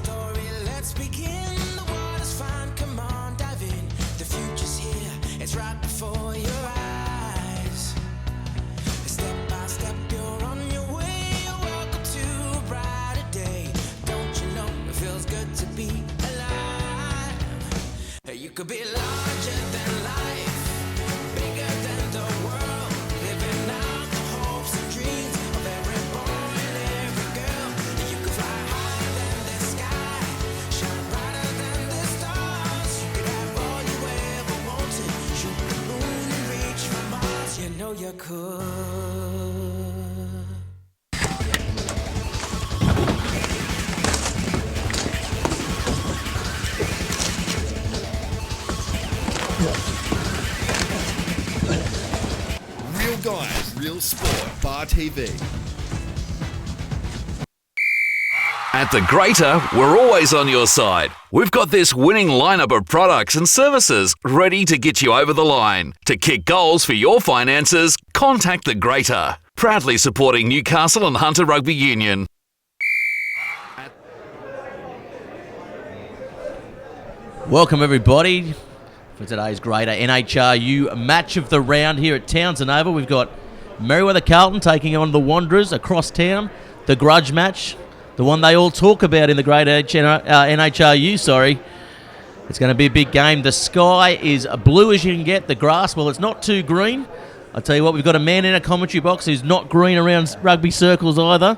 story, let's begin. The water's fine, come on, dive in. The future's here, it's right before your eyes. Step by step, you're on your way. Welcome to a brighter day. Don't you know it feels good to be alive? You could be larger than life, bigger than the world, living out the hopes and dreams of every boy and every girl. You could fly higher than the sky, shine brighter than the stars. You could have all you ever wanted, shoot the moon and reach for Mars. You know you could. Real guys, real sport, Bar TV. At The Greater, we're always on your side. We've got this winning lineup of products and services ready to get you over the line. To kick goals for your finances, contact The Greater. Proudly supporting Newcastle and Hunter Rugby Union. Welcome everybody for today's Greater NHRU match of the round here at Townsend Oval. We've got Merewether Carlton taking on the Wanderers across town. The grudge match, the one they all talk about in the Greater NHRU, It's going to be a big game. The sky is blue as you can get. The grass, well, it's not too green. I'll tell you what, we've got a man in a commentary box who's not green around rugby circles either.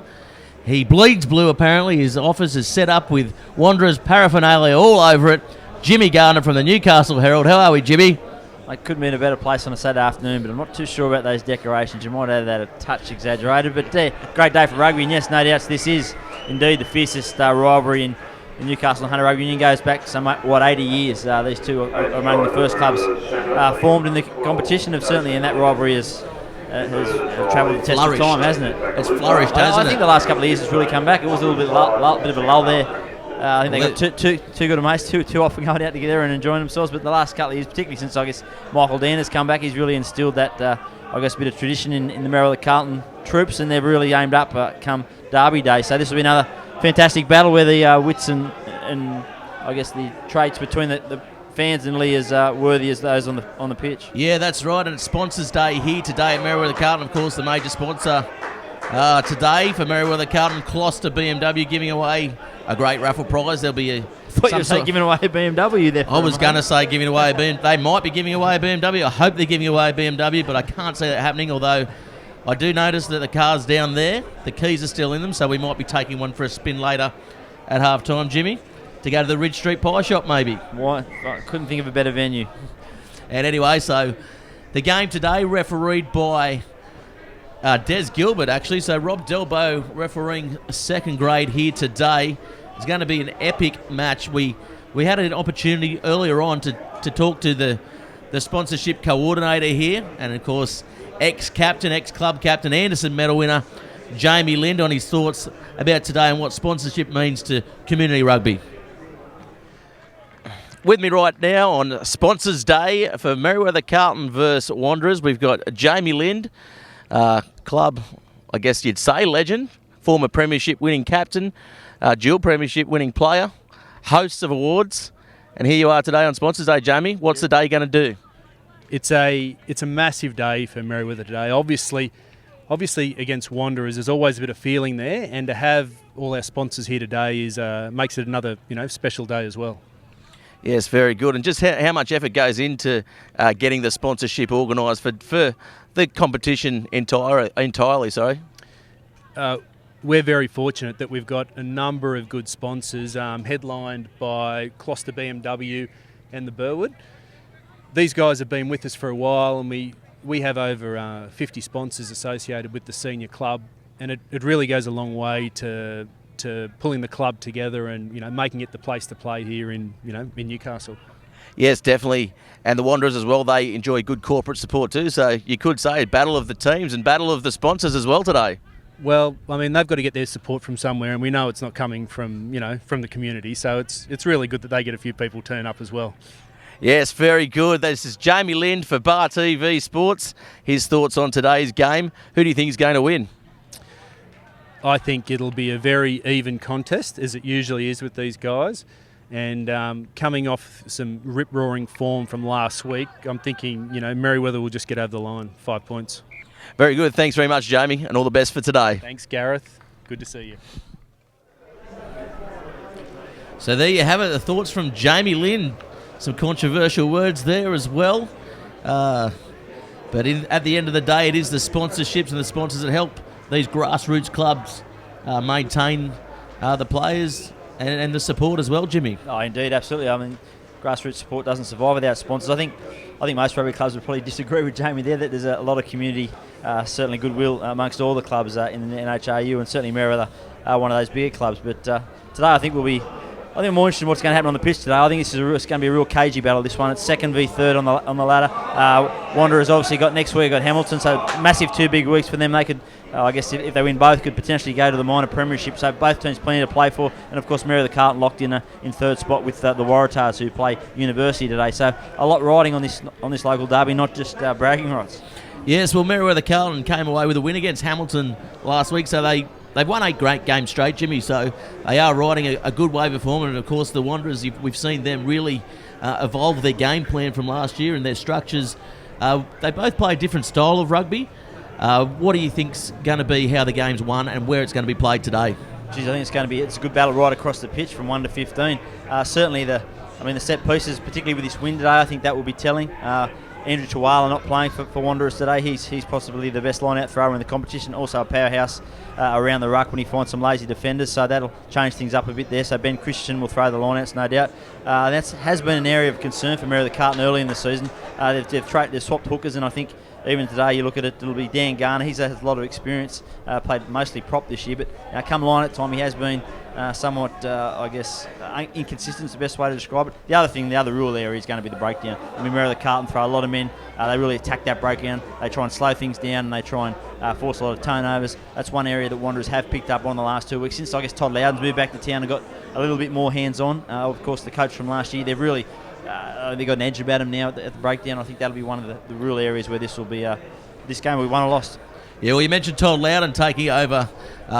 He bleeds blue, apparently. His office is set up with Wanderers paraphernalia all over it. Jimmy Gardner from the Newcastle Herald. How are we, Jimmy? I couldn't be in a better place on a Saturday afternoon, but I'm not too sure about those decorations. You might have that a touch exaggerated, but great day for rugby. And yes, no doubt this is indeed the fiercest rivalry in Newcastle and Hunter Rugby Union. Goes back some 80 years. These two are among the first clubs formed in the competition. Certainly, and that rivalry has travelled the test of time, hasn't it? It's flourished, hasn't it? I think the last couple of years it's really come back. It was a little bit of a lull there. I think they got two good mates, too often going out together and enjoying themselves. But the last couple of years, particularly since I guess Michael Dean has come back, he's really instilled that bit of tradition in the Merewether Carlton troops, and they've really aimed up come Derby Day. So this will be another fantastic battle where the wits and I guess the traits between the fans and Lee as worthy as those on the pitch. Yeah, that's right. And it's Sponsors Day here today at Merewether Carlton. Of course, the major sponsor today for Merryweather Carlton, Gloucester BMW, giving away a great raffle prize. There'll be giving away a BMW there. I was going to say giving away a BMW. They might be giving away a BMW. I hope they're giving away a BMW, but I can't see that happening, although I do notice that the car's down there. The keys are still in them, so we might be taking one for a spin later at half-time, Jimmy, to go to the Ridge Street Pie Shop maybe. Why? I couldn't think of a better venue. And anyway, so the game today refereed by Des Gilbert, actually. So Rob Delbo refereeing second grade here today. It's going to be an epic match. We had an opportunity earlier on to talk to the sponsorship coordinator here, and of course ex-club captain Anderson medal winner Jamie Lind on his thoughts about today and what sponsorship means to community rugby. With me right now on Sponsors Day for Merewether Carlton versus Wanderers, we've got Jamie Lind, club, I guess you'd say, legend, former premiership winning captain, dual premiership winning player, hosts of awards, and here you are today on Sponsors Day, Jamie. What's the day going to do? It's a massive day for Merryweather today. Obviously against Wanderers, there's always a bit of feeling there, and to have all our sponsors here today is makes it another special day as well. Yes, very good. And just how much effort goes into getting the sponsorship organised for the competition entirely? Sorry. We're very fortunate that we've got a number of good sponsors, headlined by Gloucester BMW and the Burwood. These guys have been with us for a while, and we have over 50 sponsors associated with the senior club, and it really goes a long way to pulling the club together and making it the place to play here in Newcastle. Yes, definitely. And the Wanderers as well, they enjoy good corporate support too, so you could say battle of the teams and battle of the sponsors as well today. Well, I mean, they've got to get their support from somewhere, and we know it's not coming from the community, so it's really good that they get a few people turn up as well. Yes, very good. This is Jamie Lind for Bar TV Sports. His thoughts on today's game. Who do you think is going to win? I think it'll be a very even contest, as it usually is with these guys. And coming off some rip-roaring form from last week, I'm thinking, Merryweather will just get over the line, 5 points. Very good. Thanks very much, Jamie, and all the best for today. Thanks, Gareth. Good to see you. So there you have it, the thoughts from Jamie Lynn. Some controversial words there as well. But at the end of the day, it is the sponsorships and the sponsors that help these grassroots clubs maintain the players and the support as well, Jimmy. Oh, indeed, absolutely. I mean, grassroots support doesn't survive without sponsors. I think most rugby clubs would probably disagree with Jamie there, that there's a lot of community, certainly goodwill amongst all the clubs in the NHRU, and certainly Merewether, one of those bigger clubs. But today I think I'm more interested in what's going to happen on the pitch today. I think it's going to be a real cagey battle, this one. It's second v third on the ladder. Wanderers obviously got next week, got Hamilton, so massive 2 big weeks for them. They could, I guess, if they win both, could potentially go to the minor premiership. So both teams plenty to play for. And of course, Merewether Carlton locked in third spot with the Waratahs, who play University today. So a lot riding on this local derby, not just bragging rights. Yes, well, Merewether Carlton came away with a win against Hamilton last week, so they've won 8 great games straight, Jimmy, so they are riding a good wave of form. And of course the Wanderers, we've seen them really evolve their game plan from last year and their structures. They both play a different style of rugby. What do you think's going to be how the game's won and where it's going to be played today? Geez, I think it's a good battle right across the pitch from 1 to 15. Certainly the set pieces, particularly with this win today, I think that will be telling. Andrew Chawala not playing for Wanderers today. He's possibly the best line-out thrower in the competition. Also a powerhouse around the ruck when he finds some lazy defenders, so that'll change things up a bit there. So Ben Christian will throw the line-outs, no doubt. That has been an area of concern for Merewether Carlton early in the season. They've swapped hookers, and I think even today you look at it, it'll be Dan Garner. He has a lot of experience, played mostly prop this year, but come line-out time he has been somewhat, inconsistent is the best way to describe it. The other rule there is going to be the breakdown. I mean, Merewether Carlton throw a lot of men. They really attack that breakdown. They try and slow things down, and they try and force a lot of turnovers. That's one area that Wanderers have picked up on the last 2 weeks. Since, I guess, Todd Loudon's moved back to town and got a little bit more hands-on. Of course, the coach from last year, they've really they've got an edge about them now at the breakdown. I think that'll be one of the real areas where this game will be won or lost. Yeah, well, you mentioned Todd Loudon taking over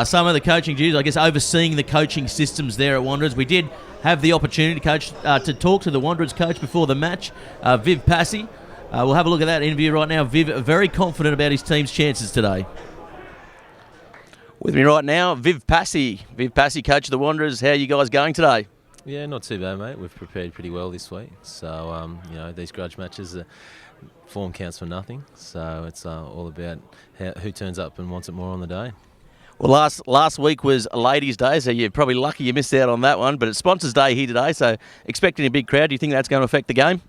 some of the coaching duties, I guess overseeing the coaching systems there at Wanderers. We did have the opportunity to talk to the Wanderers coach before the match, Viv Passy. We'll have a look at that interview right now. Viv, very confident about his team's chances today. With me right now, Viv Passy. Viv Passy, coach of the Wanderers. How are you guys going today? Yeah, not too bad, mate. We've prepared pretty well this week. So, these grudge matches, form counts for nothing. So it's all about who turns up and wants it more on the day. Well, last week was Ladies' Day, so you're probably lucky you missed out on that one. But it's Sponsors' Day here today, so expecting a big crowd. Do you think that's going to affect the game?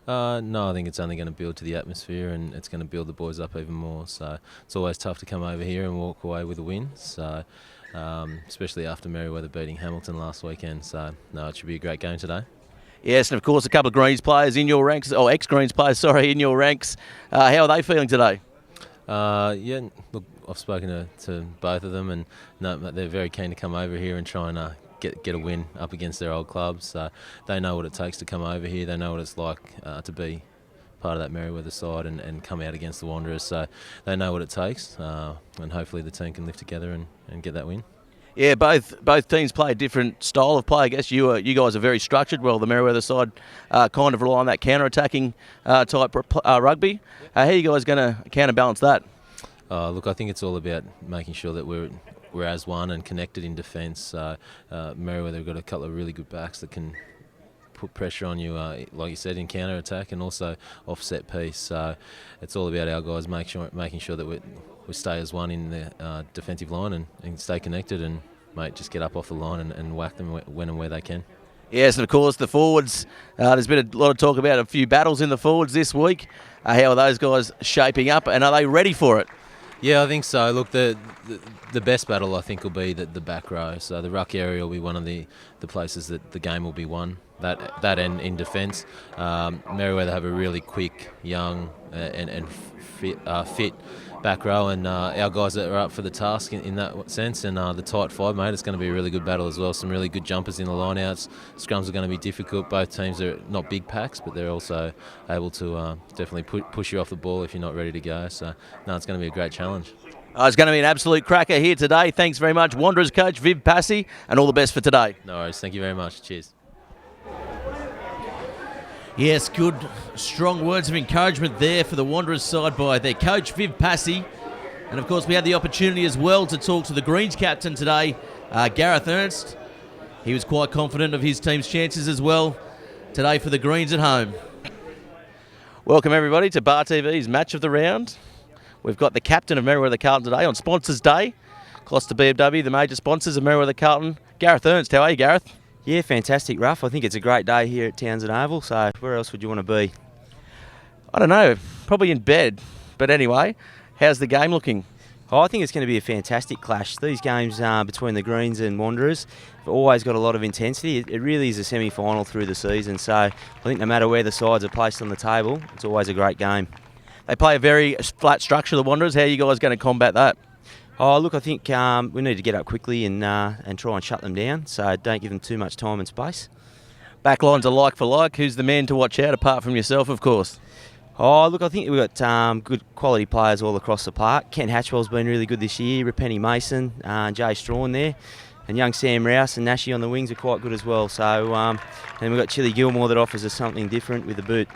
No, I think it's only going to build to the atmosphere, and it's going to build the boys up even more. So it's always tough to come over here and walk away with a win. So especially after Merryweather beating Hamilton last weekend. So no, it should be a great game today. Yes, and of course a couple of Greens players in your ranks, or ex-Greens players, sorry, in your ranks. How are they feeling today? Look, I've spoken to both of them, and no, they're very keen to come over here and try and get a win up against their old clubs. So they know what it takes to come over here. They know what it's like to be part of that Merryweather side and come out against the Wanderers. So they know what it takes, and hopefully the team can live together and get that win. Yeah, both teams play a different style of play. I guess you guys are very structured. Well, the Merryweather side kind of rely on that counter-attacking type rugby. How are you guys going to counterbalance that? Look, I think it's all about making sure that we're as one and connected in defence. Merryweather have got a couple of really good backs that can put pressure on you, like you said, in counter-attack and also offset piece. So it's all about our guys making sure that we stay as one in the defensive line and stay connected and, mate, just get up off the line and whack them when and where they can. Yes, and of course the forwards. There's been a lot of talk about a few battles in the forwards this week. How are those guys shaping up, and are they ready for it? Yeah, I think so. Look, the best battle I think will be the back row. So the ruck area will be one of the places that the game will be won. That and in defence, Merryweather have a really quick, young, and fit back row, and our guys that are up for the task in that sense. And the tight five, mate, it's going to be a really good battle as well. Some really good jumpers in the lineouts. Scrums are going to be difficult. Both teams are not big packs, but they're also able to definitely push you off the ball if you're not ready to go. So no, it's going to be a great challenge. It's going to be an absolute cracker here today. Thanks very much, Wanderers coach Viv Passy, and all the best for today. No worries. Thank you very much. Cheers. Yes, good, strong words of encouragement there for the Wanderers side by their coach Viv Passy. And of course, we had the opportunity as well to talk to the Greens captain today, Gareth Ernst. He was quite confident of his team's chances as well today for the Greens at home. Welcome everybody to Bar TV's Match of the Round. We've got the captain of Merryweather Carlton today on Sponsors Day. Costa BMW, the major sponsors of Merryweather Carlton. Gareth Ernst, how are you, Gareth? Yeah, fantastic, Ruff. I think it's a great day here at Townsend Oval, so where else would you want to be? I don't know, probably in bed. But anyway, how's the game looking? Oh, I think it's going to be a fantastic clash. These games between the Greens and Wanderers have always got a lot of intensity. It really is a semi-final through the season, so I think no matter where the sides are placed on the table, it's always a great game. They play a very flat structure, the Wanderers. How are you guys going to combat that? Oh, look, I think we need to get up quickly and try and shut them down, so don't give them too much time and space. Backlines are like for like. Who's the man to watch out, apart from yourself, of course? Oh, look, I think we've got good quality players all across the park. Kent Hatchwell's been really good this year. Penny Mason, Jay Strawn there. And young Sam Rouse and Nashi on the wings are quite good as well. So, and we've got Chili Gilmore that offers us something different with the boot.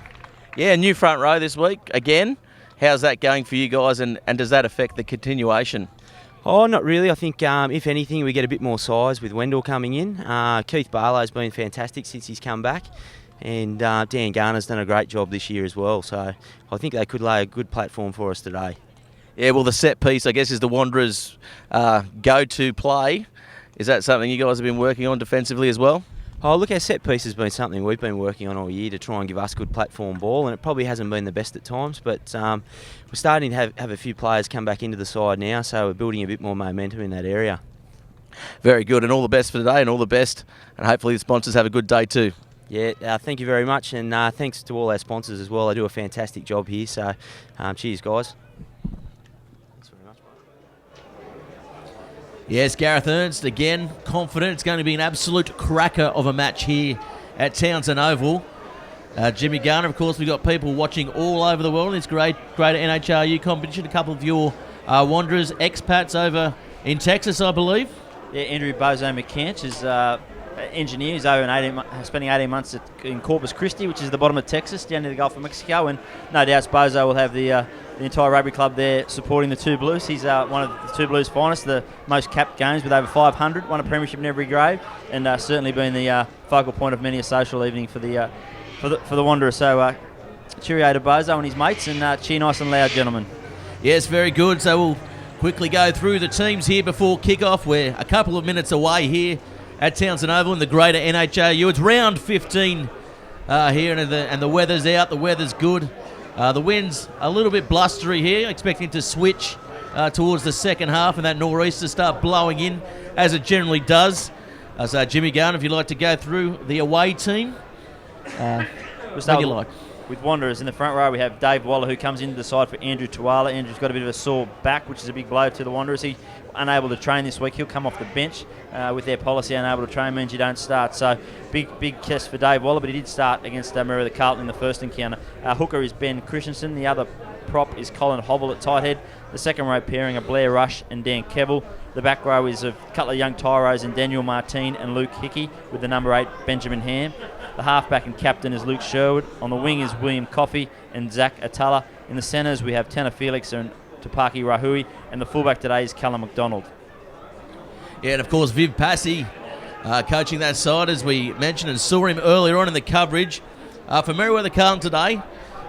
Yeah, new front row this week, again. How's that going for you guys, and does that affect the continuation? Oh, not really. I think, if anything, we get a bit more size with Wendell coming in. Keith Barlow's been fantastic since he's come back. And Dan Garner's done a great job this year as well. So I think they could lay a good platform for us today. Yeah, well, the set piece, I guess, is the Wanderers' go-to play. Is that something you guys have been working on defensively as well? Oh, look, our set piece has been something we've been working on all year to try and give us good platform ball, and it probably hasn't been the best at times, but we're starting to have a few players come back into the side now, so we're building a bit more momentum in that area. Very good, and all the best for today, and all the best, and hopefully the sponsors have a good day too. Yeah, thank you very much, and thanks to all our sponsors as well. They do a fantastic job here, so cheers, guys. Thanks very much, mate. Yes, Gareth Ernst, again, confident it's going to be an absolute cracker of a match here at Townsend Oval. Jimmy Garner, of course, we've got people watching all over the world in this great NHRU competition. A couple of your Wanderers, expats over in Texas, I believe. Yeah, Andrew Bozo McCanch is engineer. He's over spending 18 months in Corpus Christi, which is the bottom of Texas, down near the Gulf of Mexico, and no doubt Bozo will have the entire rugby club there supporting the Two Blues. He's one of the Two Blues' finest, the most capped games with over 500, won a premiership in every grade, and certainly been the focal point of many a social evening for the Wanderers. So cheerio to Bozo and his mates, and cheer nice and loud, gentlemen. Yes, very good. So we'll quickly go through the teams here before kickoff. We're a couple of minutes away here at Townsend Oval in the greater NHRU. It's round 15 here, and the weather's out. The weather's good. The wind's a little bit blustery here, expecting to switch towards the second half and that nor'easter start blowing in as it generally does. So Jimmy Garner, if you'd like to go through the away team, what do you like? With Wanderers in the front row, we have Dave Waller, who comes into the side for Andrew Tuala. Andrew's got a bit of a sore back, which is a big blow to the Wanderers. He's unable to train this week. He'll come off the bench with their policy. Unable to train means you don't start. So big test for Dave Waller, but he did start against Merewether Carlton in the first encounter. Hooker is Ben Christensen. The other prop is Colin Hobble at tight head. The second row pairing are Blair Rush and Dan Kevill. The back row is a couple of young Tyros in Daniel Martin and Luke Hickey, with the number 8 Benjamin Ham. The halfback and captain is Luke Sherwood. On the wing is William Coffey and Zach Atala. In the centres, we have Tanner Felix and Tupaki Rahui. And the fullback today is Callum McDonald. Yeah, and of course, Viv Passy coaching that side, as we mentioned and saw him earlier on in the coverage. For Merryweather Carlton today,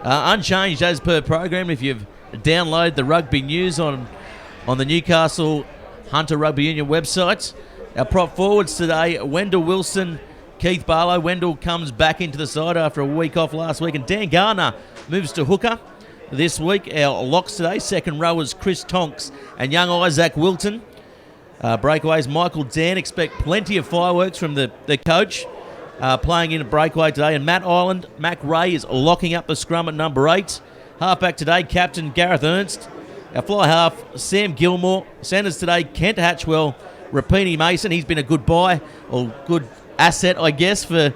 unchanged as per program. If you've downloaded the rugby news on the Newcastle Hunter Rugby Union website, our prop forwards today, Wendell Wilson, Keith Barlow. Wendell comes back into the side after a week off last week, and Dan Garner moves to hooker this week. Our locks today, second rowers Chris Tonks and young Isaac Wilton. Breakaways, Michael Dan. Expect plenty of fireworks from the coach playing in a breakaway today. And Matt Ireland, Mac Ray is locking up the scrum at number 8. Halfback today, captain Gareth Ernst. Our fly half, Sam Gilmore. Centres today, Kent Hatchwell, Rapini Mason. He's been a good buy, or good asset, I guess, for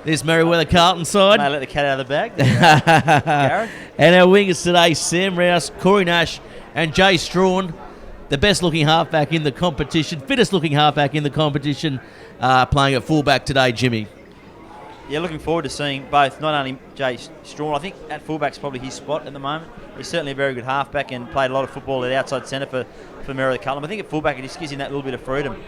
this Merryweather Carlton side. May let the cat out of the bag there, And our wingers today, Sam Rouse, Corey Nash and Jay Strawn. the best-looking halfback in the competition, fittest-looking halfback in the competition, playing at fullback today, Jimmy. Yeah, looking forward to seeing both, not only Jay Strawn, I think at fullback's probably his spot at the moment. He's certainly a very good halfback and played a lot of football at outside centre for Merewether Cullen. I think at fullback it just gives him that little bit of freedom.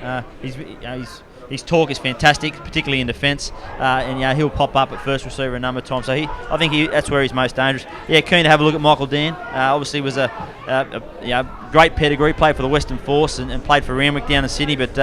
His talk is fantastic, particularly in defence, and he'll pop up at first receiver a number of times. So I think that's where he's most dangerous. Yeah, keen to have a look at Michael Dan. Obviously was a great pedigree, played for the Western Force and played for Randwick down in Sydney, but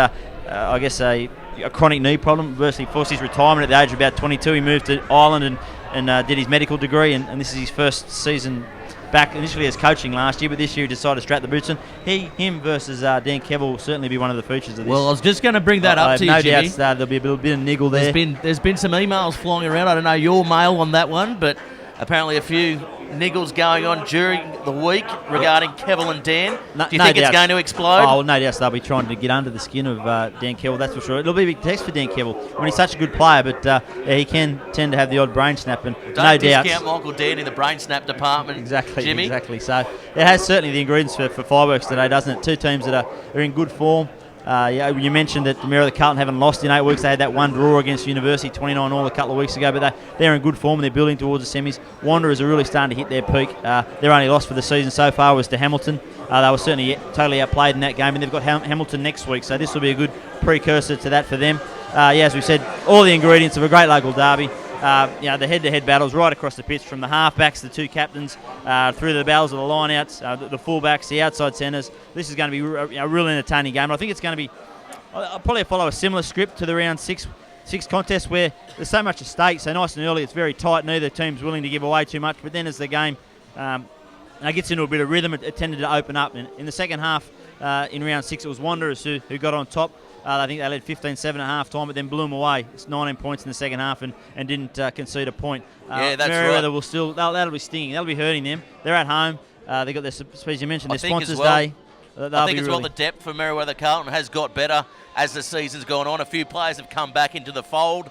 I guess a chronic knee problem virtually forced his retirement at the age of about 22. He moved to Ireland and did his medical degree, and this is his first season back initially as coaching last year, but this year he decided to strap the boots on. Him versus Dan Kevill will certainly be one of the features of this. Well, I was just going to bring that up to you, Jimmy. No doubt there'll be a little bit of niggle there. There's been some emails flying around. I don't know your mail on that one, but apparently a few niggles going on during the week regarding Kevill and Dan. Do you think it's going to explode? Oh, well, no doubt they'll be trying to get under the skin of Dan Kevill, that's for sure. It'll be a big test for Dan Kevill. I mean, he's such a good player, but he can tend to have the odd brain snap. And Don't discount Michael Dan in the brain snap department, exactly, Jimmy. Exactly. So it has certainly the ingredients for fireworks today, doesn't it? Two teams that are in good form. You mentioned that Merewether Carlton haven't lost in 8 weeks. They had that one draw against University 29 all a couple of weeks ago, but they're in good form and they're building towards the semis. Wanderers are really starting to hit their peak. Their only loss for the season so far was to Hamilton. They were certainly totally outplayed in that game, and they've got Hamilton next week, so this will be a good precursor to that for them. As we said, all the ingredients of a great local derby. The head-to-head battles right across the pitch, from the halfbacks, the two captains, through the battles of the line-outs, the fullbacks, the outside centres. This is going to be a real entertaining game. I think it's going to be, I'll probably follow a similar script to the round six contest, where there's so much at stake, so nice and early, it's very tight, neither team's willing to give away too much, but then as the game gets into a bit of rhythm, it tended to open up. And in the second half, in round 6, it was Wanderers who got on top. I think they led 15-7 at half time, but then blew them away. It's 19 points in the second half and didn't concede a point. That's Merryweather right. will still, that'll be stinging. That'll be hurting them. They're at home. They got their, as you mentioned, their sponsors' day. I think as well the depth for Merewether Carlton has got better as the season's gone on. A few players have come back into the fold.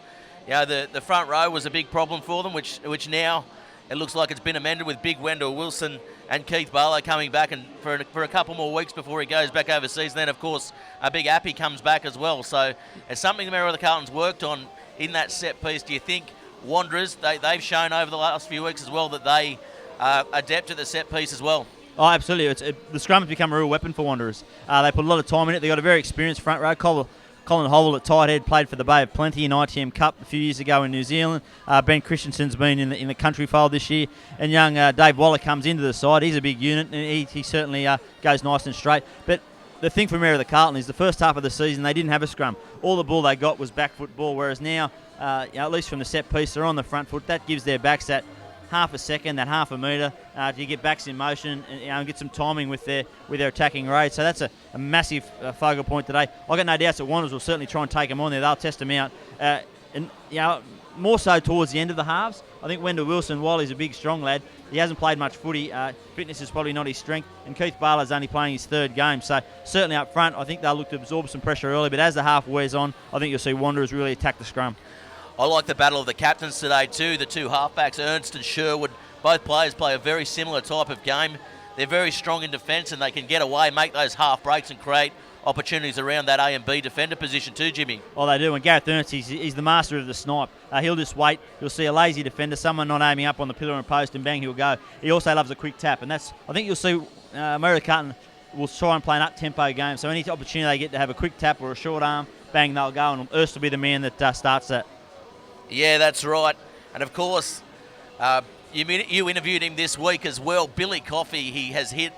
The front row was a big problem for them, which now it looks like it's been amended with Big Wendell Wilson and Keith Barlow coming back and for a couple more weeks before he goes back overseas. Then, of course, a Big Appy comes back as well. So it's something the Merewether Carlton's worked on in that set piece. Do you think Wanderers, they've shown over the last few weeks as well that they are adept at the set piece as well? Oh, absolutely. The scrum has become a real weapon for Wanderers. They put a lot of time in it. They've got a very experienced front row. Colin Hovell at tight head played for the Bay of Plenty in ITM Cup a few years ago in New Zealand. Ben Christensen's been in the country fold this year, and young Dave Waller comes into the side. He's a big unit, and he certainly goes nice and straight. But the thing for Merewether Carlton is the first half of the season they didn't have a scrum. All the ball they got was back foot ball, whereas now, at least from the set piece, they're on the front foot. That gives their backs that half a second, that half a metre, to get backs in motion and get some timing with their attacking rate. So that's a massive focal point today. I've got no doubts that Wanderers will certainly try and take them on there. They'll test them out. More so towards the end of the halves. I think Wendell Wilson, while he's a big, strong lad, he hasn't played much footy. Fitness is probably not his strength. And Keith Barlow's only playing his third game. So certainly up front, I think they'll look to absorb some pressure early. But as the half wears on, I think you'll see Wanderers really attack the scrum. I like the battle of the captains today too. The two halfbacks, Ernst and Sherwood, both players play a very similar type of game. They're very strong in defence and they can get away, make those half breaks and create opportunities around that A and B defender position too, Jimmy. Oh, they do. And Gareth Ernst, he's the master of the snipe. He'll just wait. You'll see a lazy defender, someone not aiming up on the pillar and post, and bang, he'll go. He also loves a quick tap, and I think you'll see Merewether Carlton will try and play an up-tempo game. So any opportunity they get to have a quick tap or a short arm, bang, they'll go, and Ernst will be the man that starts that. Yeah, that's right. And of course, you interviewed him this week as well. Billy Coffey, he has hit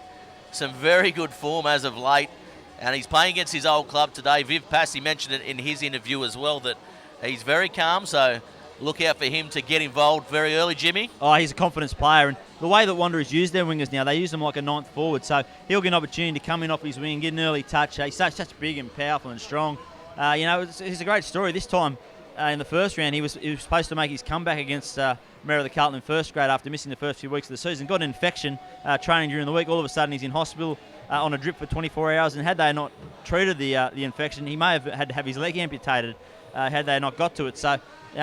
some very good form as of late. And he's playing against his old club today. Viv Passy mentioned it in his interview as well, that he's very calm. So look out for him to get involved very early, Jimmy. Oh, he's a confidence player. And the way that Wanderers use their wingers now, they use them like a ninth forward. So he'll get an opportunity to come in off his wing, get an early touch. He's such big and powerful and strong. It's a great story. This time, in the first round, he was supposed to make his comeback against Merewether Carlton in first grade after missing the first few weeks of the season. Got an infection training during the week. All of a sudden, he's in hospital on a drip for 24 hours. And had they not treated the infection, he may have had to have his leg amputated. had they not got to it. So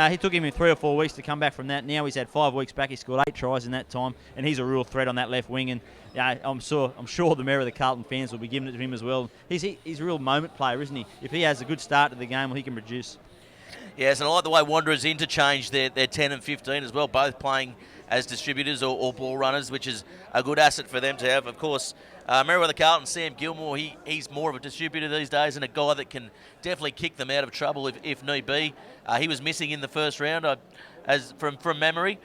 he took him 3 or 4 weeks to come back from that. Now he's had 5 weeks back. He scored 8 tries in that time, and he's a real threat on that left wing. And I'm sure the Merewether Carlton fans will be giving it to him as well. He's a real moment player, isn't he? If he has a good start to the game, well, he can produce. Yes, and I like the way Wanderers interchange their 10 and 15 as well, both playing as distributors or ball runners, which is a good asset for them to have. Of course, Merewether Carlton, Sam Gilmore, he's more of a distributor these days and a guy that can definitely kick them out of trouble if need be. He was missing in the first round from memory.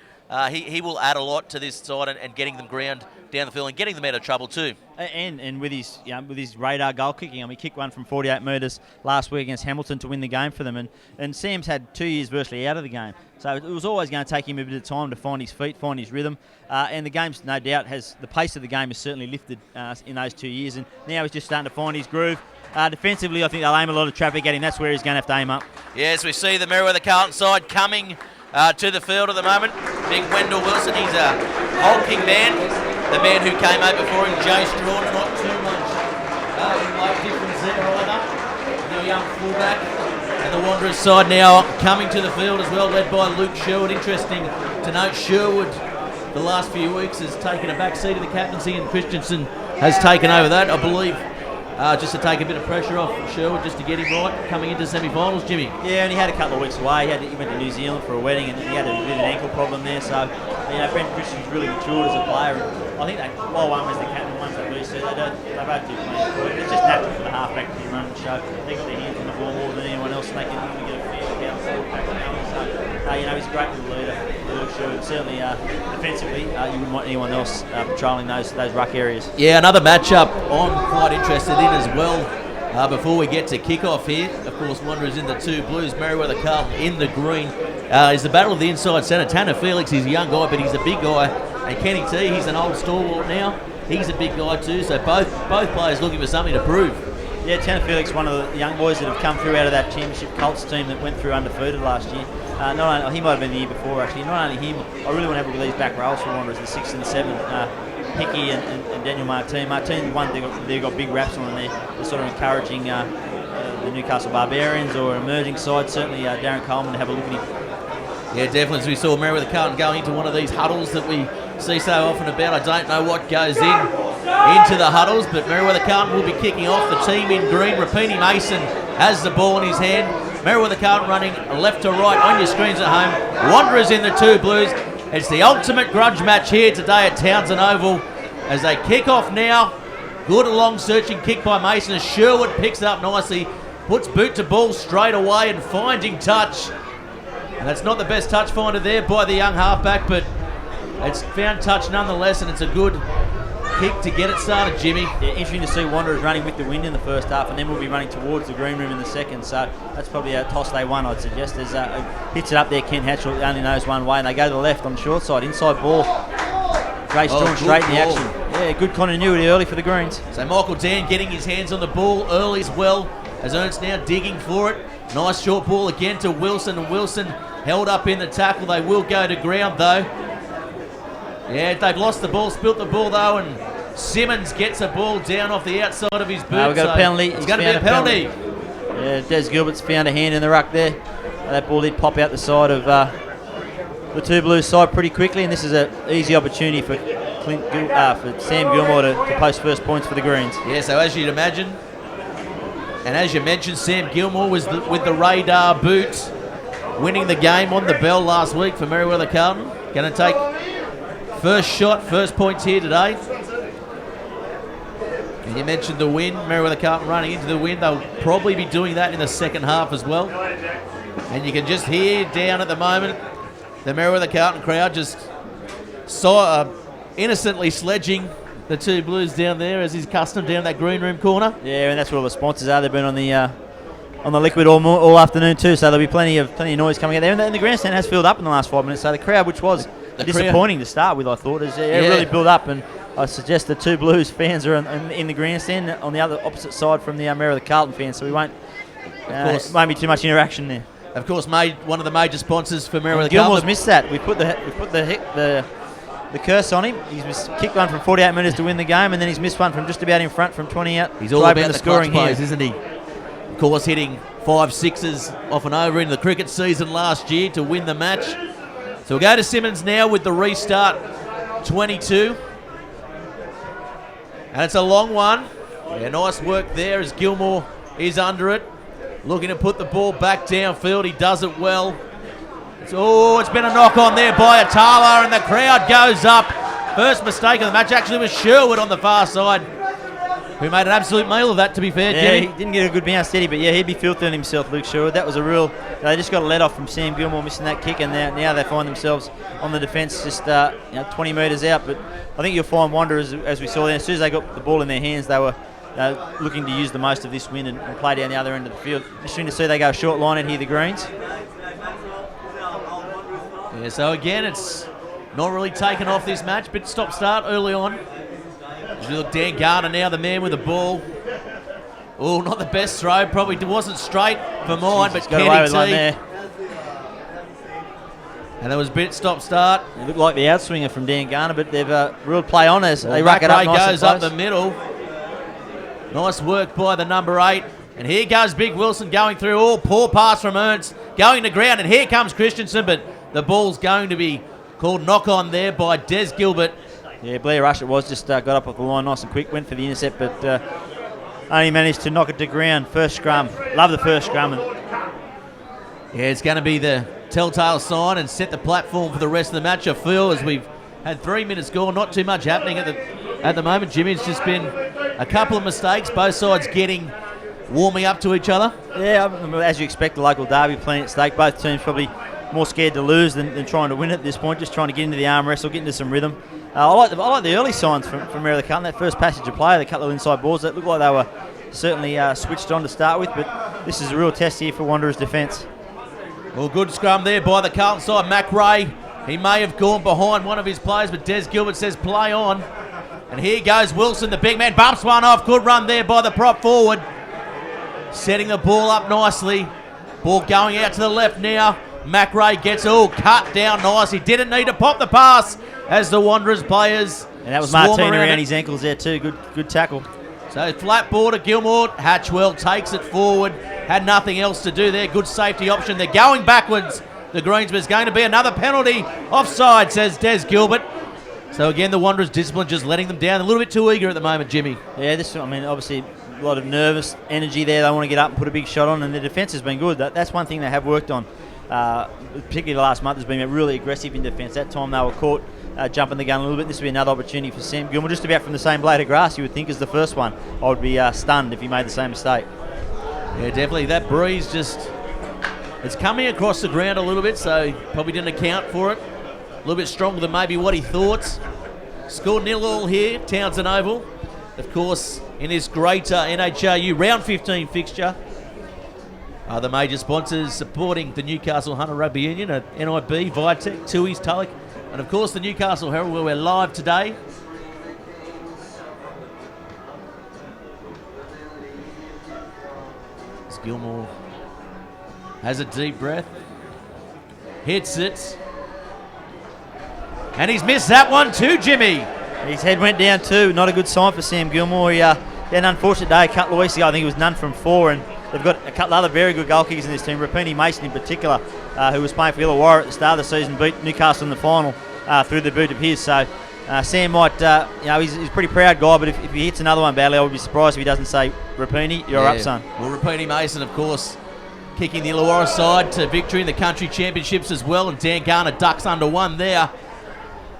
He will add a lot to this side and getting them ground down the field and getting them out of trouble too. And with his radar goal kicking, he kicked one from 48 metres last week against Hamilton to win the game for them. And Sam's had 2 years virtually out of the game, so it was always going to take him a bit of time to find his feet, find his rhythm. And the game's no doubt the pace of the game has certainly lifted in those 2 years, and now he's just starting to find his groove. Defensively, I think they'll aim a lot of traffic at him. That's where he's going to have to aim up. Yes, we see the Merewether Carlton side coming to the field at the moment. Big Wendell Wilson, he's a hulking man. The man who came out before him, Jay Strawn, not too much weight difference there either. The young fullback. And the Wanderers side now coming to the field as well, led by Luke Sherwood. Interesting to note, Sherwood the last few weeks has taken a back seat of the captaincy, and Christensen has taken over that, I believe. Just to take a bit of pressure off Sherwood, just to get him right coming into semi-finals, Jimmy. Yeah, and he had a couple of weeks away. He went to New Zealand for a wedding, and he had a bit of an ankle problem there. So, Brent Christian's really matured as a player. And I think while one was the captain, one's the boost, so they both do plenty for it. It's just natural for the halfback to be running the show. They got their hands on the ball more than anyone else, and they can get a fair bounce back and going. So, he's a great little leader. Sure, certainly defensively, you wouldn't want anyone else patrolling those ruck areas. Yeah, another matchup I'm quite interested in as well. Before we get to kickoff here, of course, Wanderers in the 2 blues, Merewether Carlton in the green. Is the battle of the inside centre. Tanner Felix, he's a young guy, but he's a big guy. And Kenny T, he's an old stalwart now. He's a big guy too. So both players looking for something to prove. Yeah, Tanner Felix, one of the young boys that have come through out of that championship Colts team that went through undefeated last year. He might have been the year before actually. Not only him, I really want to have a look at these back rows for Wanderers, the 6 and 7. Hickey and Daniel Martin. Martin's one they got big raps on, and they're sort of encouraging the Newcastle Barbarians or emerging side. Certainly Darren Coleman to have a look at him. Yeah, definitely. As we saw Merewether Carlton going into one of these huddles that we see so often about. I don't know what goes into the huddles, but Merewether Carlton will be kicking off. The team in green, Rapini Mason has the ball in his hand. Merewether Carlton running left to right on your screens at home. Wanderers in the 2 blues. It's the ultimate grudge match here today at Townsend Oval as they kick off now. Good long searching kick by Mason as Sherwood picks up nicely, puts boot to ball straight away and finding touch. And that's not the best touch finder there by the young halfback, but it's found touch nonetheless, and it's a good kick to get it started, Jimmy. Yeah, interesting to see Wanderers running with the wind in the first half, and then we'll be running towards the green room in the second. So that's probably a toss they won, I'd suggest. There's hits it up there. Ken Hatchell only knows one way, and they go to the left on the short side, inside ball. Grace drawn straight in the action. Yeah, good continuity early for the Greens. So Michael Dan getting his hands on the ball early as well, as Ernst now digging for it. Nice short ball again to Wilson, and Wilson held up in the tackle. They will go to ground though. Yeah, they've lost the ball, spilt the ball though, and Simmons gets a ball down off the outside of his boot. We've got a penalty. It's going to be a penalty. Yeah, Des Gilbert's found a hand in the ruck there. That ball did pop out the side of the 2 blues side pretty quickly, and this is an easy opportunity for Sam Gilmore to post first points for the Greens. Yeah, so as you'd imagine, and as you mentioned, Sam Gilmore was with the radar boots, winning the game on the bell last week for Merewether Carlton. Going to take first shot, first points here today. And you mentioned the wind, Merewether Carlton running into the wind. They'll probably be doing that in the second half as well. And you can just hear down at the moment the Merewether Carlton crowd just innocently sledging the 2 blues down there as is custom down that green room corner. Yeah, and that's where all the sponsors are. They've been on the liquid all afternoon too, so there'll be plenty of noise coming out there. And the grandstand has filled up in the last 5 minutes, so the crowd, which was disappointing to start with, I thought, is really built up. And I suggest the 2 blues fans are in the grandstand on the opposite side from the Merewether Carlton fans, so we won't. Won't be too much interaction there. Of course, one of the major sponsors for Merewether Carlton. Gilmore's missed that. We put the curse on him. He's kicked one from 48 metres to win the game, and then he's missed one from just about in front from 20 out. He's all about the scoring plays, isn't he? Of course, hitting 5 sixes off and over in the cricket season last year to win the match. So we'll go to Simmons now with the restart 22. And it's a long one. Yeah, nice work there as Gilmore is under it. Looking to put the ball back downfield. He does it well. It's been a knock on there by Atala, and the crowd goes up. First mistake of the match actually was Sherwood on the far side, who made an absolute meal of that, to be fair, Yeah, Jimmy. he didn't get a good bounce, did he? But yeah, he'd be filthy on himself, Luke Sherwood. That was a real... They just got a let off from Sam Gilmore missing that kick, and now they find themselves on the defence just 20 metres out. But I think you'll find Wanderers, as we saw there, as soon as they got the ball in their hands, they were looking to use the most of this win and play down the other end of the field. Interesting to see they go short line and here the Greens. Yeah, so again, it's not really taken off this match, but stop-start early on. As we look, Dan Garner now, the man with the ball. Oh, not the best throw. Probably wasn't straight for mine, but got away with one Kenny T. there. And there was a bit stop-start. It looked like the outswinger from Dan Garner, but they've ruled play on as they rack it up nice goes and up close. the middle. Nice work by the number 8. And here goes Big Wilson going through. Oh, poor pass from Ernst. Going to ground, and here comes Christensen, but the ball's going to be called knock-on there by Des Gilbert. Yeah, Blair Rush it was, just got up off the line nice and quick, went for the intercept, but only managed to knock it to ground. First scrum. Love the first scrum. Yeah, it's going to be the telltale sign and set the platform for the rest of the match, I feel, as we've had 3 minutes gone. Not too much happening at the moment, Jimmy. It's just been a couple of mistakes, both sides warming up to each other. Yeah, as you expect, the local derby playing at stake. Both teams probably more scared to lose than trying to win at this point, just trying to get into the arm wrestle, get into some rhythm. I like the early signs from Merewether Carlton. That first passage of play, the couple of inside balls, that looked like they were certainly switched on to start with, but this is a real test here for Wanderers' defence. Well, good scrum there by the Carlton side. Mac Ray, he may have gone behind one of his players, but Des Gilbert says play on. And here goes Wilson, the big man, bumps one off. Good run there by the prop forward. Setting the ball up nicely. Ball going out to the left now. Mac Ray gets cut down nice. He didn't need to pop the pass as the Wanderers players. And that was swarm Martina around it. his ankles there too. Good tackle. So flat ball to Gilmore. Hatchwell takes it forward. Had nothing else to do there. Good safety option. They're going backwards. The Greens, but it's going to be another penalty. Offside, says Des Gilbert. So again, the Wanderers' discipline just letting them down. A little bit too eager at the moment, Jimmy. Yeah, obviously a lot of nervous energy there. They want to get up and put a big shot on, and the defence has been good. That's one thing they have worked on. Particularly the last month has been really aggressive in defence. That time they were caught jumping the gun a little bit. This will be another opportunity for Sam Gilmore, just about from the same blade of grass, you would think, as the first one. I would be stunned if he made the same mistake. Yeah, definitely. That breeze it's coming across the ground a little bit, so probably didn't account for it. A little bit stronger than maybe what he thought. Score 0-0 here, Townsend Oval. Of course, in this great NHRU round 15 fixture. The major sponsors supporting the Newcastle Hunter Rugby Union at NIB, Vitek, Tui's, Tulloch, and of course the Newcastle Herald, where we're live today. Gilmore has a deep breath, hits it, and he's missed that one too, Jimmy. His head went down too. Not a good sign for Sam Gilmore. He had an unfortunate day a couple of weeks ago. I think it was none from 4, and they've got a couple of other very good goal kickers in this team. Rapini Mason in particular, who was playing for Illawarra at the start of the season, beat Newcastle in the final through the boot of his. So Sam might, he's a pretty proud guy, but if he hits another one badly, I would be surprised if he doesn't say, Rapini, you're up, son. Well, Rapini Mason, of course, kicking the Illawarra side to victory in the country championships as well, and Dan Garner ducks under one there.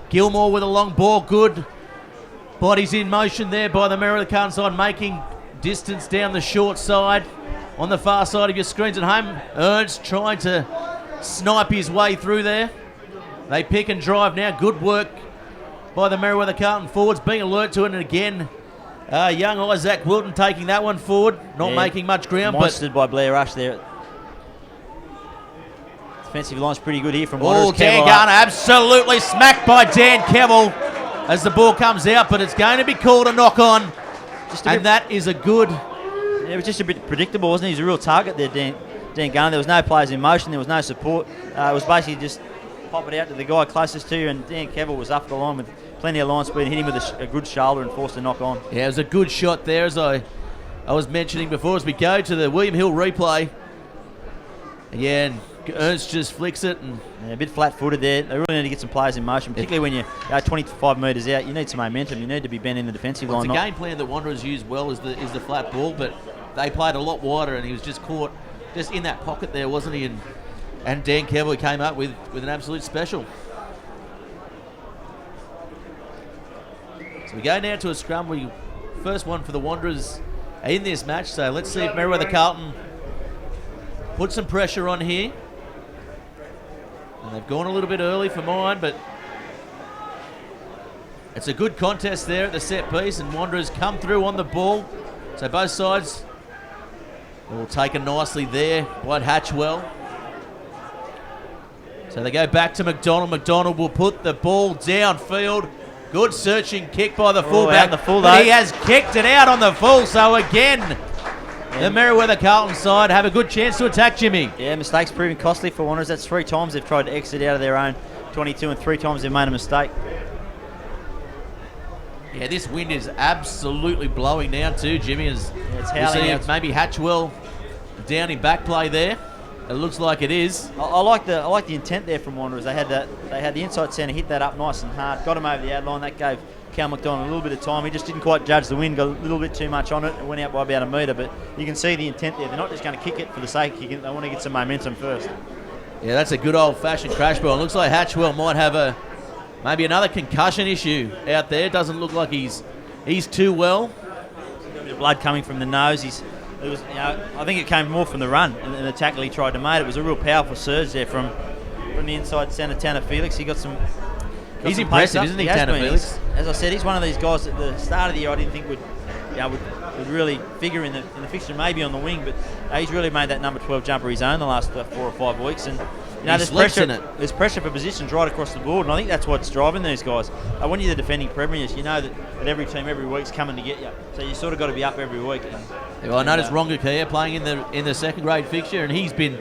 Gilmore with a long ball, good. Bodies in motion there by the Merewether Carlton side, making distance down the short side. On the far side of your screens at home, Ernst trying to snipe his way through there. They pick and drive now. Good work by the Merewether Carlton forwards, being alert to it, and again, young Isaac Wilton taking that one forward, not making much ground. Monstered by Blair Rush there. Defensive line's pretty good here from Wanderers. Dan Garner absolutely smacked by Dan Kevill as the ball comes out, but it's going to be called a knock-on, and that is a good... Yeah, it was just a bit predictable, wasn't it? He's a real target there, Dan Garner. There was no players in motion, there was no support. It was basically just pop it out to the guy closest to you, and Dan Kevill was up the line with plenty of line speed, hit him with a good shoulder and forced a knock on. Yeah, it was a good shot there, as I was mentioning before, as we go to the William Hill replay. Yeah, and Ernst just flicks it. And Yeah, a bit flat-footed there. They really need to get some players in motion, particularly when you're 25 metres out. You need some momentum. You need to be bending the defensive it's line. a game plan that Wanderers use well is the flat ball, but they played a lot wider, and he was just caught just in that pocket there, wasn't he? And Dan Kevel came up with an absolute special. So we go now to a scrum. First one for the Wanderers in this match. So let's see if Merewether Carlton put some pressure on here. And they've gone a little bit early for mine, but it's a good contest there at the set piece, and Wanderers come through on the ball. So both sides will take it nicely there by Hatchwell. So they go back to McDonald. McDonald will put the ball downfield. Good searching kick by the fullback. The full, but he has kicked it out on the full. So again, the Merewether Carlton side have a good chance to attack, Jimmy. Yeah, mistakes proving costly for Wanderers. That's 3 times they've tried to exit out of their own 22, and 3 times they've made a mistake. Yeah, this wind is absolutely blowing down too, Jimmy. As it's we howling see out. maybe Hatchwell down in back play there. It looks like it is. I like the intent there from Wanderers. They had the inside centre hit that up nice and hard, got him over the ad line. That gave Cal McDonald a little bit of time. He just didn't quite judge the wind, got a little bit too much on it. It went out by about a metre, but you can see the intent there. They're not just going to kick it for the sake of kicking it. They want to get some momentum first. Yeah, that's a good old-fashioned crash ball. It looks like Hatchwell might have maybe another concussion issue out there. Doesn't look like he's too well. A bit of blood coming from the nose. I think it came more from the run and the tackle he tried to make. It was a real powerful surge there from the inside centre, Tanner Felix. He got some. He's impressive, isn't he, Tanner Felix? As I said, he's one of these guys at the start of the year I didn't think would really figure in the fixture, maybe on the wing, but he's really made that number 12 jumper his own the last 4 or 5 weeks. And there's pressure for positions right across the board, and I think that's what's driving these guys. When you're the defending premiers, you know that every team every week's coming to get you, so you sort of got to be up every week. I noticed Ronga Kia playing in the second grade fixture, and he's been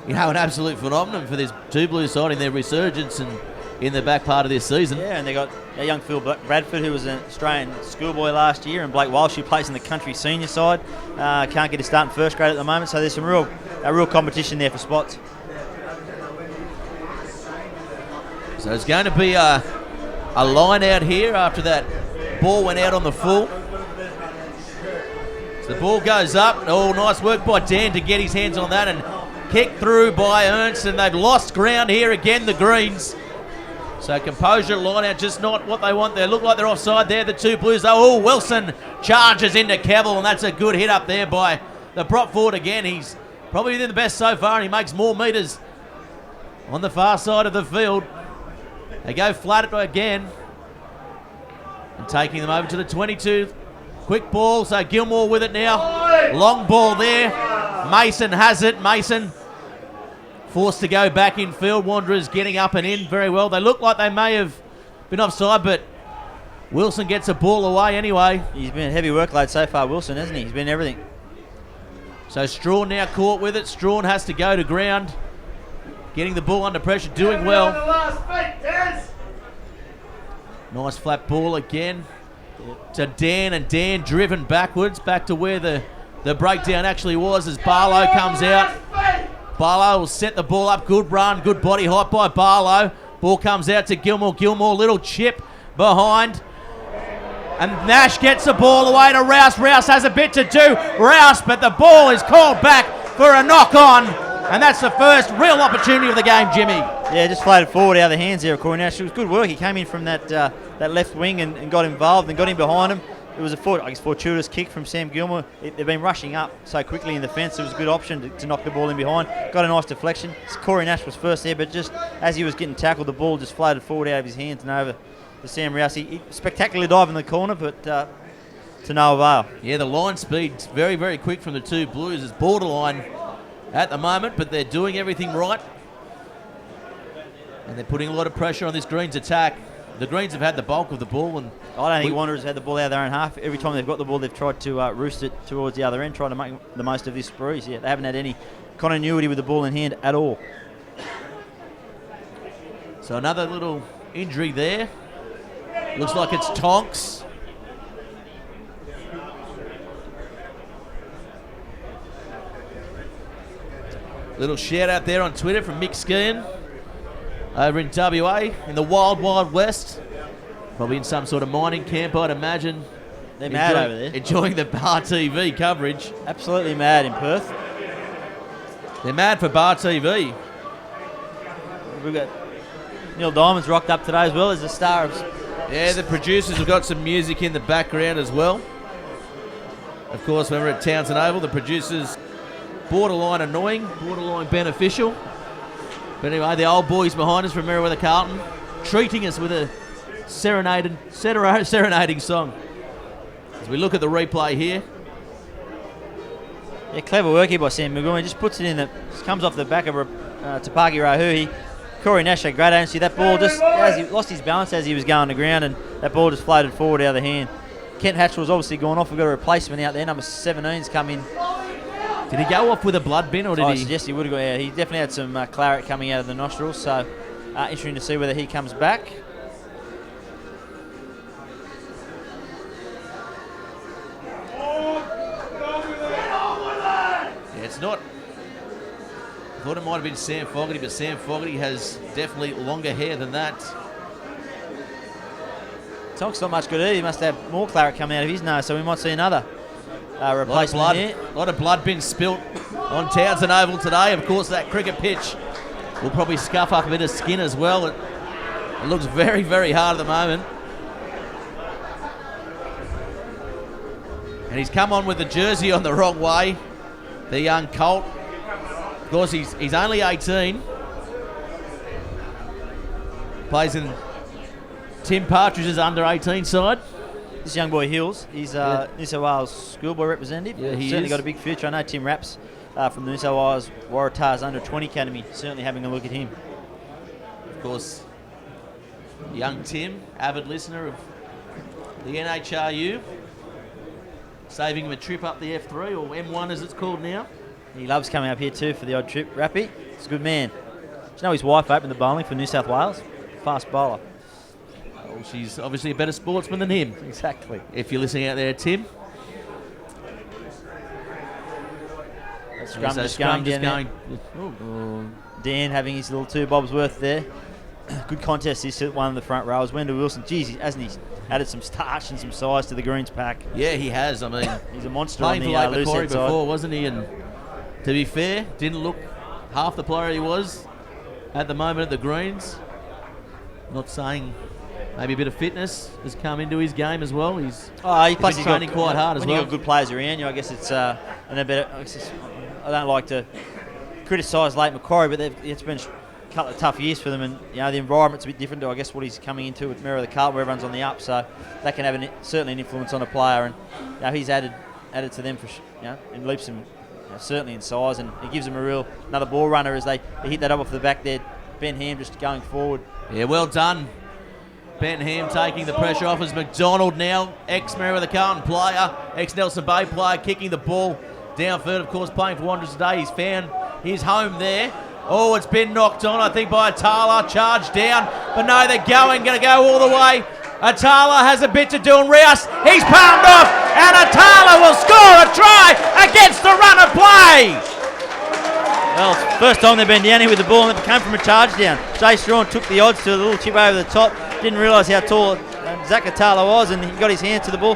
an absolute phenomenon for this Two Blue side in their resurgence and in the back part of this season. Yeah, and they got young Phil Bradford, who was an Australian schoolboy last year, and Blake Walsh, who plays in the country senior side. Can't get a start in first grade at the moment, so there's some real competition there for spots. So it's going to be a line out here after that ball went out on the full. So the ball goes up. Oh, nice work by Dan to get his hands on that and kick through by Ernst, and they've lost ground here again, the Greens. So composure, line out, just not what they want. They look like they're offside there, the Two Blues. Oh, Wilson charges into Kevel, and that's a good hit up there by the prop forward again. He's probably been the best so far, and he makes more metres on the far side of the field. They go flat again, and taking them over to the 22. Quick ball, so Gilmore with it now. Long ball there. Mason has it. Mason forced to go back in field. Wanderers getting up and in very well. They look like they may have been offside, but Wilson gets a ball away anyway. He's been a heavy workload so far, Wilson, hasn't he? He's been everything. So Strawn now caught with it. Strawn has to go to ground. Getting the ball under pressure, doing well. Nice flat ball again to Dan, and Dan driven backwards, back to where the breakdown actually was as Barlow comes out. Barlow will set the ball up. Good run, good body height by Barlow. Ball comes out to Gilmore. Gilmore, little chip behind. And Nash gets the ball away to Rouse. Rouse has a bit to do. Rouse, but the ball is called back for a knock-on. And that's the first real opportunity of the game, Jimmy. Yeah, just floated forward out of the hands there of Corey Nash. It was good work. He came in from that left wing and got involved and got in behind him. It was a fortuitous kick from Sam Gilmore. They've been rushing up so quickly in the fence. It was a good option to knock the ball in behind. Got a nice deflection. Corey Nash was first there, but just as he was getting tackled, the ball just floated forward out of his hands and over to Sam Rouse. He spectacularly dive in the corner, but to no avail. Yeah, the line speed's very, very quick from the Two Blues. It's borderline at the moment, but they're doing everything right. And they're putting a lot of pressure on this Greens attack. The Greens have had the bulk of the ball, and I don't think Wanderers had the ball out of their own half. Every time they've got the ball, they've tried to roost it towards the other end, trying to make the most of this breeze. Yeah, they haven't had any continuity with the ball in hand at all. So another little injury there. Looks like it's Tonks. Little shout out there on Twitter from Mick Skian over in WA in the wild, wild west. Probably in some sort of mining camp, I'd imagine. They're mad over there. Enjoying the Bar TV coverage. Absolutely mad in Perth. They're mad for Bar TV. We've got Neil Diamond's rocked up today as well as the star of... Yeah, the producers have got some music in the background as well. Of course, when we're at Townsend Oval, the producers borderline annoying, borderline beneficial. But anyway, the old boys behind us from Merewether Carlton treating us with a serenading song. As we look at the replay here. Yeah, clever work here by Sam Magumi. Just puts it in, just comes off the back of Tapaki Rahui. Corey Nash had great agency. That ball just, as he lost his balance as he was going to ground, and that ball just floated forward out of the hand. Kent Hatchell's obviously gone off. We've got a replacement out there. Number 17's come in. Did he go off with a blood bin or did he? Yes, he would have gone. Yeah, he definitely had some claret coming out of the nostrils. So interesting to see whether he comes back. Yeah, it's not. I thought it might have been Sam Fogarty, but Sam Fogarty has definitely longer hair than that. Tonk's not much good either. He must have more claret coming out of his nose, so we might see another replacement here. A lot of blood been spilt on Townsend Oval today. Of course, that cricket pitch will probably scuff up a bit of skin as well. It looks very, very hard at the moment. And he's come on with the jersey on the wrong way, the young Colt. Of course, he's only 18. Plays in Tim Partridge's under-18 side. This young boy Hills, he's New South Wales schoolboy representative. Yeah, he certainly is. got a big future. I know Tim Rapps from the New South Wales Waratahs under-20 Academy, certainly having a look at him. Of course, young Tim, avid listener of the NHRU, saving him a trip up the F3, or M1 as it's called now. He loves coming up here too for the odd trip. Rappy, he's a good man. Do you know his wife opened the bowling for New South Wales? Fast bowler. Well, she's obviously a better sportsman than him. Exactly. If you're listening out there, Tim. Scrum So just Scrum going just down there. Dan having his little 2 bobs worth there. Good contest this at one of the front rows. Wendell Wilson, geez, hasn't he added some starch and some size to the Greens pack? Yeah, he has. I mean, He's a monster on playing the for Lake loose Macquarie head side. before, wasn't he? And to be fair, didn't look half the player he was at the moment at the Greens. Not saying maybe a bit of fitness has come into his game as well. He's Plus been he's training quite hard as when well. you've got good players around you, I guess it's I don't like to criticise Lake Macquarie, but it's been a couple of tough years for them, and the environment's a bit different to I guess what he's coming into with Merewether Carlton, where everyone's on the up, so that can have certainly an influence on a player, and he's added to them for in leaps and certainly in size, and it gives them another ball runner as they hit that up off the back there. Ben Ham just going forward. Yeah, well done. Ben Ham taking the pressure off as McDonald now, ex-Merewether Carlton player, ex-Nelson Bay player, kicking the ball downfield, of course, playing for Wanderers today. He's found his home there. Oh, it's been knocked on, I think, by Atala. Charged down, but no, they're going to go all the way. Atala has a bit to do, and Rouse, he's palmed off, and Atala will score a try against the run of play. Well, it's the first time they've been down here with the ball, and it came from a charge down. Jay Strawn took the odds to a little chip over the top. Didn't realise how tall Zach Atala was, and he got his hands to the ball.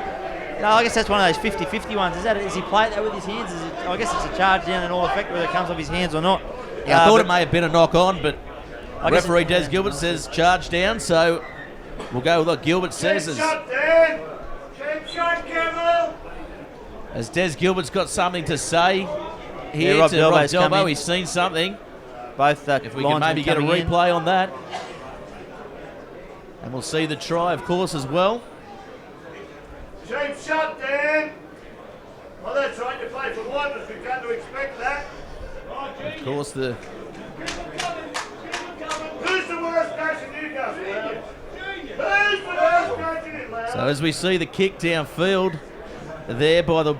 No, I guess that's one of those 50-50 ones. Is he played that with his hands? I guess it's a charge down in all effect, whether it comes off his hands or not. Yeah, I thought it may have been a knock on, but I guess referee Des Gilbert says charge down, so we'll go with what Gilbert says. As Des Gilbert's got something to say here Rob to Rob Delbo's come Delbo. in. He's seen something. Both If we can maybe get a replay on that. And we'll see the try, of course, as well. Shape shut, Dan. Well, that's right. You play for Wanderers. We've got to expect that. Of course, Who's the worst coach in Newcastle? Who's the worst coach in Newcastle? so as we see the kick downfield there by the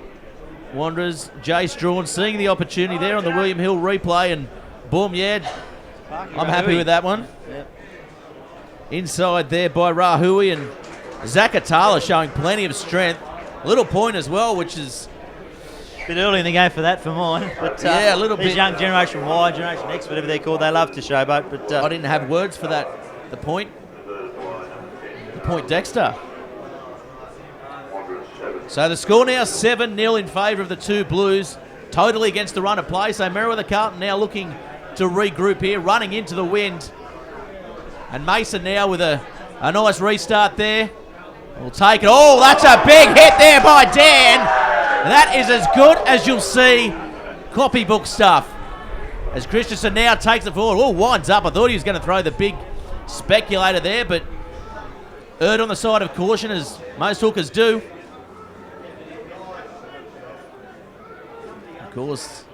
Wanderers, Jay Strawn seeing the opportunity there on the William Hill replay, and boom, yeah, I'm happy with that one. Yep. Inside there by Rahui, and Zach Atala showing plenty of strength. Little point as well, which is Bit early in the game for that for mine. But Yeah, a little these bit. young Generation Y, Generation X, whatever they're called, they love to showboat. But I didn't have words for that. The point Dexter. So the score now 7-0 in favour of the two Blues. Totally against the run of play. So Merewether Carlton now looking to regroup here, running into the wind. And Mason now with a nice restart there. We'll take it. Oh, that's a big hit there by Dan. That is as good as you'll see copybook stuff. As Christensen now takes it forward. Oh, winds up. I thought he was going to throw the big speculator there, but erred on the side of caution, as most hookers do. Of course,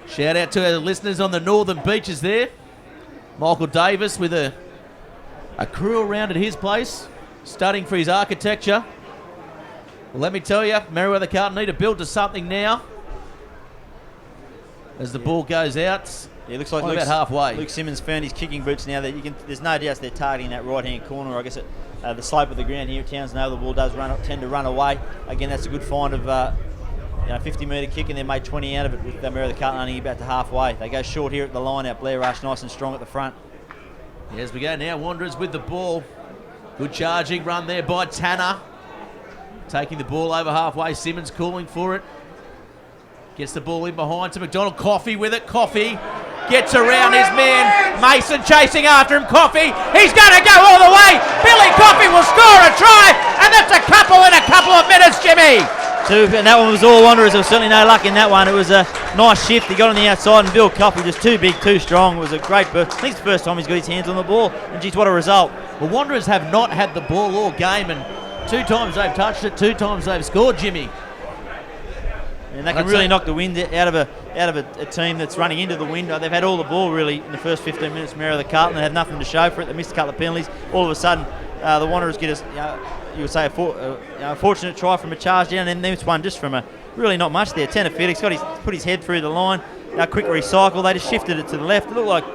shout out to our listeners on the northern beaches there. Michael Davis with a crew around at his place, studying for his architecture. Well, let me tell you, Merewether Carlton need to build to something now. As the ball goes out, yeah, looks like about halfway. Luke Simmons found his kicking boots now. That there's no doubt they're targeting that right-hand corner. I guess the slope of the ground here at Townsend Oval, the ball does tend to run away. Again, that's a good find of 50-metre kick, and they made 20 out of it with Merewether Carlton only about to halfway. They go short here at the line out. Blair Rush nice and strong at the front. Yeah, as we go now, Wanderers with the ball. Good charging run there by Tanner. Taking the ball over halfway. Simmons calling for it. Gets the ball in behind to McDonald. Coffey with it. Coffey gets around his man. Mason chasing after him. Coffey. He's going to go all the way. Billy Coffey will score a try. And that's a couple in a couple of minutes, Jimmy. And that one was all Wanderers. There was certainly no luck in that one. It was a nice shift. He got on the outside, and Bill Coffey just too big, too strong. It was a great burst. I think it's the first time he's got his hands on the ball. And geez, what a result. Well, Wanderers have not had the ball all game, and 2 times they've touched it, 2 times they've scored, Jimmy. And they can really knock the wind out of a team that's running into the wind. They've had all the ball really in the first 15 minutes. Merewether Carlton, they had nothing to show for it. They missed a couple of penalties. All of a sudden, the Wanderers get us, you would say, a fortunate try from a charge down, and then this one just from a really not much there. Tanner Felix put his head through the line. Quick recycle. They just shifted it to the left. It looked like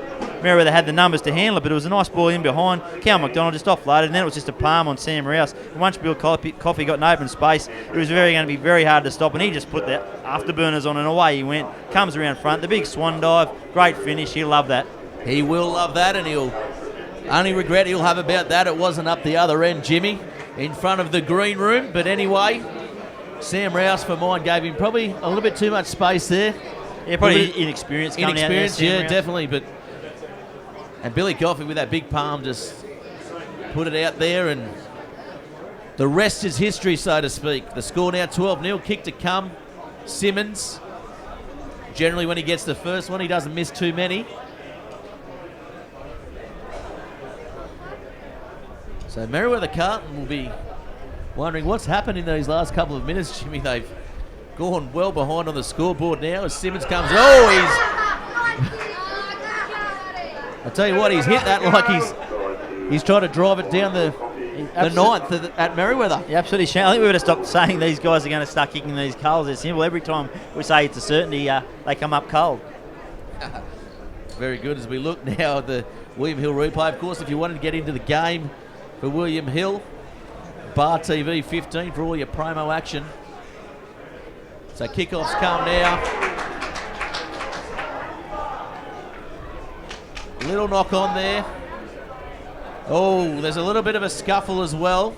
Merewether had the numbers to handle it, but it was a nice ball in behind. Cal McDonald just offloaded, and then it was just a palm on Sam Rouse. And once Bill Coffey got an open space, it was going to be very hard to stop, and he just put the afterburners on, and away he went. Comes around front, the big swan dive, great finish. He'll love that. He will love that, and he'll only regret he'll have about that. It wasn't up the other end, Jimmy, in front of the green room. But anyway, Sam Rouse for mine gave him probably a little bit too much space there. Yeah, probably inexperienced coming out there. Yeah, definitely. And Billy Coffey with that big palm just put it out there, and the rest is history, so to speak. The score now 12-0, kick to come. Simmons, generally when he gets the first one, he doesn't miss too many. So Merewether Carlton will be wondering what's happened in those last couple of minutes, Jimmy. They've gone well behind on the scoreboard now as Simmons comes. I tell you what, he's hit that like he's trying to drive it down the ninth at Merryweather. Yeah, absolutely. I think we better stop saying these guys are going to start kicking these coals. It's simple. Every time we say it's a certainty, they come up cold. Very good. As we look now at the William Hill replay, of course, if you wanted to get into the game for William Hill, Bar TV 15 for all your promo action. So kickoffs come now. Little knock on there. Oh, there's a little bit of a scuffle as well.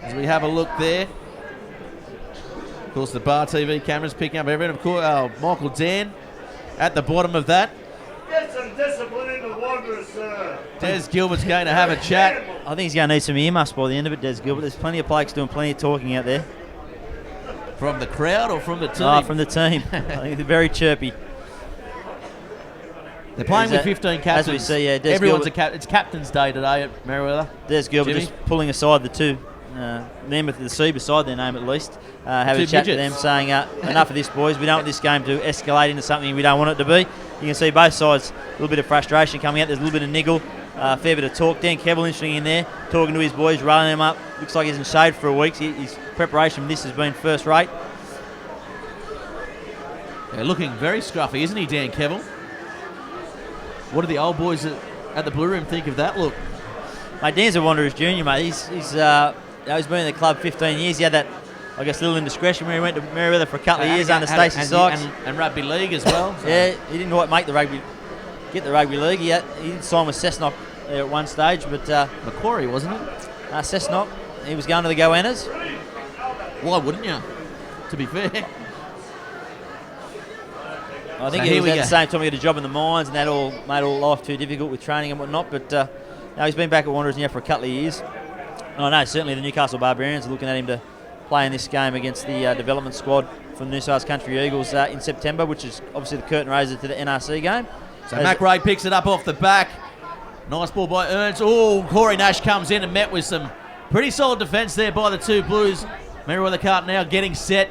As we have a look there. Of course, the Bar TV cameras picking up everything. Of course, Michael Dan at the bottom of that. Get some discipline in the Wanderers, sir. Des Gilbert's going to have a chat. I think he's going to need some earmuffs by the end of it, Des Gilbert. There's plenty of blokes doing plenty of talking out there. From the crowd or from the team? Oh, from the team. I think they're very chirpy. They're playing with 15 captains. As we see, yeah. Everyone's it's Captain's Day today at Merryweather. Des Gilbert Jimmy? just pulling aside the two, them with the C beside their name at least, have a chat to them saying, enough of this, boys. We don't want this game to escalate into something we don't want it to be. You can see both sides, a little bit of frustration coming out. There's a little bit of niggle, a fair bit of talk. Dan Kevill interesting in there, talking to his boys, rallying them up. Looks like he's in shade for a week. His preparation for this has been first rate. Yeah, looking very scruffy, isn't he, Dan Kevill? What do the old boys at the Blue Room think of that look? Mate, Dan's a Wanderers junior, mate. He's been in the club 15 years. He had that I guess a little indiscretion when he went to Merryweather for a couple of years under And- Stacey Sykes. and rugby league as well. so. Yeah, he didn't quite make get the rugby league. He did sign with Cessnock there at one stage, but Macquarie, wasn't it? Cessnock, he was going to the Goannas. Why wouldn't you? To be fair. I think So he here was we at go. the same time he had a job in the mines, and that all made all life too difficult with training and whatnot. But now he's been back at Wanderers now for a couple of years. And I know certainly the Newcastle Barbarians are looking at him to play in this game against the development squad from the New South Country Eagles in September, which is obviously the curtain raiser to the NRC game. So Mac Ray picks it up off the back. Nice ball by Ernst. Oh, Corey Nash comes in and met with some pretty solid defence there by the two Blues. Merewether Carlton now getting set.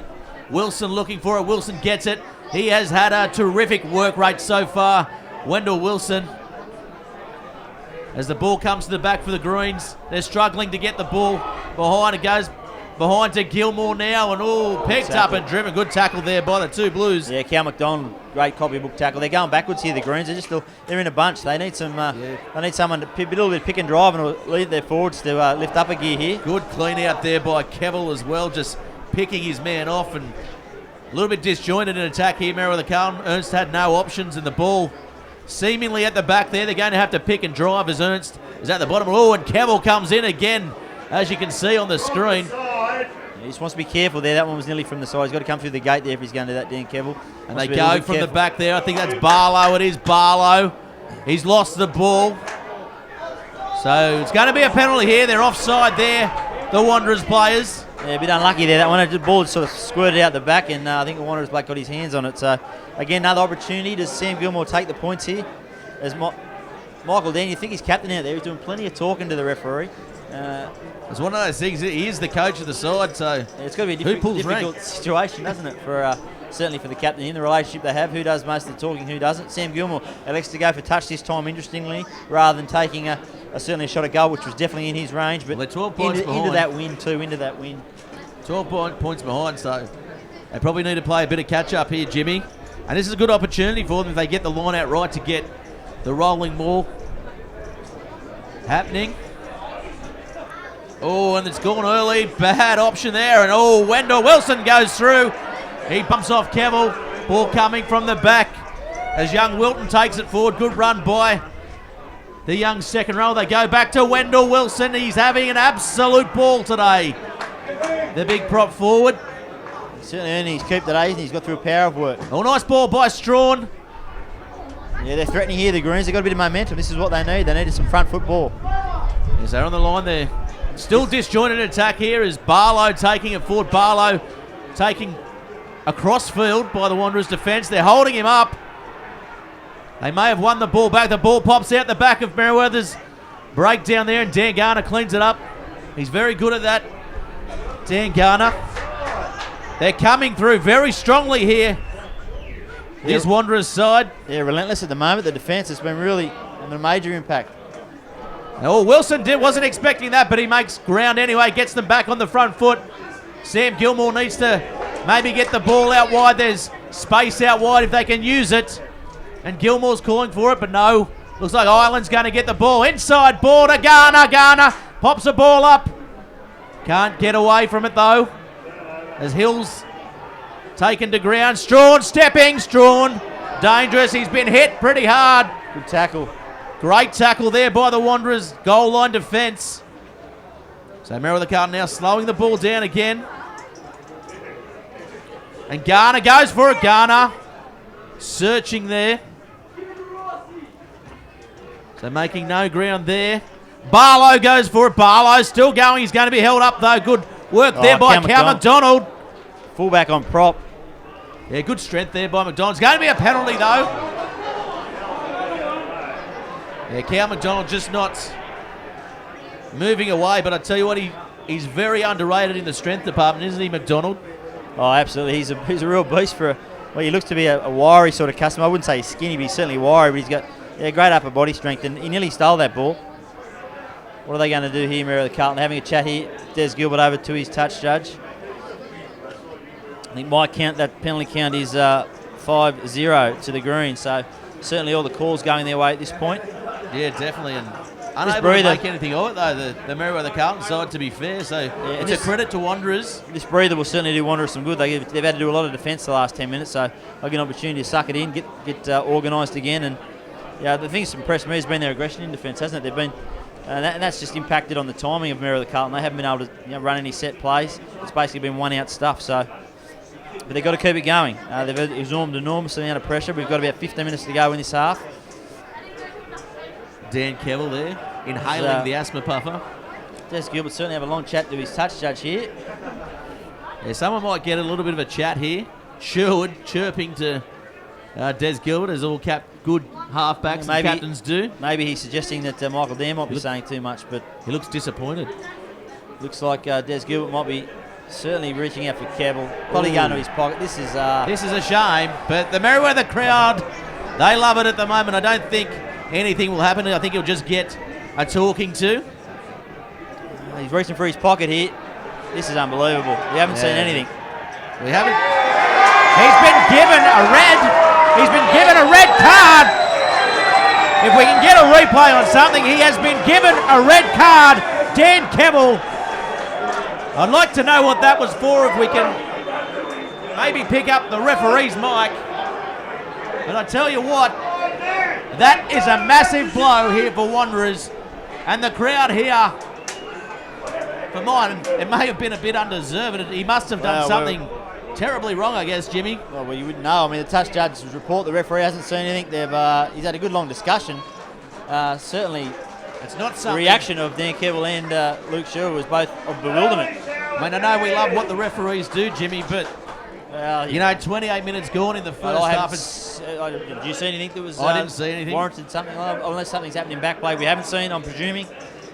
Wilson looking for it. Wilson gets it. He has had a terrific work rate so far. Wendell Wilson. As the ball comes to the back for the Greens, they're struggling to get the ball behind. It goes behind to Gilmore now, and picked up and driven. Good tackle there by the two Blues. Yeah, Cal McDonald, great copybook tackle. They're going backwards here, the Greens. They're in a bunch. They need some. They need someone to a little bit pick and drive and lead their forwards to lift up a gear here. Good clean out there by Kevill as well, just picking his man off, and a little bit disjointed in attack here. Merewether Carlton. Ernst had no options, and the ball seemingly at the back there. They're going to have to pick and drive as Ernst is at the bottom. And Kevill comes in again, as you can see on the screen. He just wants to be careful there. That one was nearly from the side. He's got to come through the gate there if he's going to that, Dan Kevill. And they go from the back there. I think that's Barlow. It is Barlow. He's lost the ball. So it's going to be a penalty here. They're offside there, the Wanderers players. Yeah, a bit unlucky there. That one, the ball sort of squirted out the back, and I think the Wanderers bloke got his hands on it. So, again, another opportunity. Does Sam Gilmore take the points here? As Michael Dan, you think he's captain out there. He's doing plenty of talking to the referee. It's one of those things. He is the coach of the side, so it's got to be a who pulls difficult rank? situation, doesn't it? For certainly for the captain in the relationship they have. Who does most of the talking, who doesn't? Sam Gilmore elects to go for touch this time, interestingly, rather than taking certainly a shot at goal, which was definitely in his range. But Well, they're 12 points into behind. that win too, into that win. 12 points behind, so they probably need to play a bit of catch-up here, Jimmy. And this is a good opportunity for them if they get the line out right to get the rolling ball happening. Oh, and it's gone early. Bad option there. And Wendell Wilson goes through. He bumps off Kevill. Ball coming from the back as young Wilton takes it forward. Good run by the young second row. They go back to Wendell Wilson. He's having an absolute ball today. The big prop forward. Certainly earning his keep today. He's got through a power of work. Oh, nice ball by Strawn. Yeah, they're threatening here, the Greens. They've got a bit of momentum. This is what they need. They needed some front football. Yes, they're on the line there. Still disjointed attack here is Barlow taking it forward. Barlow taking across field by the Wanderers defence. They're holding him up. They may have won the ball back. The ball pops out the back of Merryweather's breakdown there, and Dan Garner cleans it up. He's very good at that, Dan Garner. They're coming through very strongly here. This Wanderers side. They're relentless at the moment. The defence has been really having a major impact. Wilson wasn't expecting that, but he makes ground anyway, gets them back on the front foot. Sam Gilmore needs to maybe get the ball out wide. There's space out wide if they can use it. And Gilmore's calling for it, but no. Looks like Ireland's going to get the ball. Inside ball to Garner. Garner pops the ball up. Can't get away from it though. As Hill's taken to ground. Strawn stepping. Strawn dangerous. He's been hit pretty hard. Good tackle. Great tackle there by the Wanderers goal line defence. So Merewether Carlton now slowing the ball down again. And Garner goes for it. Garner searching there. So making no ground there. Barlow goes for it. Barlow still going. He's going to be held up though. Good work there by Cal McDonald. Fullback on prop. Yeah, good strength there by McDonald. It's going to be a penalty though. Yeah, Cal McDonald just not moving away, but I tell you what, he's very underrated in the strength department, isn't he, McDonald? Oh, absolutely. He's a real beast for he looks to be a wiry sort of customer. I wouldn't say he's skinny, but he's certainly wiry, but he's got great upper body strength, and he nearly stole that ball. What are they going to do here, Merewether Carlton? Having a chat here. Des Gilbert over to his touch judge. I think my count, that penalty count is 5-0 to the Greens, so certainly all the calls going their way at this point. Yeah, definitely. And unable to breather- make anything of it, though, the Merewether Carlton side, to be fair. So it's a credit to Wanderers. This breather will certainly do Wanderers some good. They've had to do a lot of defence the last 10 minutes, so they'll get an opportunity to suck it in, get organised again. And yeah, the thing that's impressed me has been their aggression in defence, hasn't it? They've been, and that's just impacted on the timing of Merewether Carlton. They haven't been able to run any set plays. It's basically been one-out stuff. So, but they've got to keep it going. They've absorbed an enormous amount of pressure. We've got about 15 minutes to go in this half. Dan Kevill there, inhaling the asthma puffer. Des Gilbert certainly have a long chat to his touch judge here. Yeah, someone might get a little bit of a chat here. Sherwood chirping to Des Gilbert, as all good halfbacks and captains do. Maybe he's suggesting that Michael Dean might be saying too much, but he looks disappointed. Looks like Des Gilbert might be certainly reaching out for Kevill. Probably going to his pocket. This is a shame, but the Merryweather crowd, they love it at the moment. I don't think anything will happen. I think he'll just get a talking to. He's reaching for his pocket here. This is unbelievable. We haven't seen anything. We haven't. He's been given a red. He's been given a red card. If we can get a replay on something, he has been given a red card. Dan Kevill. I'd like to know what that was for, if we can maybe pick up the referee's mic. But I tell you what, that is a massive blow here for Wanderers. And the crowd here, for mine, it may have been a bit undeserved. He must have done something terribly wrong, I guess, Jimmy. Well, you wouldn't know. I mean, the touch judge's report, the referee hasn't seen anything. He's had a good long discussion. Certainly, it's not something. The reaction of Dan Kevill and Luke Sherwood was both of bewilderment. I mean, I know we love what the referees do, Jimmy, but 28 minutes gone in the first half. Did you see anything that was? I didn't see anything. Warranted something, unless something's happened in back play we haven't seen. I'm presuming.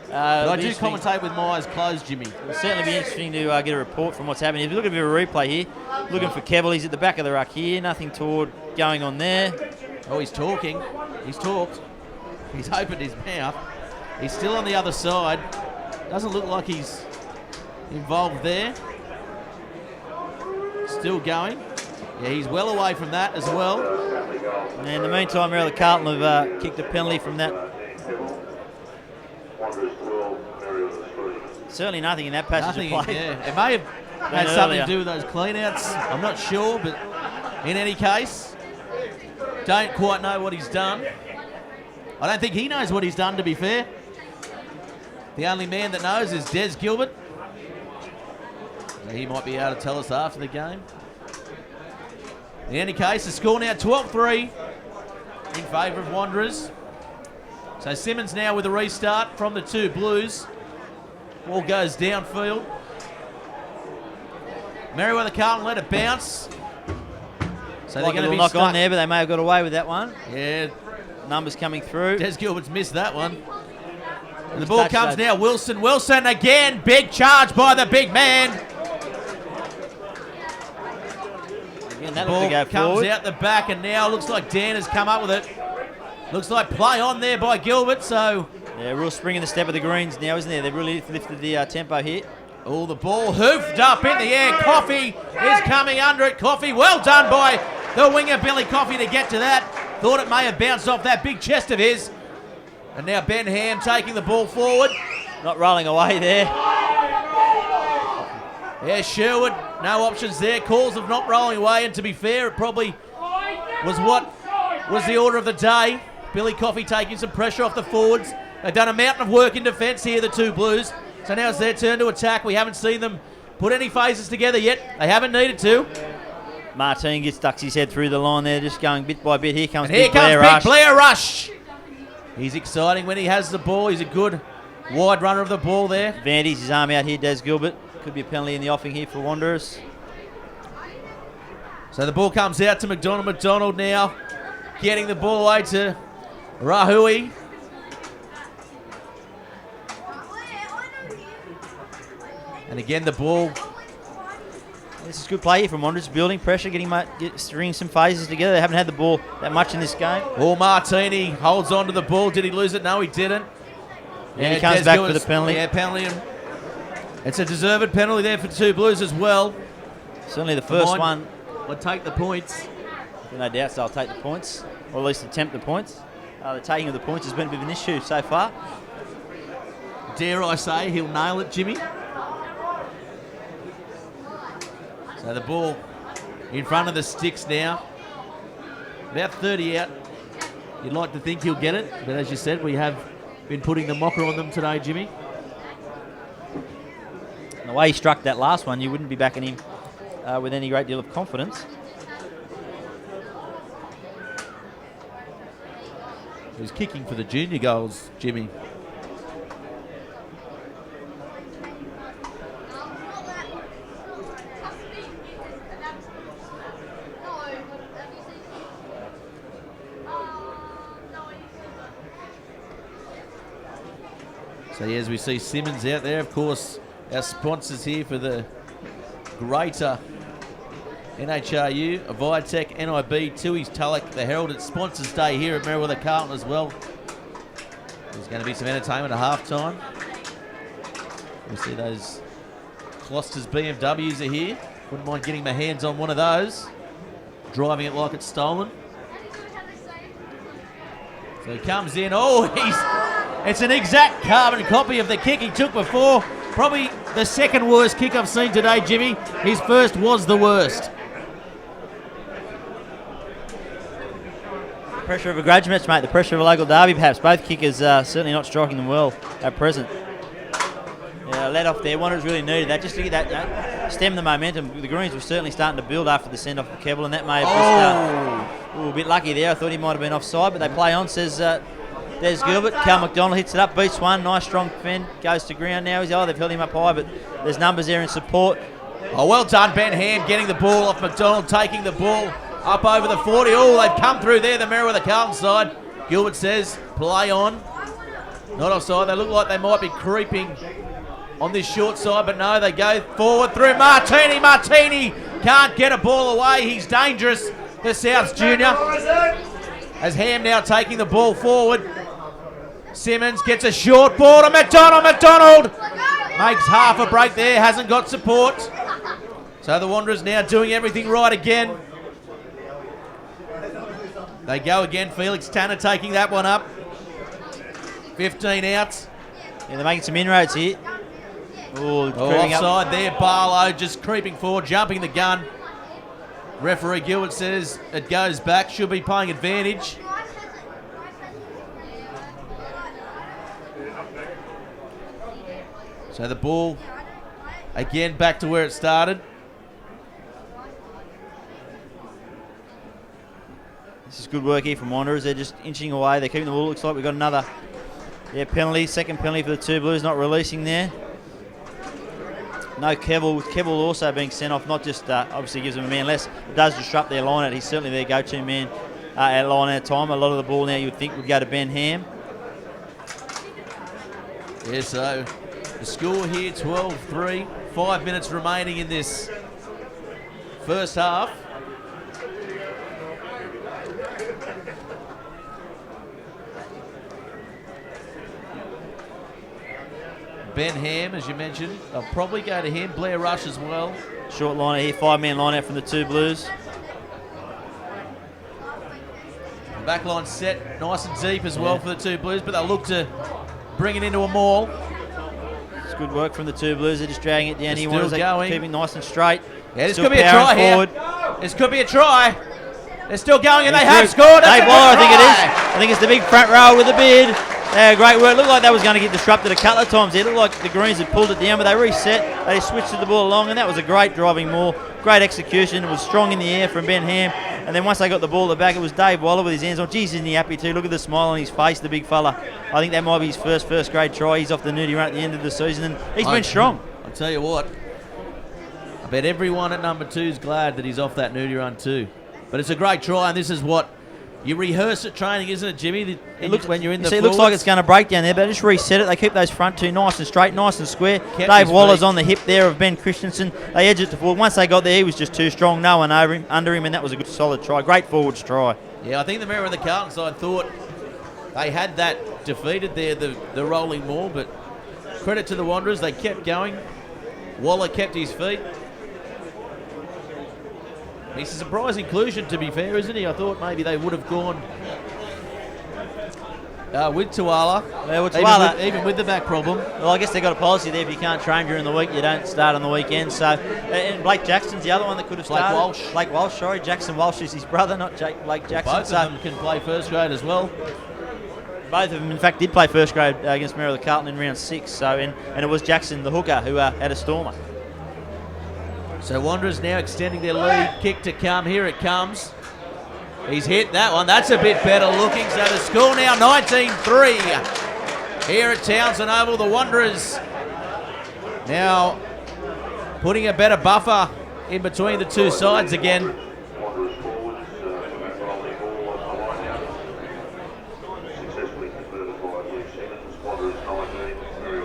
But I do commentate with my eyes closed, Jimmy. It'll certainly be interesting to get a report from what's happening. If you look at a bit of a replay here, looking for Kevill, he's at the back of the ruck here. Nothing toward going on there. Oh, he's talking. He's talked. He's opened his mouth. He's still on the other side. Doesn't look like he's involved there. Still going. Yeah, he's well away from that as well. And in the meantime, Merewether Carlton have kicked a penalty from that. Certainly nothing in that passage of play. Yeah. It may have had something to do with those clean-outs. I'm not sure, but in any case, don't quite know what he's done. I don't think he knows what he's done, to be fair. The only man that knows is Des Gilbert. So he might be able to tell us after the game. In any case, the score now 12-3 in favour of Wanderers. So Simmons now with a restart from the two Blues. Ball goes downfield. Merewether Carlton let it bounce. So they're going to be knock on there, but they may have got away with that one. Yeah. Numbers coming through. Des Gilbert's missed that one. And the ball comes now. Wilson. Wilson again. Big charge by the big man. Again, that ball go comes forward. out the back, and now looks like Dan has come up with it. Looks like play on there by Gilbert, so... Yeah, real spring in the step of the Greens now, isn't there? They've really lifted the tempo here. Oh, the ball hoofed up in the air. Coffey is coming under it. Coffey, well done by the winger, Billy Coffey, to get to that. Thought it may have bounced off that big chest of his. And now Ben Ham taking the ball forward. Not rolling away there. Yeah, Sherwood, no options there. Calls of not rolling away, and to be fair, it probably was what was the order of the day. Billy Coffey taking some pressure off the forwards. They've done a mountain of work in defence here, the two Blues. So now it's their turn to attack. We haven't seen them put any phases together yet. They haven't needed to. Martin ducks his head through the line there, just going bit by bit. Here comes Big Blair Rush. He's exciting when he has the ball. He's a good wide runner of the ball there. Vandy's his arm out here, Des Gilbert. Could be a penalty in the offing here for Wanderers. So the ball comes out to McDonald. McDonald now getting the ball away to Rahui. And again, the ball. This is good play here from Wanderers. Building pressure, stringing some phases together. They haven't had the ball that much in this game. Oh, Martini holds on to the ball. Did he lose it? No, he didn't. And he comes back for the penalty. Yeah, penalty. It's a deserved penalty there for two Blues as well. Certainly the first one. Will take the points. No doubt they'll take the points, or at least attempt the points. The taking of the points has been a bit of an issue so far. dare I say, he'll nail it, Jimmy. So the ball in front of the sticks now. About 30 out. You'd like to think he'll get it, but as you said, we have been putting the mocker on them today, Jimmy. The way he struck that last one, you wouldn't be backing him with any great deal of confidence. He's kicking for the junior goals, Jimmy. So as we see Simmons out there, of course, our sponsors here for the greater NHRU, Viatech, NIB, Tui's Tulloch, the Herald. It's Sponsors Day here at Merewether Carlton as well. There's going to be some entertainment at halftime. We see those Closters BMWs are here. Wouldn't mind getting my hands on one of those. Driving it like it's stolen. So he comes in. It's an exact carbon copy of the kick he took before. Probably the second worst kick I've seen today, Jimmy. His first was the worst. Pressure of a grudge match, mate. The pressure of a local derby, perhaps. Both kickers certainly not striking them well at present. Yeah, let off there. Wanderers really needed that just to get that stem the momentum. The Greens were certainly starting to build after the send off of Keble, and that may have just a bit lucky there. I thought he might have been offside, but they play on. Says Des Gilbert. Cal McDonald hits it up, beats one. Nice strong fend, goes to ground now. They've held him up high, but there's numbers there in support. Oh, well done, Ben Ham, getting the ball off McDonald, taking the ball up over the 40. Oh, they've come through there, the Merewether Carlton side. Gilbert says, play on. Not offside. They look like they might be creeping on this short side, but no, they go forward through Martini. Martini can't get a ball away. He's dangerous, the Souths junior. As Ham now taking the ball forward. Simmons gets a short ball to McDonald. McDonald makes half a break there, hasn't got support. So the Wanderers now doing everything right again. They go again. Felix Tanner taking that one up. 15 out. Yeah, they're making some inroads here. Offside there. Barlow just creeping forward, jumping the gun. Referee Gilbert says it goes back. Should be playing advantage. So the ball again back to where it started. This is good work here from Wanderers. They're just inching away. They're keeping the ball. Looks like we've got another penalty. Second penalty for the two Blues, not releasing there. No Keble, with Keble also being sent off. Not just obviously gives them a man less. It does disrupt their line out. He's certainly their go-to man at line out time. A lot of the ball now you would think would go to Ben Ham. Yeah, so the score here 12-3. 5 minutes remaining in this first half. Ben Ham, as you mentioned, I'll probably go to him. Blair Rush as well. Short line here, 5-man line out from the two Blues. Back line set nice and deep as well for the two Blues, but they'll look to bring it into a maul. It's good work from the two Blues. They're just dragging it down here. Still going. Keeping nice and straight. Yeah, this could be a try forward here. This could be a try. They're still going and they have scored. Dave Waller, I think it is. I think it's the big front row with the bid. Great work. Looked like that was going to get disrupted a couple of times. It looked like the Greens had pulled it down, but they reset. They switched the ball along, and that was a great driving maul. Great execution. It was strong in the air from Ben Ham. And then once they got the ball at the back, it was Dave Waller with his hands on. Geez, isn't he happy too? Look at the smile on his face, the big fella. I think that might be his first grade try. He's off the nudie run at the end of the season, and he's been strong. I'll tell you what, I bet everyone at number 2 is glad that he's off that nudie run too. But it's a great try, and this is what you rehearse at training, isn't it, Jimmy? It looks when you're in the it looks like it's going to break down there, but just reset it. They keep those front two nice and straight, nice and square. Kept Dave Waller's on the hip there of Ben Christensen. They edged it to forward. Once they got there, he was just too strong. No one under him, and that was a good, solid try. Great forwards try. Yeah, I think the Merewether Carlton side thought they had that defeated there, the rolling maul, but credit to the Wanderers. They kept going. Waller kept his feet. He's a surprise inclusion, to be fair, isn't he? I thought maybe they would have gone with Tuala. Well, Tuala- Even with the back problem. Well, I guess they've got a policy there. If you can't train during the week, you don't start on the weekend. So, and Blake Jackson's the other one that could have started. Blake Walsh, sorry. Jackson Walsh is his brother, not Blake Jackson. Both of them can play first grade as well. Both of them, in fact, did play first grade against Merewether Carlton in round 6. So, and it was Jackson, the hooker, who had a stormer. So Wanderers now extending their lead. Kick to come. Here it comes. He's hit that one. That's a bit better looking. So the score now 19-3 here at Townsend Oval. The Wanderers now putting a better buffer in between the two sides again.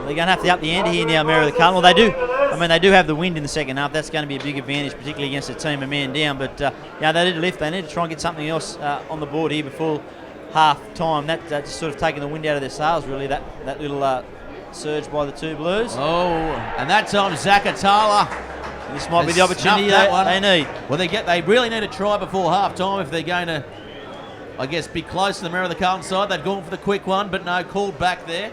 They're going to have to up the ante here now, Merewether Carlton. Well, they do. I mean, they do have the wind in the second half. That's going to be a big advantage, particularly against a team a man down. But yeah, they need to lift. They need to try and get something else on the board here before half time. That's sort of taking the wind out of their sails, really. That little surge by the two Blues. Oh, and that time Zakatala. This might be the opportunity they need. Well, they really need to try before half time if they're going to, I guess, be close to the Merewether Carlton side. They've gone for the quick one, but no, called back there.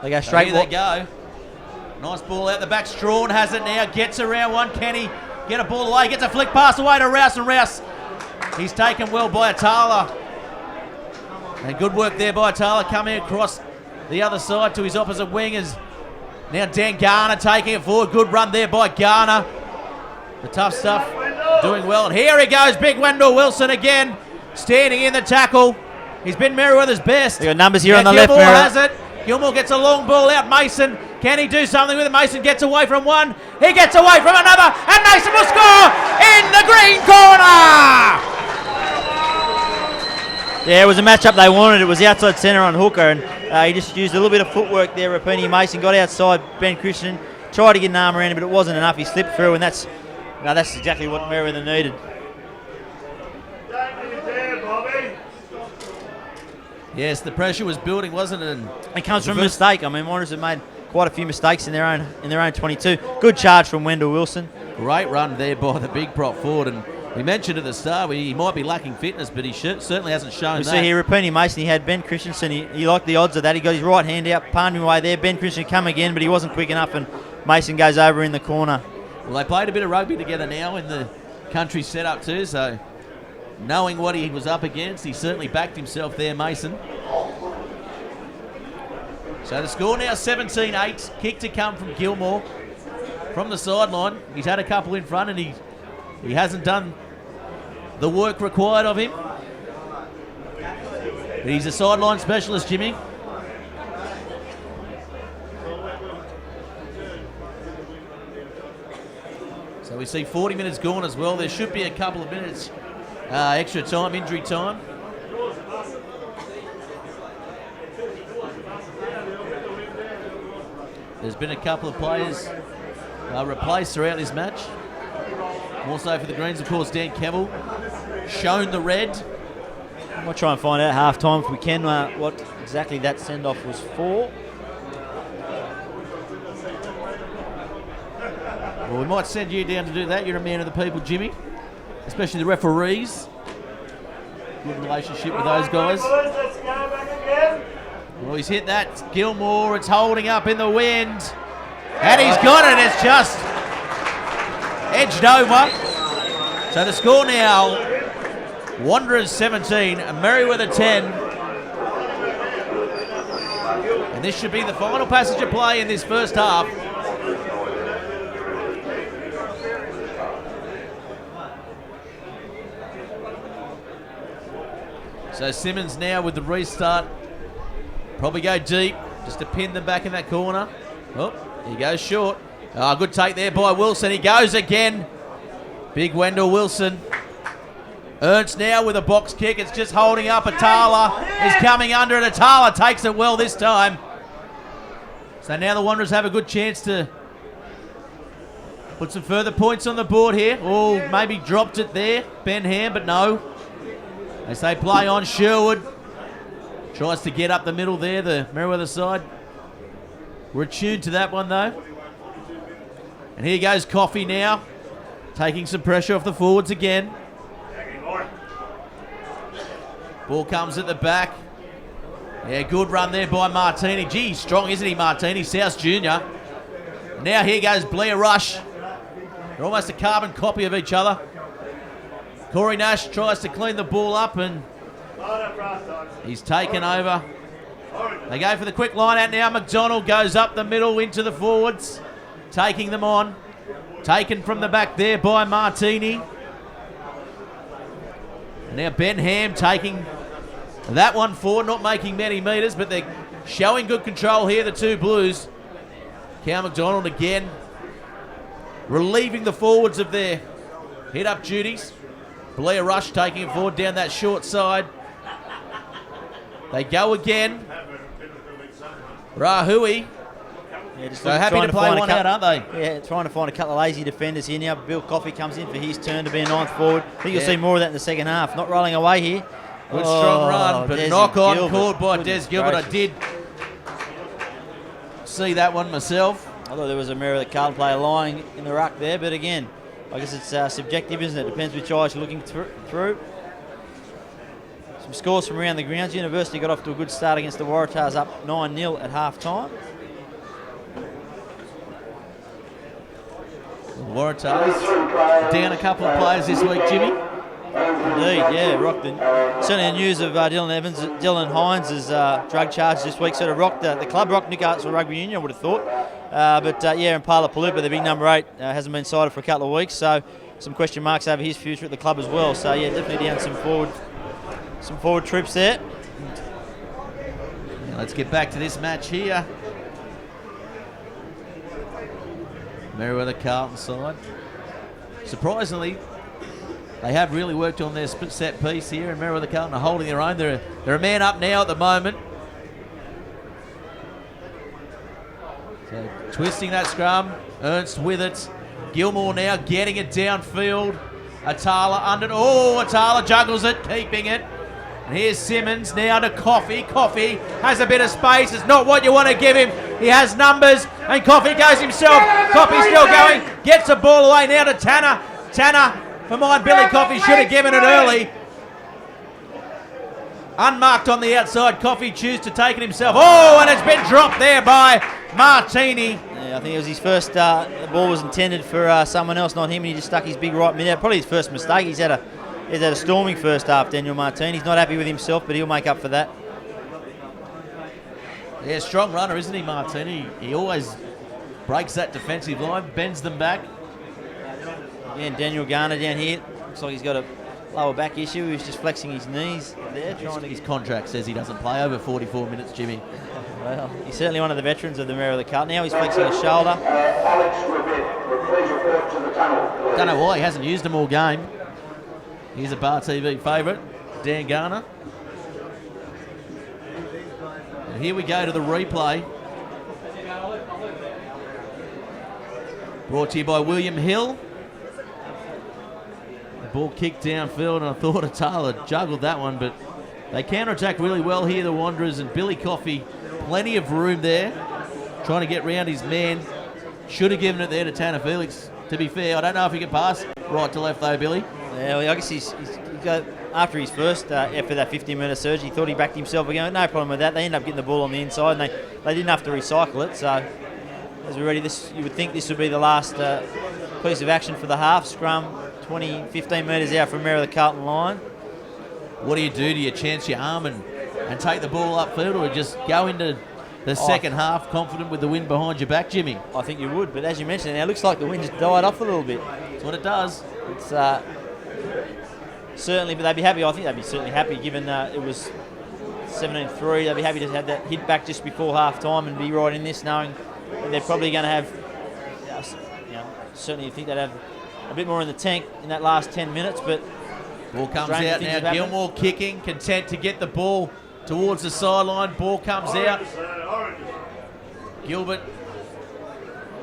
They go straight. Here they go. Nice ball out the back. Strawn has it now. Gets around one. Can he get a ball away? Gets a flick pass away to Rouse, and Rouse. He's taken well by Atala. And good work there by Atala coming across the other side to his opposite wing. Is now Dan Garner taking it forward. Good run there by Garner. The tough stuff doing well. And here he goes. Big Wendell Wilson again. Standing in the tackle. He's been Merryweather's best. They got numbers here on the left. Gilmore has it. Gilmore gets a long ball out. Mason, can he do something with it? Mason gets away from one. He gets away from another. And Mason will score in the green corner. Yeah, it was a matchup they wanted. It was outside centre on hooker, and he just used a little bit of footwork there. Rapini Mason got outside Ben Christian, tried to get an arm around him, but it wasn't enough. He slipped through, and that's exactly what Merewether needed. Yes, the pressure was building, wasn't it? And it comes from a mistake. I mean, Wanderers have made quite a few mistakes in their own 22. Good charge from Wendell Wilson. Great run there by the big prop forward, and we mentioned at the start he might be lacking fitness, but he certainly hasn't shown that. You see here, Rapini Mason, he had Ben Christensen. He liked the odds of that. He got his right hand out, palmed him away there. Ben Christensen come again, but he wasn't quick enough, and Mason goes over in the corner. Well, they played a bit of rugby together now in the country setup too, so knowing what he was up against, he certainly backed himself there, Mason. So the score now 17-8. Kick to come from Gilmore from the sideline. He's had a couple in front and he hasn't done the work required of him. But he's a sideline specialist, Jimmy. So we see 40 minutes gone as well. There should be a couple of minutes extra time, injury time. There's been a couple of players replaced throughout this match. More so for the Greens, of course, Dan Keble shown the red. We'll try and find out half time if we can what exactly that send-off was for. Well, we might send you down to do that. You're a man of the people, Jimmy. Especially the referees. Good relationship with those guys. Well, he's hit that. Gilmore, it's holding up in the wind. And he's got it. It's just edged over. So the score now, Wanderers 17, Merryweather 10. And this should be the final passage of play in this first half. So Simmons now with the restart. Probably go deep, just to pin them back in that corner. Oh, he goes short. Oh, good take there by Wilson. He goes again. Big Wendell Wilson. Ernst now with a box kick. It's just holding up. Atala is coming under it. Atala takes it well this time. So now the Wanderers have a good chance to put some further points on the board here. Oh, maybe dropped it there, Ben Ham, but no. As they play on, Sherwood Tries to get up the middle there, the Merryweather side. We're attuned to that one though. And here goes Coffee now, taking some pressure off the forwards again. Ball comes at the back. Yeah, good run there by Martini. Gee, strong, isn't he, Martini? South Junior. Now here goes Blair Rush. They're almost a carbon copy of each other. Corey Nash tries to clean the ball up and he's taken over. They go for the quick line out now. McDonald goes up the middle into the forwards, taking them on. Taken from the back there by Martini. Now Ben Ham taking that one forward, not making many metres, but they're showing good control here, the two Blues. Cal McDonald again, relieving the forwards of their hit-up duties. Blair Rush taking it forward down that short side. They go again. Rahui. Yeah, just They're happy to play one out, aren't they? Yeah, trying to find a couple of lazy defenders here now. Bill Coffey comes in for his turn to be a ninth forward. I think you'll see more of that in the second half. Not rolling away here. Good strong run, but Desi knock on Gilbert. called by Goodness Des Gilbert. gracious. I did see that one myself. I thought there was a Merewether Carlton player lying in the ruck there, but again, I guess it's subjective, isn't it? Depends which eyes you're looking through. Some scores from around the grounds. University got off to a good start against the Waratahs, up 9-0 at half-time. The Waratahs down a couple of players this week, Jimmy. Indeed, yeah, rocked certainly the news of Dylan Hines' drug charge this week sort of rocked the club, rocked Newcastle Rugby Union, I would have thought. Yeah, and Pala Palupa, the big number 8, hasn't been sighted for a couple of weeks, so some question marks over his future at the club as well. So yeah, definitely down some forward troops there. Now let's get back to this match here. Merewether Carlton side. Surprisingly, they have really worked on their split set piece here, and Merewether Carlton are holding their own. They're a man up now at the moment. So twisting that scrum, Ernst with it. Gilmore now getting it downfield. Atala under. Oh, Atala juggles it, keeping it. And here's Simmons now to Coffey. Coffey has a bit of space. It's not what you want to give him. He has numbers, and Coffey goes himself. Coffey still going. Gets the ball away now to Tanner. Tanner, for mine, Billy Coffey should have given it early. Unmarked on the outside. Coffey chooses to take it himself. Oh, and it's been dropped there by Martini. Yeah, I think it was his first. The ball was intended for someone else, not him, and he just stuck his big right mid out. Probably his first mistake. He's had a storming first half, Daniel Martini. He's not happy with himself, but he'll make up for that. Yeah, strong runner, isn't he, Martini? He always breaks that defensive line, bends them back. Yeah, and Daniel Garner down here. Looks like he's got a lower back issue. He was just flexing his knees there. His contract says he doesn't play over 44 minutes, Jimmy. Well, he's certainly one of the veterans of the Merewether Cup. Now he's flexing his shoulder. Don't know why he hasn't used them all game. He's a Bar TV favourite, Dan Garner. And here we go to the replay. Brought to you by William Hill. The ball kicked downfield, and I thought Atala juggled that one, but they counter-attack really well here, the Wanderers, and Billy Coffey, plenty of room there, trying to get round his man. Should have given it there to Tanner Felix, to be fair. I don't know if he can pass right to left though, Billy. Yeah, well, I guess he's got, after his first effort, that 15-metre surge, he thought he backed himself again. No problem with that. They ended up getting the ball on the inside, and they didn't have to recycle it. So, as we're ready, you would think this would be the last piece of action for the half. Scrum 15 metres out from Merewether Carlton line. What do? Do you chance your arm and take the ball upfield, or just go into the second half confident with the wind behind your back, Jimmy? I think you would, but as you mentioned, now it looks like the wind just died off a little bit. That's what it does. It's certainly, but they'd be happy. I think they'd be certainly happy, given it was 17-3. They'd be happy to have that hit back just before half time and be right in this, knowing that they're probably going to have. Certainly, you think they'd have a bit more in the tank in that last 10 minutes, but. Ball comes out now. Gilmore kicking, content to get the ball towards the sideline. Ball comes out. Gilbert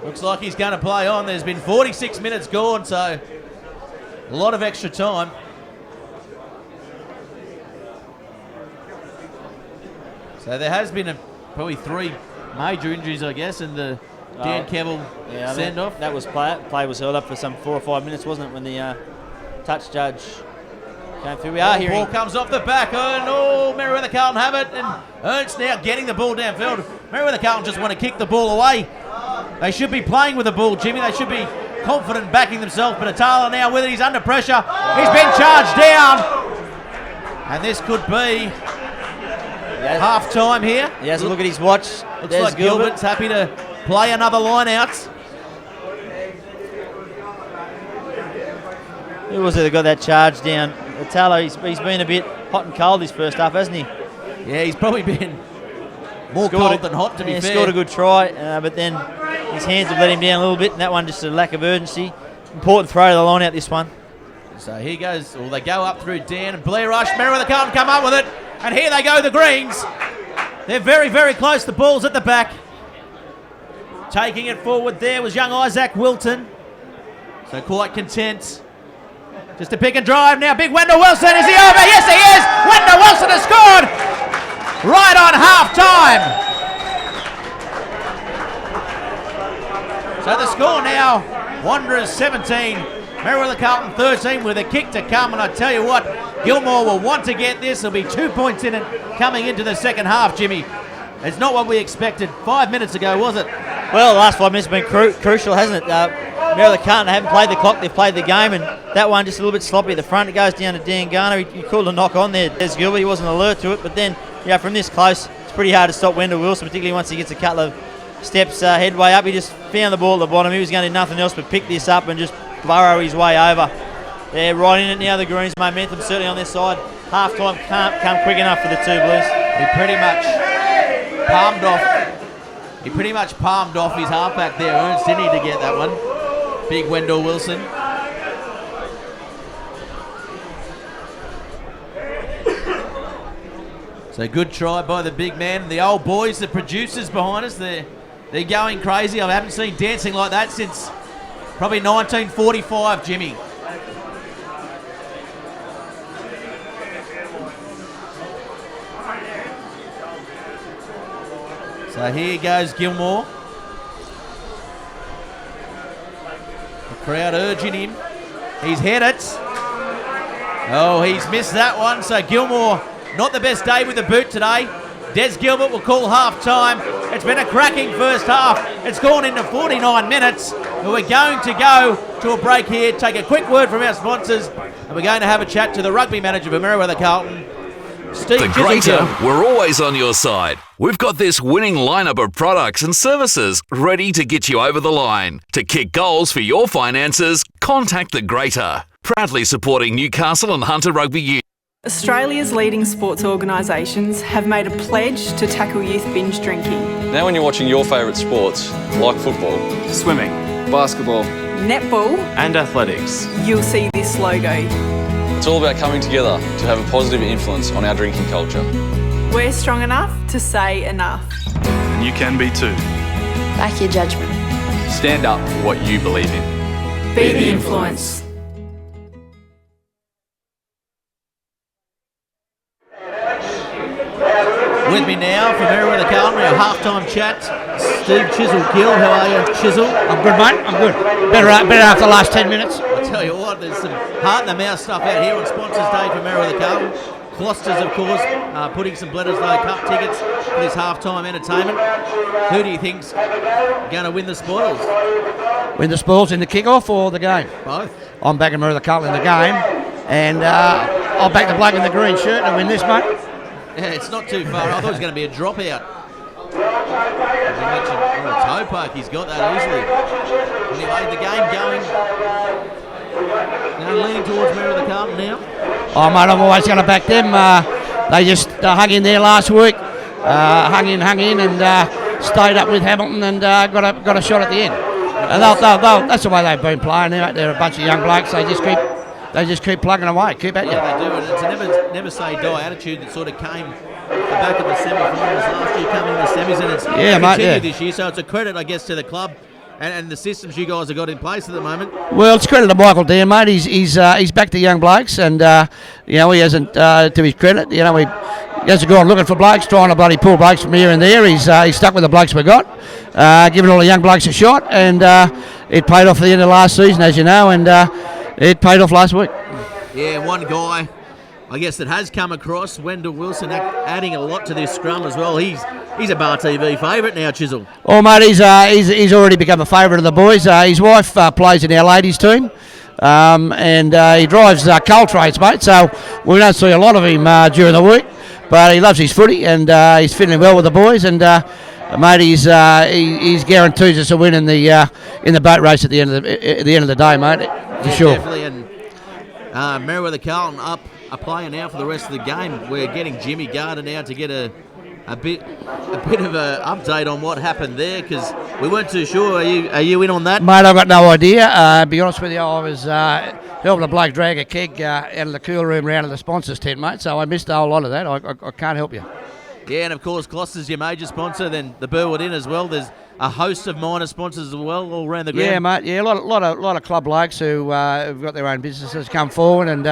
looks like he's going to play on. There's been 46 minutes gone, so a lot of extra time. So there has been probably 3 major injuries, I guess, in the Dan Kevill send-off. That was play was held up for some 4 or 5 minutes, wasn't it, when the touch judge came through. We are hearing... Ball comes off the back, and Merewether Carlton have it, and Ernst now getting the ball downfield. Merewether Carlton just want to kick the ball away. They should be playing with the ball, Jimmy. They should be confident backing themselves, but Atala now with it. He's under pressure. He's been charged down. And this could be half time here. He has a look at his watch. Looks like Gilbert's happy to play another line out. Who was it that got that charge down? Atala, he's been a bit hot and cold this first half, hasn't he? Yeah, he's probably been more cold than hot, to be fair. Scored a good try, but then his hands have let him down a little bit, and that one just a lack of urgency. Important throw to the line out, this one. So here goes, they go up through Dan and Blair Rush. Merewether Carlton come up with it, and here they go, the Greens. They're very, very close. The ball's at the back. Taking it forward there was young Isaac Wilton. So quite content. Just a pick and drive now. Big Wendell Wilson. Is he over? Yes, he is. Wendell Wilson has scored right on half time. So the score now, Wanderers 17, Merewether Carlton 13 with a kick to come. And I tell you what, Gilmore will want to get this. There'll be 2 points in it coming into the second half, Jimmy. It's not what we expected 5 minutes ago, was it? Well, the last 5 minutes have been crucial, hasn't it? Merewether Carlton haven't played the clock, they've played the game, and that one just a little bit sloppy at the front. It goes down to Dan Garner. He called a knock on there. Des Gilbert, he wasn't alert to it, but then, from this close, it's pretty hard to stop Wendell Wilson, particularly once he gets a couple of steps headway up. He just found the ball at the bottom. He was going to do nothing else but pick this up and just burrow his way over. They're right in it now, the Greens. Momentum certainly on their side. Half time can't come quick enough for the two Blues. He pretty much palmed off his halfback there, Ernst, didn't he, to get that one? Big Wendell Wilson. So good try by the big man. The old boys, the producers behind us, they're going crazy. I haven't seen dancing like that since probably 1945, Jimmy. So here goes Gilmore. The crowd urging him. He's hit it. Oh, he's missed that one. So Gilmore, not the best day with the boot today. Des Gilbert will call half time. It's been a cracking first half. It's gone into 49 minutes. And we're going to go to a break here, take a quick word from our sponsors, and we're going to have a chat to the rugby manager for Merewether Carlton, Steve The Greater, we're always on your side. We've got this winning lineup of products and services ready to get you over the line. To kick goals for your finances, contact The Greater. Proudly supporting Newcastle and Hunter Rugby Union. Australia's leading sports organisations have made a pledge to tackle youth binge drinking. Now when you're watching your favourite sports, like football, swimming, basketball, netball and athletics, you'll see this logo. It's all about coming together to have a positive influence on our drinking culture. We're strong enough to say enough. And you can be too. Back your judgment. Stand up for what you believe in. Be the influence. With me now from Merryweather Carlton, our halftime chat, Steve Chisel-Gill. How are you, Chisel? I'm good, mate. I'm good. Better after the last 10 minutes. I tell you what, there's some heart-in-the-mouth stuff out here on Sponsors Day for Merryweather Carlton. Closters, of course, putting some Bledisloe Cup tickets for this halftime entertainment. Who do you think's going to win the spoils? Win the spoils in the kickoff or the game? Both. I'm backing Merewether Carlton in the game, and I'll back the bloke in the green shirt and win this, mate. Yeah, it's not too far. I thought it was going to be a dropout. As you mentioned, toe poke, he's got that easily. Anyway, the game going. Now leaning towards Merewether Carlton now. Oh, mate, I'm always going to back them. They just hung in there last week. Hung in, and stayed up with Hamilton and got a shot at the end. And that's the way they've been playing. They're a bunch of young blokes. They just keep plugging away, keep at you. Yeah, they do, and it's a never say die attitude that sort of came at the back of the semi-finals last year, coming to the semis, and it's continued this year. So it's a credit, I guess, to the club and the systems you guys have got in place at the moment. Well, it's credit to Michael Dan, mate. He's back to young blokes, and he hasn't, to his credit, he hasn't gone looking for blokes, trying to bloody pull blokes from here and there. He's stuck with the blokes we got, giving all the young blokes a shot, and it paid off at the end of last season, as you know, and it paid off last week. Yeah, one guy, I guess, that has come across, Wendell Wilson, adding a lot to this scrum as well. He's a Bar TV favourite now, Chisel. Oh, mate, he's already become a favourite of the boys. His wife plays in our ladies' team, and he drives coal trains, mate, so we don't see a lot of him during the week, but he loves his footy, and he's fitting well with the boys, and mate, he's guarantees us a win in the boat race at the end of the day, mate, for sure. Definitely, and Merewether Carlton are playing now for the rest of the game. We're getting Jimmy Gardner now to get a bit of an update on what happened there, because we weren't too sure. Are you in on that? Mate, I've got no idea. To be honest with you, I was helping a bloke drag a keg out of the cool room round to the sponsors tent, mate, so I missed a whole lot of that. I can't help you. Yeah, and of course, Gloucester's your major sponsor, then the Burwood Inn as well. There's a host of minor sponsors as well all around the ground. Yeah, mate. Yeah, a lot of club blokes who have got their own businesses come forward, and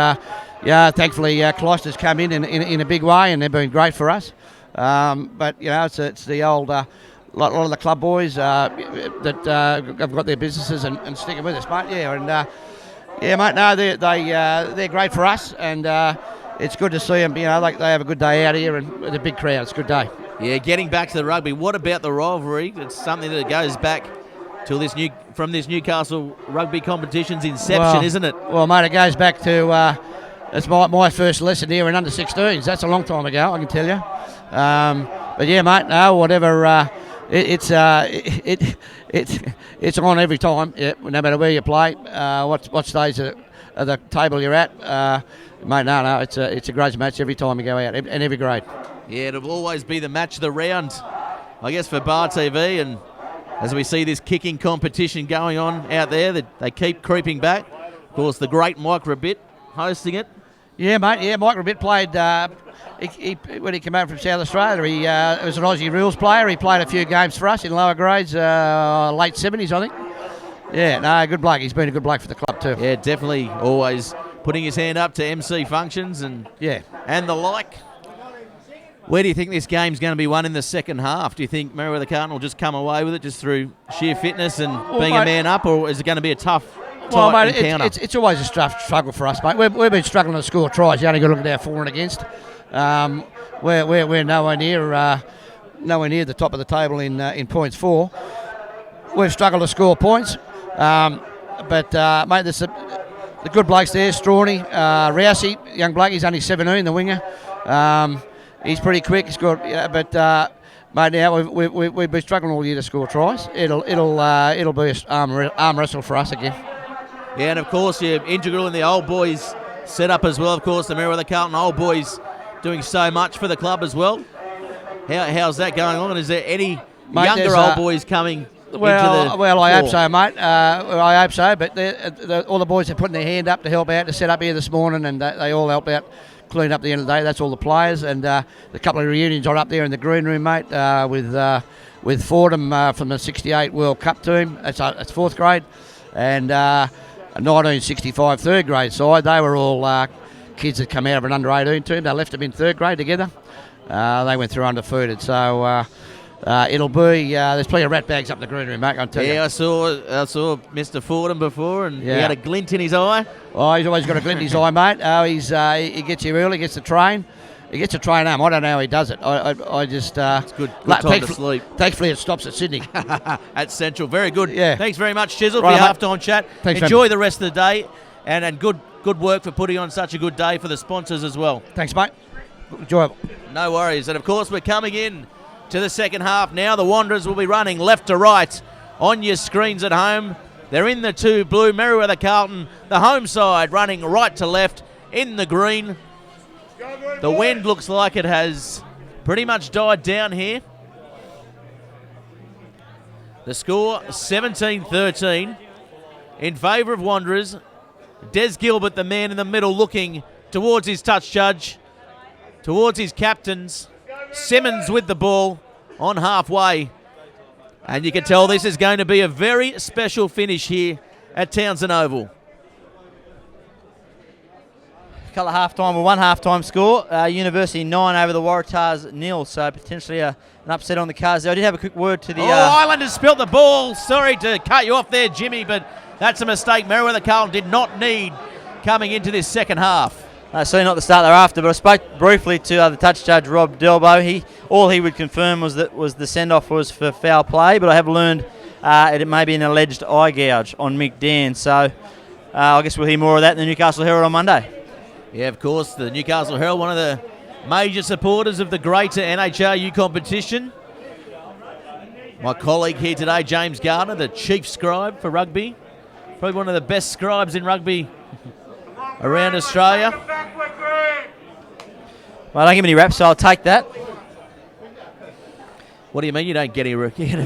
thankfully Gloucester's come in a big way, and they've been great for us. But it's the old lot of the club boys that have got their businesses and sticking with us, mate. Yeah, and mate. No, they're great for us, and it's good to see them. They have a good day out here, and with a big crowd, it's a good day. Yeah, getting back to the rugby. What about the rivalry? It's something that goes back to this Newcastle rugby competition's inception, isn't it? Well, mate, it goes back to it's my first lesson here in under 16s. That's a long time ago, I can tell you. But yeah, mate, no, whatever. It's on every time, no matter where you play, what stage of the table you're at. Mate, no, it's a great match every time you go out, and every grade. Yeah, it'll always be the match of the round, I guess, for Bar TV. And as we see this kicking competition going on out there, they keep creeping back. Of course, the great Mike Rabbit hosting it. Yeah, mate. Yeah, Mike Rabbit played. When he came out from South Australia, he was an Aussie rules player. He played a few games for us in lower grades, late 70s, I think. Yeah, no, good bloke. He's been a good bloke for the club too. Yeah, definitely. Always putting his hand up to MC functions and the like. Where do you think this game's going to be won in the second half? Do you think Merewether Carlton will just come away with it just through sheer fitness and being a man up, or is it going to be a tough encounter? It's always a struggle for us, mate. We've been struggling to score tries. You only got to look at our for and against. We're nowhere near the top of the table in points for. We've struggled to score points, but mate, there's the good blokes there. Strawny, Rousey, young bloke. He's only 17, the winger. He's pretty quick. He's good, but mate, now we've been struggling all year to score tries. It'll be an arm wrestle for us again. Yeah, and of course you're integral in the old boys setup as well. Of course, the Merewether Carlton old boys doing so much for the club as well. How's that going on? Is there any younger old boys coming? Well, I hope so, mate. I hope so. But all the boys are putting their hand up to help out to set up here this morning, and they all help out. Clean up at the end of the day. That's all the players, and the couple of reunions are up there in the green room, mate, with Fordham from the '68 World Cup team. That's fourth grade, and a 1965 third grade side. They were all kids that come out of an under 18 team. They left them in third grade together. They went through undefeated. So it'll be there's plenty of rat bags up in the green room, mate. I can tell you. Yeah, I saw Mr. Fordham before, and he had a glint in his eye. Oh, he's always got a glint in his eye, mate. He gets here early, gets the train. He gets a train home. I don't know how he does it. I just... it's good time to sleep. Thankfully, it stops at Sydney. At Central. Very good. Yeah. Thanks very much, Chisel, for your halftime chat. Thanks, Enjoy the rest of the day, and good work for putting on such a good day for the sponsors as well. Thanks, mate. Enjoyable. No worries. And, of course, we're coming in to the second half now. The Wanderers will be running left to right on your screens at home. They're in the two blue. Merewether Carlton, the home side, running right to left in the green. The wind looks like it has pretty much died down here. The score 17-13 in favour of Wanderers. Des Gilbert, the man in the middle, looking towards his touch judge, towards his captains. Simmons with the ball on halfway. And you can tell this is going to be a very special finish here at Townsend Oval. A couple of half-time, or one half-time score. University 9 over the Waratahs 0, so potentially an upset on the cards there. I did have a quick word to the... Islanders spilt the ball. Sorry to cut you off there, Jimmy, but that's a mistake Merewether Carlton did not need coming into this second half. Certainly not the start they're after, but I spoke briefly to the touch judge, Rob Delbo. All he would confirm was that the send-off was for foul play, but I have learned it may be an alleged eye gouge on Mick Dan, so I guess we'll hear more of that in the Newcastle Herald on Monday. Yeah, of course, the Newcastle Herald, one of the major supporters of the greater NHRU competition. My colleague here today, James Gardner, the chief scribe for rugby. Probably one of the best scribes in rugby around Australia. Well, I don't give any raps, so I'll take that. What do you mean you don't get any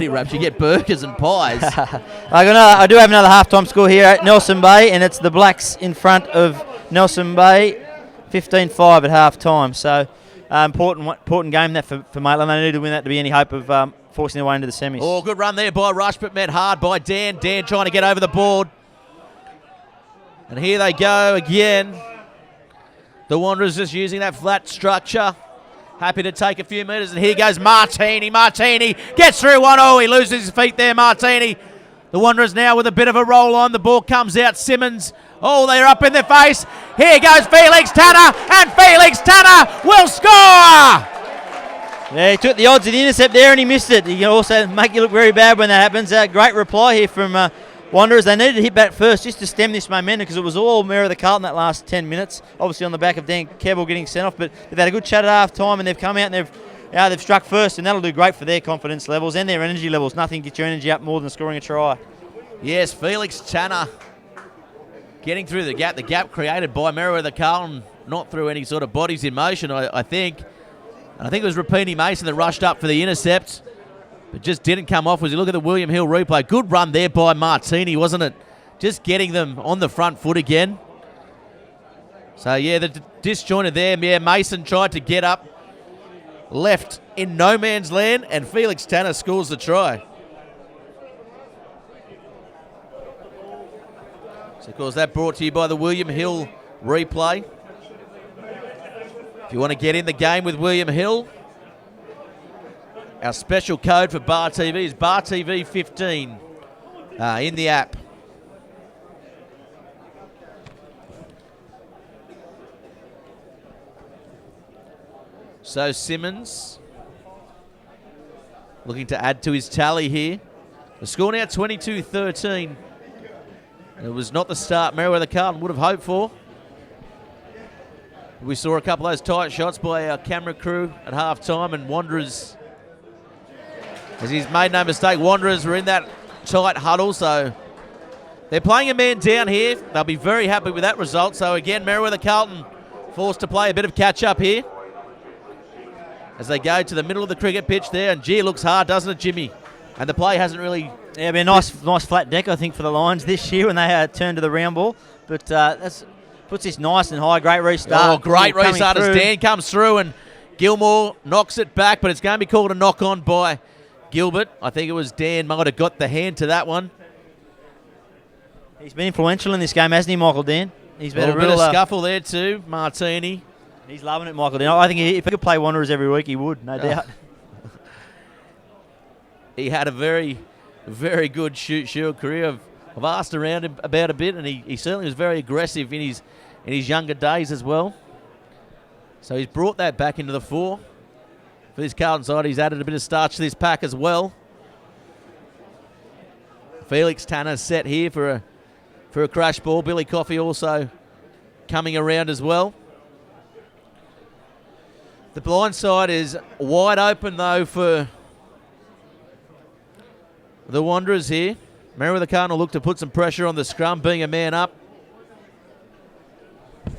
raps? You get burgers and pies. I do have another halftime score here at Nelson Bay, and it's the Blacks in front of Nelson Bay, 15-5 at halftime. So important game that for Maitland. They need to win that to be any hope of forcing their way into the semis. Oh, good run there by Rush, but met hard by Dan. Dan trying to get over the board. And here they go again. The Wanderers just using that flat structure. Happy to take a few metres, and here goes Martini. Martini gets through one. Oh, he loses his feet there, Martini. The Wanderers now with a bit of a roll on. The ball comes out. Simmons. Oh, they're up in their face. Here goes Felix Tanner, and Felix Tanner will score! Yeah, he took the odds of the intercept there and he missed it. He can also make you look very bad when that happens. Great reply here from Wanderers. They needed to hit back first just to stem this momentum because it was all Merewether Carlton that last 10 minutes. Obviously on the back of Dan Kebbell getting sent off, but they've had a good chat at half time and they've come out and they've struck first, and that'll do great for their confidence levels and their energy levels. Nothing gets your energy up more than scoring a try. Yes, Felix Tanner getting through the gap created by Merewether Carlton, not through any sort of bodies in motion, I think. And I think it was Rapini Mason that rushed up for the intercept, but just didn't come off. As you look at the William Hill replay, good run there by Martini, wasn't it? Just getting them on the front foot again. So, yeah, the disjointed there. Yeah, Mason tried to get up, left in no man's land, and Felix Tanner scores the try. So, of course, that brought to you by the William Hill replay. If you want to get in the game with William Hill, our special code for Bar TV is Bar TV 15 in the app. So Simmons looking to add to his tally here. The score now 22-13. It was not the start Merewether Carlton would have hoped for. We saw a couple of those tight shots by our camera crew at half-time, and Wanderers, as he's made no mistake, Wanderers were in that tight huddle, so they're playing a man down here. They'll be very happy with that result. So again, Merewether Carlton forced to play a bit of catch-up here as they go to the middle of the cricket pitch there, and gee, it looks hard, doesn't it, Jimmy? And the play hasn't really... Yeah, it'll be a nice flat deck, I think, for the Lions this year when they turn to the round ball. But that's puts this nice and high. Great restart. Oh, great restart as Dan comes through and Gilmore knocks it back, but it's going to be called a knock-on by Gilbert. I think it was Dan might have got the hand to that one. He's been influential in this game, hasn't he, Michael Dan? He's been a bit of scuffle there too, Martini. He's loving it, Michael Dan. I think if he could play Wanderers every week, he would, no doubt. He had a very, very good shoot career. I've asked around him about a bit, and he certainly was very aggressive in his younger days as well. So he's brought that back into the fore. For this Carlton side, he's added a bit of starch to this pack as well. Felix Tanner set here for a crash ball. Billy Coffey also coming around as well. The blind side is wide open though for the Wanderers here. Merewether Carlton will look to put some pressure on the scrum, being a man up.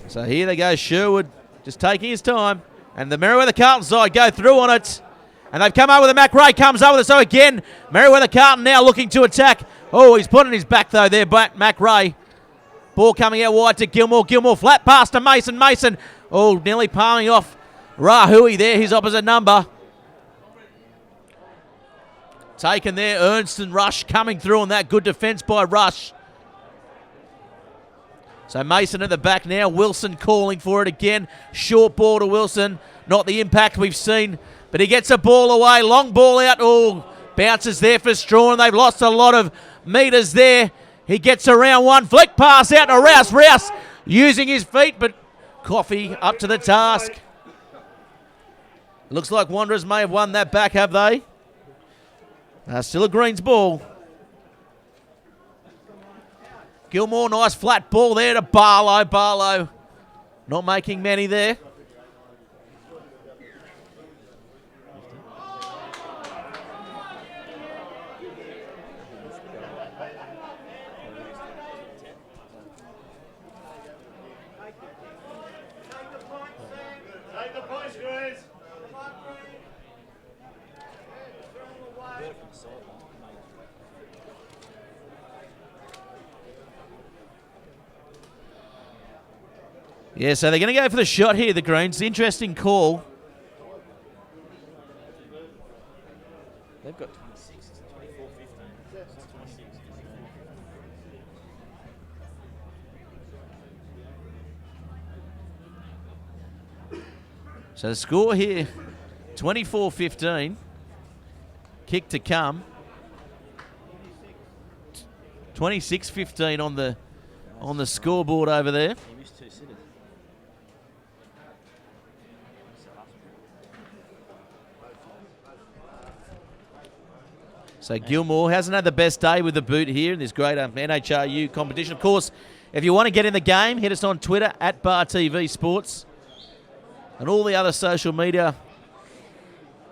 So here they go, Sherwood just taking his time. And the Merewether Carlton side go through on it. And they've come over with it. Mac Ray comes over. So again, Merewether Carlton now looking to attack. Oh, he's put on his back though there, Mac Ray. Ball coming out wide to Gilmore. Gilmore flat pass to Mason. Mason, oh, nearly palming off Rahui there, his opposite number. Taken there, Ernst and Rush coming through on that. Good defence by Rush. So Mason at the back now. Wilson calling for it again. Short ball to Wilson. Not the impact we've seen, but he gets a ball away. Long ball out. Oh, bounces there for Strawn. They've lost a lot of metres there. He gets around one. Flick pass out to Rouse. Rouse using his feet, but Coffee up to the task. Looks like Wanderers may have won that back, have they? Still a Greens ball. Gilmore, nice flat ball there to Barlow. Barlow not making many there. Take the points, Grace. Yeah, so they're going to go for the shot here, the Greens. Interesting call. They've got 26, 24, 15. So the score here, 24-15. Kick to come. 26-15 on the scoreboard over there. So Gilmore hasn't had the best day with the boot here in this great NHRU competition. Of course, if you want to get in the game, hit us on Twitter at Bar TV Sports and all the other social media,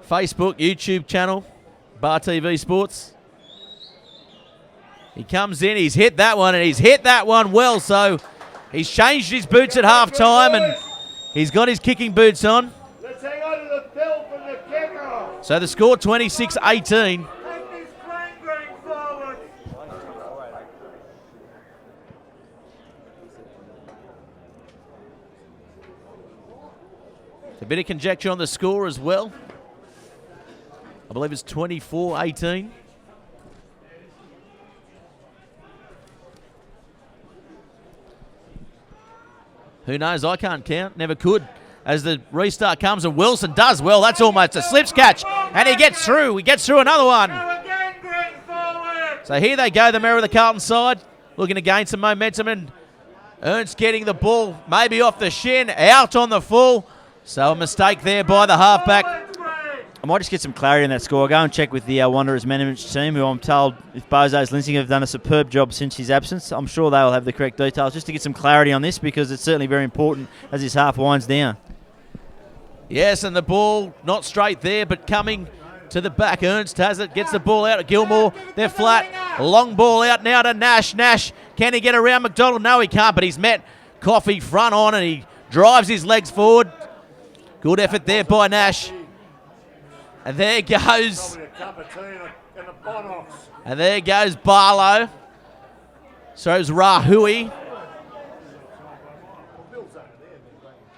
Facebook, YouTube channel, Bar TV Sports. He comes in, he's hit that one, and he's hit that one well. So he's changed his boots at half-time, and he's got his kicking boots on. Let's hang on to the fill from the kickoff. So the score 26-18. A bit of conjecture on the score as well. I believe it's 24-18. Who knows? I can't count. Never could. As the restart comes, and Wilson does well. That's almost a slips catch. And he gets through. He gets through another one. So here they go, the Merewether Carlton side. Looking to gain some momentum. And Ernst getting the ball maybe off the shin. Out on the full. So a mistake there by the halfback. I might just get some clarity on that score. I'll go and check with the Wanderers management team, who I'm told, if Bozo's Linsing, have done a superb job since his absence. I'm sure they'll have the correct details, just to get some clarity on this, because it's certainly very important as this half winds down. Yes, and the ball not straight there, but coming to the back. Ernst has it, gets the ball out to Gilmore. They're flat. Long ball out now to Nash. Nash, can he get around McDonald? No, he can't, but he's met Coffee front on, and he drives his legs forward. Good effort there by Nash. And there goes. And there goes Barlow. So it was Rahui.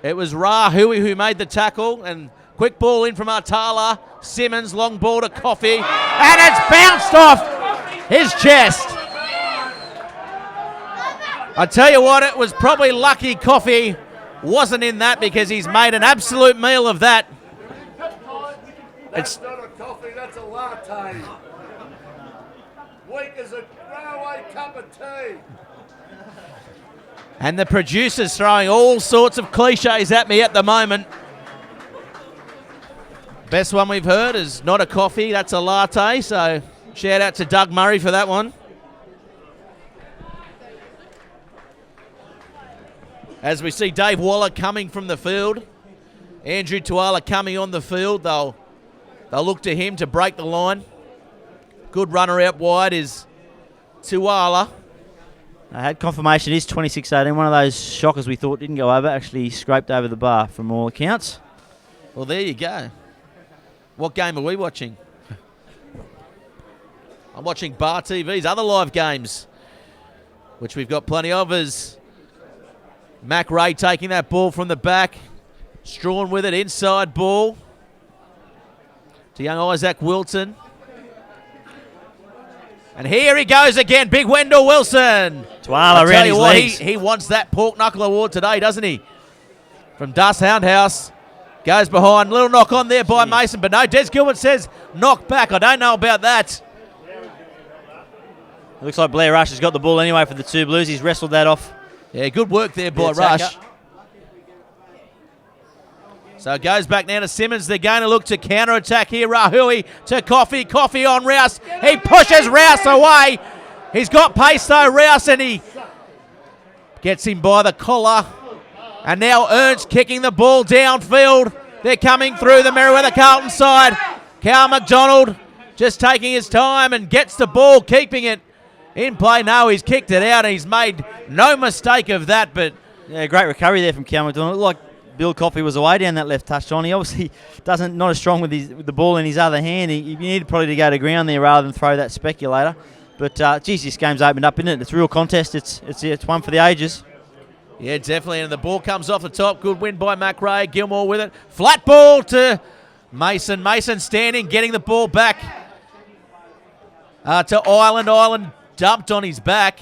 It was Rahui who made the tackle. And quick ball in from Artala. Simmons, long ball to Coffee. And it's bounced off his chest. I tell you what, it was probably lucky Coffee wasn't in that, because he's made an absolute meal of that. That's not a coffee, that's a latte. Weak as a railway cup of tea. And the producer's throwing all sorts of cliches at me at the moment. Best one we've heard is not a coffee, that's a latte. So shout out to Doug Murray for that one. As we see Dave Waller coming from the field. Andrew Tuala coming on the field. They'll look to him to break the line. Good runner out wide is Tuala. I had confirmation it is 26-18. One of those shockers we thought didn't go over, actually scraped over the bar from all accounts. Well, there you go. What game are we watching? I'm watching Bar TV's other live games, which we've got plenty of, as Mac Ray taking that ball from the back. Strawn with it, inside ball to young Isaac Wilton. And here he goes again, big Wendell Wilson. Twala around his legs. He wants that pork knuckle award today, doesn't he? From Dust Houndhouse. Goes behind. Little knock on there by Mason. But no, Des Gilbert says knock back. I don't know about that. It looks like Blair Rush has got the ball anyway for the two Blues. He's wrestled that off. Yeah, good work there by Rush. So it goes back now to Simmons. They're going to look to counter-attack here. Rahui to Coffey. Coffey on Rouse. He pushes Rouse away. He's got pace though, Rouse, and he gets him by the collar. And now Ernst kicking the ball downfield. They're coming through the Merewether Carlton side. Carl McDonald just taking his time and gets the ball, keeping it in play. No, he's kicked it out. He's made no mistake of that. But yeah, great recovery there from Carl McDonald. It looked like Bill Coffey was away down that left touchline. He obviously not as strong with the ball in his other hand. He needed probably to go to ground there rather than throw that speculator. But geez, this game's opened up, isn't it? It's a real contest. It's one for the ages. Yeah, definitely. And the ball comes off the top. Good win by McRae. Gilmore with it. Flat ball to Mason. Mason standing, getting the ball back to Ireland. Ireland dumped on his back.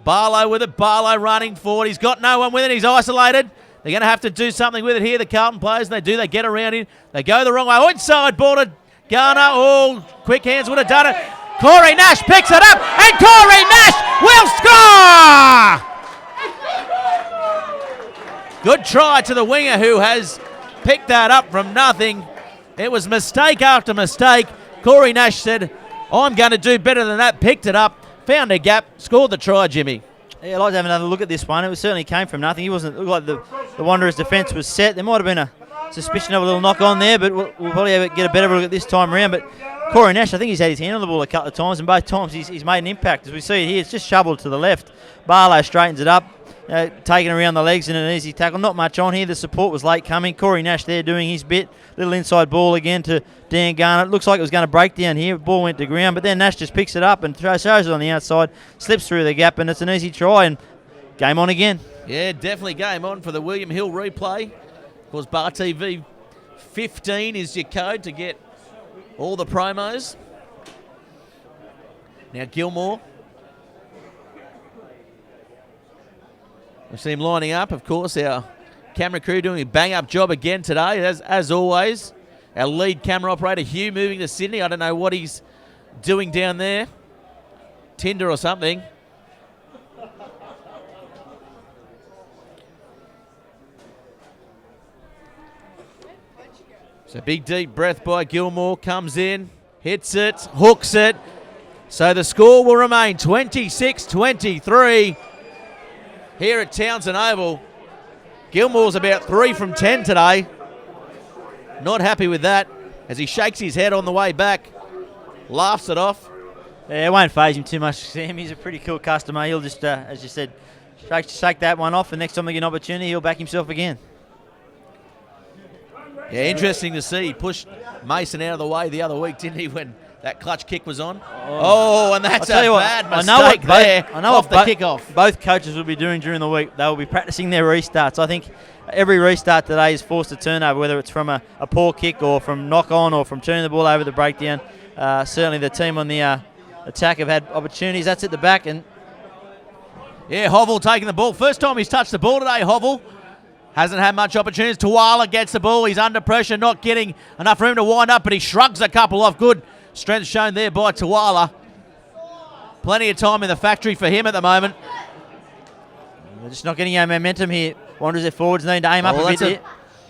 Barlow with it. Barlow running forward. He's got no one with it. He's isolated. They're going to have to do something with it here, the Carlton players. And they do. They get around him. They go the wrong way. Oh, inside ball to Garner. Oh, quick hands would have done it. Corey Nash picks it up. And Corey Nash will score! Good try to the winger who has picked that up from nothing. It was mistake after mistake. Corey Nash said, I'm going to do better than that. Picked it up, found a gap, scored the try, Jimmy. Yeah, I'd like to have another look at this one. It certainly came from nothing. He wasn't looked like the Wanderers' defence was set. There might have been a suspicion of a little knock on there, but we'll probably get a better look at this time around. But Corey Nash, I think he's had his hand on the ball a couple of times, and both times he's made an impact. As we see it here, it's just shoveled to the left. Barlow straightens it up. Taking around the legs in an easy tackle. Not much on here. The support was late coming. Corey Nash there doing his bit. Little inside ball again to Dan Garner. It looks like it was going to break down here. Ball went to ground, but then Nash just picks it up and throws it on the outside, slips through the gap, and it's an easy try, and game on again. Yeah, definitely game on for the William Hill replay. Of course, Bar TV 15 is your code to get all the promos. Now Gilmore. We see him lining up, of course. Our camera crew doing a bang-up job again today, as always. Our lead camera operator, Hugh, moving to Sydney. I don't know what he's doing down there. Tinder or something. So big deep breath by Gilmore. Comes in, hits it, hooks it. So the score will remain 26-23. Here at Townsend Oval. Gilmore's about 3 from 10 today. Not happy with that as he shakes his head on the way back. Laughs it off. Yeah, it won't faze him too much, Sam. He's a pretty cool customer. He'll just, as you said, shake that one off, and next time they get an opportunity, he'll back himself again. Yeah, interesting to see. He pushed Mason out of the way the other week, didn't he, when that clutch kick was on? Oh, and that's a bad mistake there off the kickoff. Both coaches will be doing during the week. They will be practicing their restarts. I think every restart today is forced a turnover, whether it's from a poor kick or from knock-on or from turning the ball over the breakdown. Certainly the team on the attack have had opportunities. That's at the back. And yeah, Hovell taking the ball. First time he's touched the ball today, Hovell. Hasn't had much opportunities. Tuala gets the ball. He's under pressure, not getting enough room to wind up, but he shrugs a couple off. Good strength shown there by Tuala. Plenty of time in the factory for him at the moment. They're just not getting any momentum here. Wanderers their forwards need to aim up a bit here.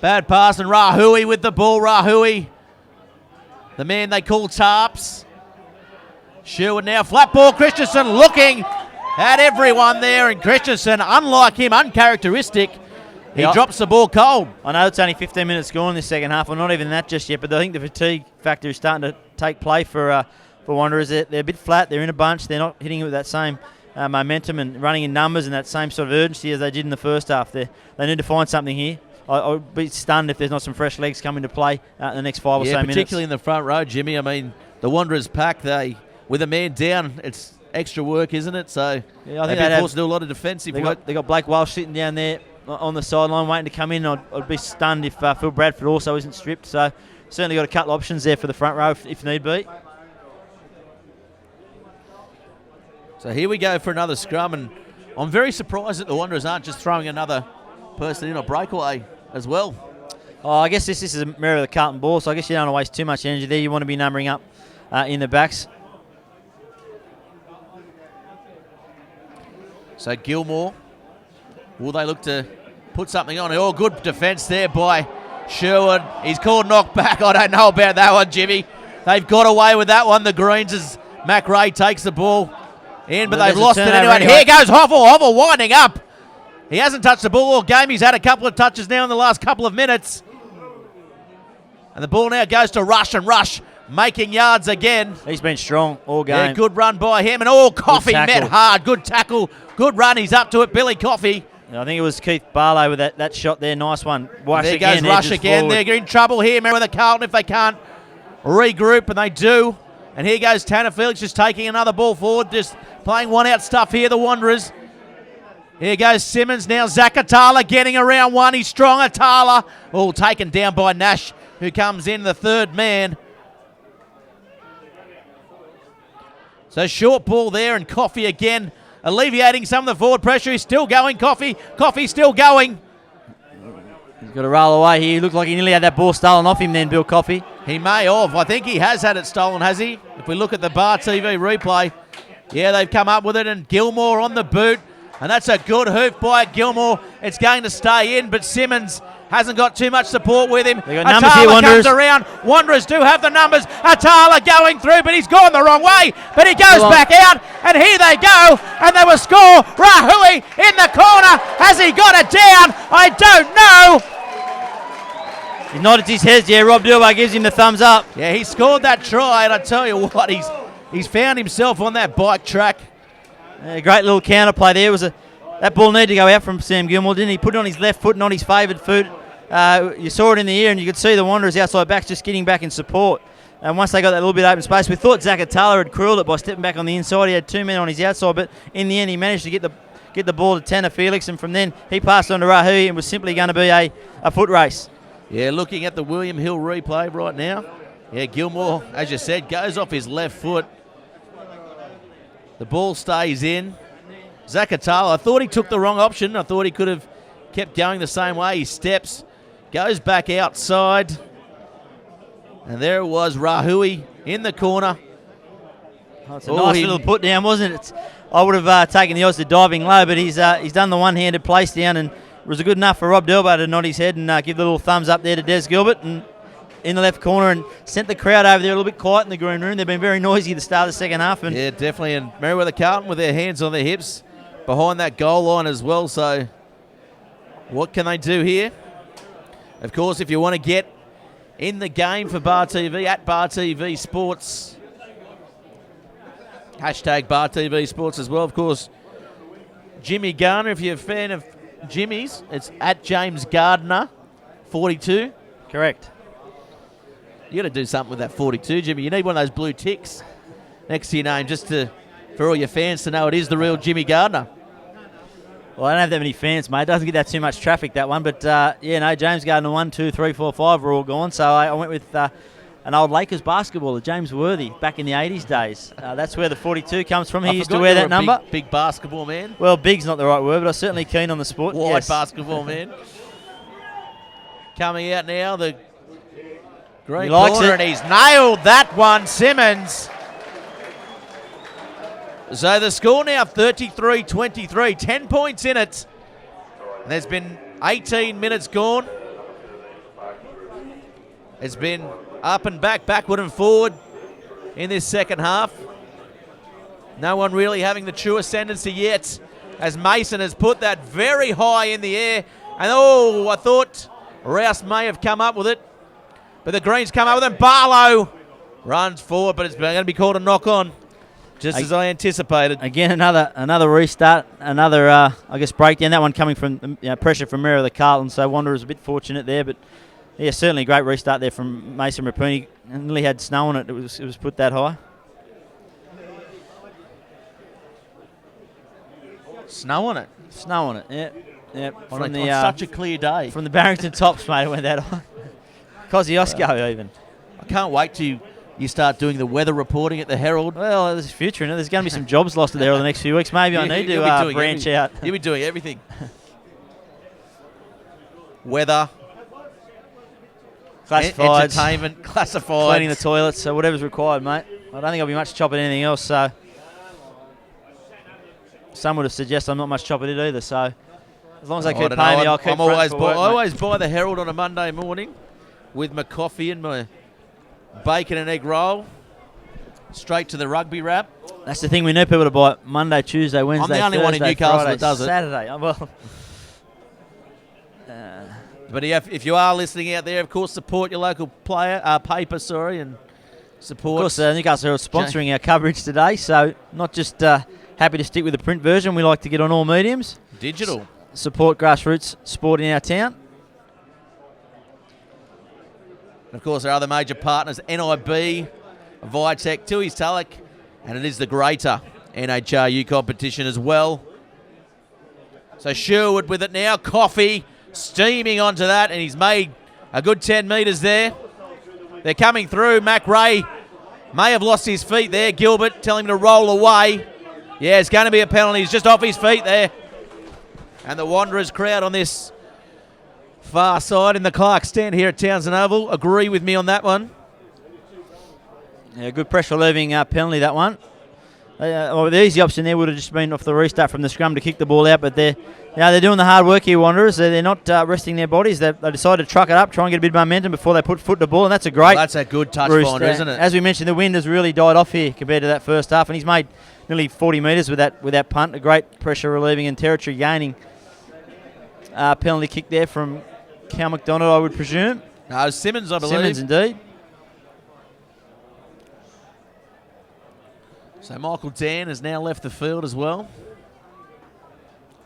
Bad pass, and Rahui with the ball. Rahui, the man they call Tarps. Sherwood now, flat ball. Christensen looking at everyone there, and Christensen, unlike him, uncharacteristic. He drops the ball cold. I know it's only 15 minutes gone in the second half. Well, not even that just yet, but I think the fatigue factor is starting to take play for Wanderers. They're a bit flat. They're in a bunch. They're not hitting it with that same momentum and running in numbers and that same sort of urgency as they did in the first half. They need to find something here. I would be stunned if there's not some fresh legs coming to play in the next 5 or so minutes. Yeah, particularly in the front row, Jimmy. I mean, the Wanderers pack, with a man down, it's extra work, isn't it? So yeah, I think they've been forced to do a lot of defensive work. They got Blake Walsh sitting down there on the sideline waiting to come in. I'd be stunned if Phil Bradford also isn't stripped. So certainly got a couple of options there for the front row if need be. So here we go for another scrum, and I'm very surprised that the Wanderers aren't just throwing another person in a breakaway as well. Oh, I guess this is a Merewether Carlton ball, so I guess you don't want to waste too much energy there. You want to be numbering up in the backs. So Gilmore, will they look to put something on? Oh, good defence there by Sherwood. He's called knocked back. I don't know about that one, Jimmy. They've got away with that one, the Greens, as Mac Ray takes the ball in, but they've lost it anyway. Here goes Hovel. Hovel winding up. He hasn't touched the ball all game. He's had a couple of touches now in the last couple of minutes. And the ball now goes to Rush, and Rush making yards again. He's been strong all game. Yeah, good run by him. And Coffee met hard. Good tackle. Good run. He's up to it. Billy Coffee. I think it was Keith Barlow with that shot there. Nice one. Rush there again, goes Rush again. Forward. They're in trouble here. Merewether Carlton if they can't regroup, and they do. And here goes Tanner Felix just taking another ball forward, just playing one-out stuff here, the Wanderers. Here goes Simmons now. Zach Atala getting around one. He's strong. Atala. Oh, taken down by Nash, who comes in the third man. So short ball there, and Coffee again alleviating some of the forward pressure. He's still going, Coffee. Coffee's still going. He's got to roll away here. He looked like he nearly had that ball stolen off him then, Bill Coffee. He may have. I think he has had it stolen, has he? If we look at the Bar TV replay, yeah, they've come up with it, and Gilmore on the boot. And that's a good hoof by Gilmore. It's going to stay in, but Simmons hasn't got too much support with him. They got numbers here, Wanderers. Comes around. Wanderers do have the numbers. Atala going through, but he's gone the wrong way. But he goes back out, and here they go. And they will score. Rahui in the corner. Has he got it down? I don't know. He nodded his head. Yeah, Rob Dilbar gives him the thumbs up. Yeah, he scored that try, and I tell you what, he's found himself on that bike track. Yeah, great little counter play there. That ball needed to go out from Sam Gilmore, didn't he? Put it on his left foot, not his favoured foot. You saw it in the air, and you could see the Wanderers outside backs just getting back in support. And once they got that little bit of open space, we thought Zach Atala had crewed it by stepping back on the inside. He had two men on his outside, but in the end he managed to get the ball to Tanner Felix, and from then he passed on to Rahui, and was simply going to be a foot race. Yeah, looking at the William Hill replay right now. Yeah, Gilmore, as you said, goes off his left foot. The ball stays in. Zach Atala, I thought he took the wrong option. I thought he could have kept going the same way. He steps, goes back outside. And there it was, Rahui in the corner. Oh, it's a nice little put down, wasn't it? I would have taken the odds to diving low, but he's done the one-handed place down, and it was good enough for Rob Delbar to nod his head and give the little thumbs up there to Des Gilbert and in the left corner, and sent the crowd over there a little bit quiet in the green room. They've been very noisy at the start of the second half. And yeah, definitely. And Merewether Carlton with their hands on their hips behind that goal line as well. So what can they do here? Of course, if you want to get in the game for Bar TV, at Bar TV Sports, hashtag Bar TV Sports as well. Of course, Jimmy Garner, if you're a fan of Jimmy's, it's at James Gardner 42. Correct. You got to do something with that 42, Jimmy. You need one of those blue ticks next to your name just for all your fans to know it is the real Jimmy Gardner. Well, I don't have that many fans, mate. It doesn't get that too much traffic, that one. But, James Gardner 1, 2, 3, 4, 5 were all gone. So I went with an old Lakers basketballer, James Worthy, back in the 80s days. That's where the 42 comes from. He used to wear that number. Big basketball man. Well, big's not the right word, but I was certainly keen on the sport. Wide basketball man. Coming out now, the green corner, and he's nailed that one, Simmons. So the score now 33-23, 10 points in it. And there's been 18 minutes gone. It's been up and back, backward and forward in this second half. No one really having the true ascendancy yet, as Mason has put that very high in the air. And I thought Rouse may have come up with it, but the Greens come up with it. Barlow runs forward, but it's going to be called a knock-on, just as I anticipated. Again, another restart, another, breakdown. That one coming from pressure from Merewether Carlton, so Wanderers a bit fortunate there, but yeah, certainly a great restart there from Mason Rapuni. Nearly had snow on it. It was put that high. Snow on it? Snow on it, yeah. On such a clear day. From the Barrington Tops, mate, it went that high. Kosciuszko even. I can't wait to you start doing the weather reporting at the Herald. Well, there's a future in it. There's going to be some jobs lost there over the next few weeks. Maybe I need to branch out. You'll be doing everything. Weather. Classifieds. Entertainment. Classifieds. Cleaning the toilets. So whatever's required, mate. I don't think I'll be much chopping anything else. So some would have suggested I'm not much chopping it either. So as long as they keep paying me, I'll keep. I always buy the Herald on a Monday morning with my coffee and my bacon and egg roll. Straight to the rugby wrap. That's the thing, we need people to buy Monday, Tuesday, Wednesday, I'm the only one in Thursday, Newcastle Friday, that does it. Saturday. Well, but if you are listening out there, of course, support your local paper, and support. Of course, Newcastle are sponsoring our coverage today, so not just happy to stick with the print version. We like to get on all mediums. Digital. Support grassroots sport in our town. And of course, our other major partners, NIB, Vitek, Tui's Tulloch, and it is the greater NHRU competition as well. So Sherwood with it now. Coffee steaming onto that, and he's made a good 10 metres there. They're coming through. Mac Ray may have lost his feet there. Gilbert telling him to roll away. Yeah, it's going to be a penalty. He's just off his feet there. And the Wanderers crowd on this far side in the Clark stand here at Townsend Oval agree with me on that one. Yeah, good pressure relieving penalty, that one. The easy option there would have just been off the restart from the scrum to kick the ball out, but they're doing the hard work here, Wanderers. They're not resting their bodies. They decided to truck it up, try and get a bit of momentum before they put foot to the ball, and that's a great. Well, that's a good touch finder, isn't it? As we mentioned, the wind has really died off here compared to that first half, and he's made nearly 40 metres with that punt. A great pressure relieving and territory gaining penalty kick there from Cal McDonald, I would presume. No, Simmons, I believe. Simmons, indeed. So Michael Dan has now left the field as well.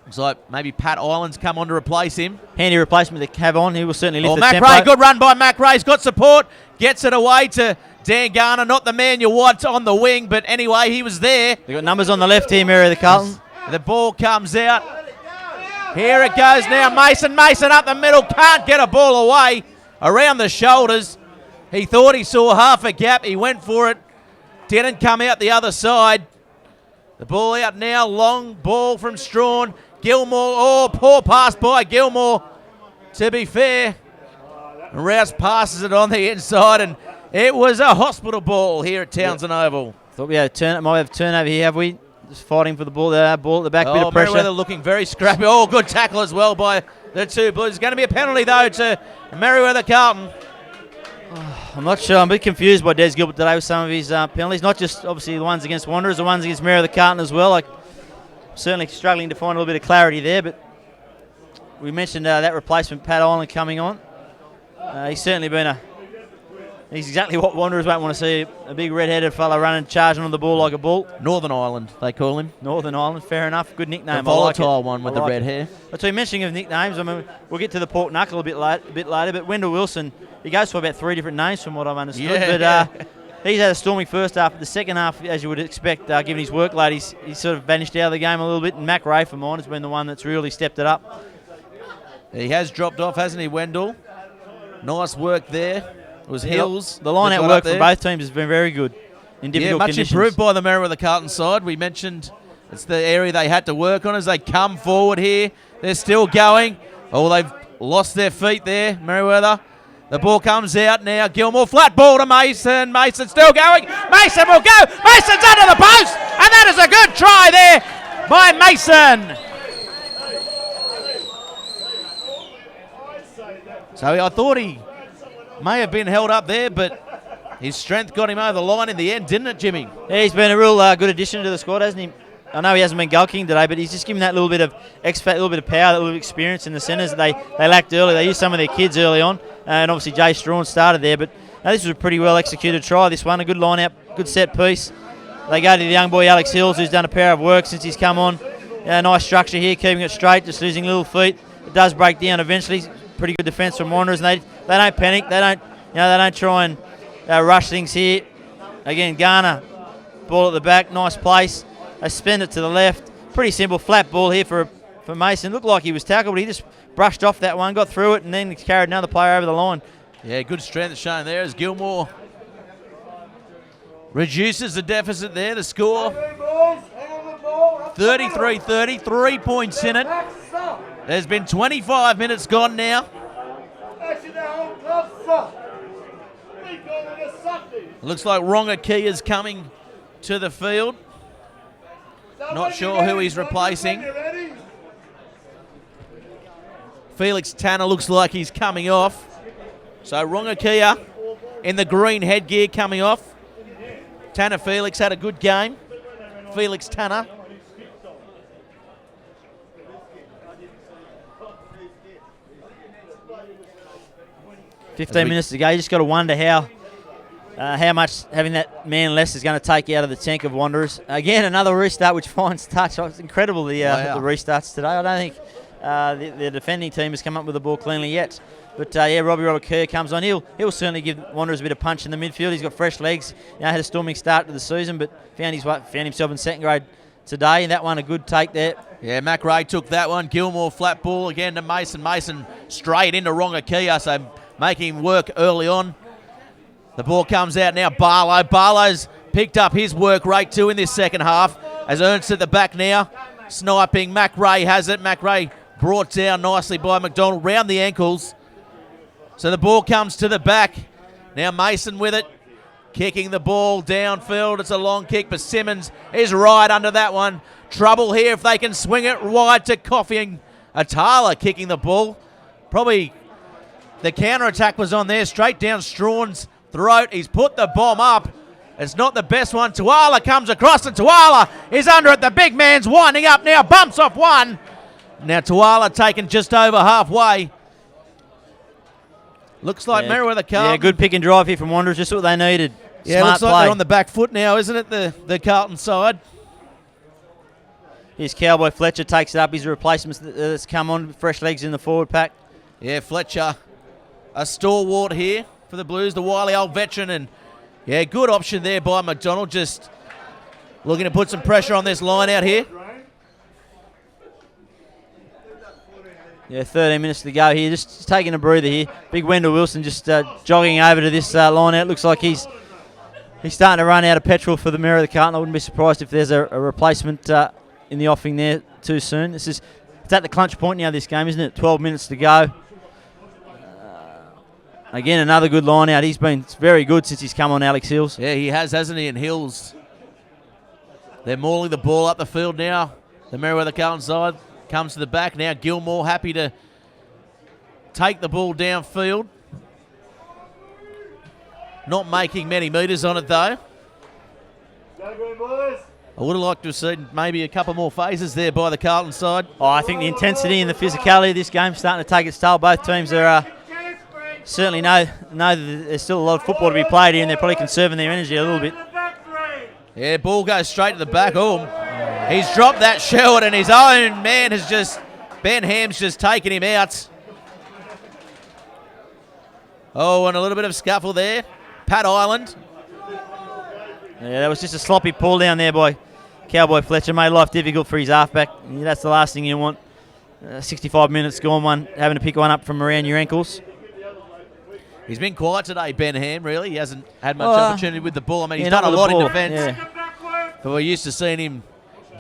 Looks like maybe Pat Island's come on to replace him. Handy replacement to have on. He will certainly lift the Mac tempo. Ray, good run by Mac Ray. He's got support. Gets it away to Dan Garner. Not the man you want on the wing, but anyway, he was there. They've got numbers on the left here, Merewether Carlton. The ball comes out. Here it goes now. Mason up the middle. Can't get a ball away. Around the shoulders. He thought he saw half a gap. He went for it. Didn't come out the other side. The ball out now. Long ball from Strawn. Gilmore. Oh, poor pass by Gilmore. To be fair. Rouse passes it on the inside, and it was a hospital ball here at Townsend Oval. Thought we had might have a turnover here, have we? Just fighting for the ball there. Ball at the back, bit of pressure. Merryweather looking very scrappy. Oh, good tackle as well by the two Blues. It's going to be a penalty, though, to Merryweather Carlton. I'm not sure. I'm a bit confused by Des Gilbert today with some of his penalties. Not just, obviously, the ones against Wanderers, the ones against Merewether Carlton as well. Like, certainly struggling to find a little bit of clarity there, but we mentioned that replacement, Pat Island, coming on. He's certainly been he's exactly what Wanderers won't want to see, a big red-headed fella running, charging on the ball like a bull. Northern Ireland, they call him. Northern Ireland, fair enough. Good nickname. The volatile one with the red hair. But so mentioning of nicknames, I mean, we'll get to the pork knuckle a bit later, but Wendell Wilson, he goes for about 3 different names from what I've understood. Yeah. But he's had a storming first half. The second half, as you would expect, given his workload, he's sort of vanished out of the game a little bit. And Mac Ray, for mine, has been the one that's really stepped it up. He has dropped off, hasn't he, Wendell? Nice work there. It was Hills. The line-out work from both teams has been very good in difficult much conditions. Improved by the Merewether Carlton side. We mentioned it's the area they had to work on as they come forward here. They're still going. Oh, they've lost their feet there, Merryweather. The ball comes out now. Gilmore, flat ball to Mason. Mason still going. Mason will go. Mason's under the post. And that is a good try there by Mason. So I thought he may have been held up there, but his strength got him over the line in the end, didn't it, Jimmy? Yeah, he's been a real good addition to the squad, hasn't he? I know he hasn't been goal king today, but he's just given that little bit of X-factor, a little bit of power, that little experience in the centres that they lacked early. They used some of their kids early on, and obviously Jay Strawn started there, but this was a pretty well executed try, this one. A good line-out, good set piece. They go to the young boy Alex Hills, who's done a pair of work since he's come on. Nice structure here, keeping it straight, just losing little feet. It does break down eventually. Pretty good defence from Wanderers, and they don't panic. They don't try and rush things here. Again, Garner, ball at the back, nice place. They spin it to the left. Pretty simple, flat ball here for Mason. Looked like he was tackled, but he just brushed off that one, got through it, and then carried another player over the line. Yeah, good strength shown there as Gilmore reduces the deficit there. The score 33-30, 3 points in it. There's been 25 minutes gone now. Looks like Ronga is coming to the field. Not sure who he's replacing. Felix Tanner looks like he's coming off. So Ronga in the green headgear coming off. Tanner Felix had a good game. Felix Tanner. Fifteen minutes to go. You just got to wonder how much having that man less is going to take out of the tank of Wanderers. Again, another restart which finds touch. It's incredible the restarts today. I don't think the defending team has come up with the ball cleanly yet. But Robert Kerr comes on. He'll certainly give Wanderers a bit of punch in the midfield. He's got fresh legs. Had a storming start to the season, but found himself in second grade today. And that one a good take there. Yeah, Mac Ray took that one. Gilmore flat ball again to Mason. Mason straight into Ronga, so making him work early on. The ball comes out now. Barlow's picked up his work rate too in this second half. As Ernst at the back now, sniping. Mac Ray has it. Mac Ray brought down nicely by McDonald round the ankles. So the ball comes to the back. Now Mason with it. Kicking the ball downfield. It's a long kick, but Simmons is right under that one. Trouble here if they can swing it wide to Coffey and Atala kicking the ball. Probably the counter-attack was on there, straight down Strawn's throat. He's put the bomb up. It's not the best one. Tuala comes across, and Tuala is under it. The big man's winding up now, bumps off one. Now Tuala taken just over halfway. Looks like Merewether Carlton. Yeah, good pick and drive here from Wanderers, just what they needed. Yeah, Smart looks like play. they're on the back foot now, isn't it, the Carlton side? Here's Cowboy Fletcher, takes it up. His replacements that's come on, fresh legs in the forward pack. Yeah, Fletcher, a stalwart here for the Blues, the wily old veteran. And, yeah, good option there by McDonald, just looking to put some pressure on this line out here. Yeah, 13 minutes to go here. Just taking a breather here. Big Wendell Wilson just jogging over to this line out. Looks like he's starting to run out of petrol for the Merewether Carlton. I wouldn't be surprised if there's a replacement in the offing there too soon. It's at the clutch point now, this game, isn't it? 12 minutes to go. Again, another good line out. He's been very good since he's come on, Alex Hills. Yeah, he has, hasn't he? And Hills, they're mauling the ball up the field now. The Merewether Carlton side comes to the back now. Gilmore happy to take the ball downfield. Not making many metres on it though. I would have liked to have seen maybe a couple more phases there by the Carlton side. Oh, I think the intensity and the physicality of this game is starting to take its toll. Both teams are certainly know that there's still a lot of football to be played here, and they're probably conserving their energy a little bit. Yeah, ball goes straight to the back. Oh, he's dropped that short, and his own man has just, Ben Ham's just taken him out. Oh, and a little bit of scuffle there. Pat Island. Yeah, that was just a sloppy pull down there by Cowboy Fletcher. Made life difficult for his halfback. Yeah, that's the last thing you want. 65 minutes gone, having to pick one up from around your ankles. He's been quiet today, Ben Ham, really. He hasn't had much opportunity with the ball. I mean, he's done a lot in defence. Yeah. But we're used to seeing him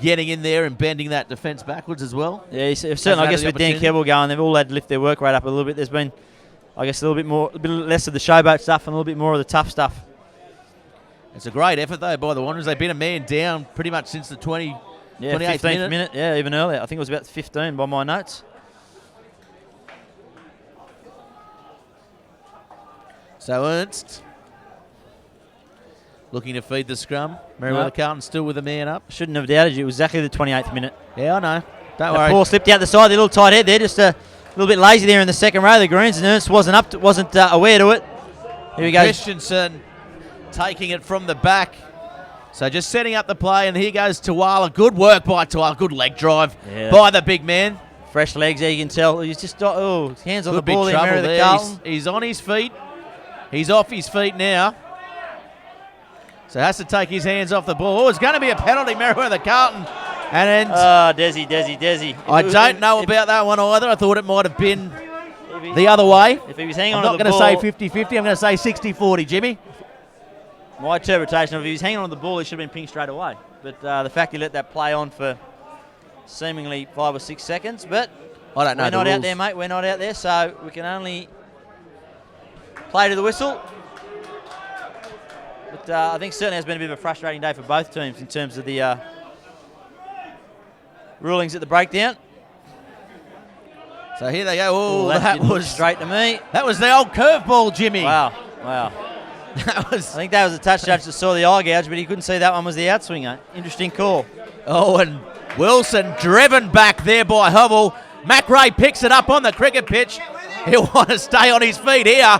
getting in there and bending that defence backwards as well. Yeah, certainly, I guess with Dan Keble going, they've all had to lift their work rate up a little bit. There's been, I guess, a bit less of the showboat stuff and a little bit more of the tough stuff. It's a great effort, though, by the Wanderers. They've been a man down pretty much since the 28th minute. Yeah, even earlier. I think it was about 15 by my notes. So Ernst looking to feed the scrum. Merewether Carlton still with a man up. Shouldn't have doubted you. It was exactly the 28th minute. Yeah, I know. Don't worry. Ball slipped out the side. The little tight head there. Just a little bit lazy there in the second row. The Greens, and Ernst wasn't aware to it. Here we go. Christensen taking it from the back. So just setting up the play, and here goes Tuala. Good work by Tuala. Good leg drive by the big man. Fresh legs there, you can tell. He's just, hands on the ball there, Merewether Carlton. He's on his feet. He's off his feet now. So has to take his hands off the ball. Oh, it's going to be a penalty, Merewether Carlton. And Desi. I don't know about that one either. I thought it might have been the other way. If he was hanging I'm on not to the going ball. to say 50-50. I'm going to say 60-40, Jimmy. My interpretation of if he was hanging on to the ball, he should have been pinged straight away. But the fact he let that play on for seemingly 5 or 6 seconds. But I don't know. we're the not rules. out there, mate. We're not out there, so we can only play to the whistle. But I think certainly has been a bit of a frustrating day for both teams in terms of the rulings at the breakdown. So here they go. Oh, that that was straight to me. That was the old curveball, Jimmy. Wow. That was. I think that was the touch judge that saw the eye gouge, but he couldn't see that one was the outswinger. Interesting call. Oh, and Wilson driven back there by Hubble. McRae picks it up on the cricket pitch. He'll want to stay on his feet here.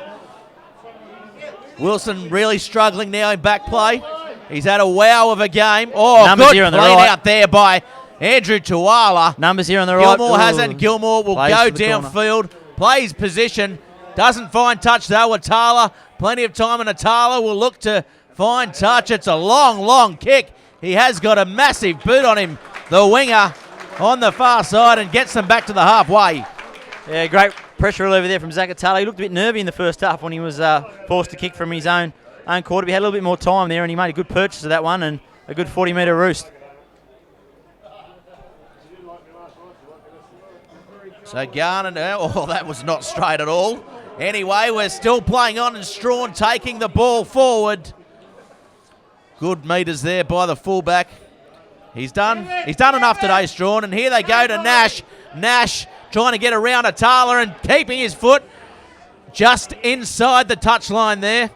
Wilson really struggling now in back play. He's had a wow of a game. Oh, Numbers good here on the clean right. out there by Andrew Tuala. Numbers here on the right. Gilmore has Ooh. it. Gilmore will Plays go to the corner. downfield, plays position, doesn't find touch though. Atala, plenty of time, and Atala will look to find touch. It's a long, long kick. He has got a massive boot on him, the winger, on the far side, and gets them back to the halfway. Yeah, great pressure all over there from Zach Atala. He looked a bit nervy in the first half when he was forced to kick from his own quarter. He had a little bit more time there, and he made a good purchase of that one and a good 40-metre roost. So Garner now, oh, that was not straight at all. Anyway, we're still playing on, and Strawn taking the ball forward. Good meters there by the fullback. He's done enough today, Strawn, and here they go to Nash. Nash trying to get around Atala and keeping his foot just inside the touchline there.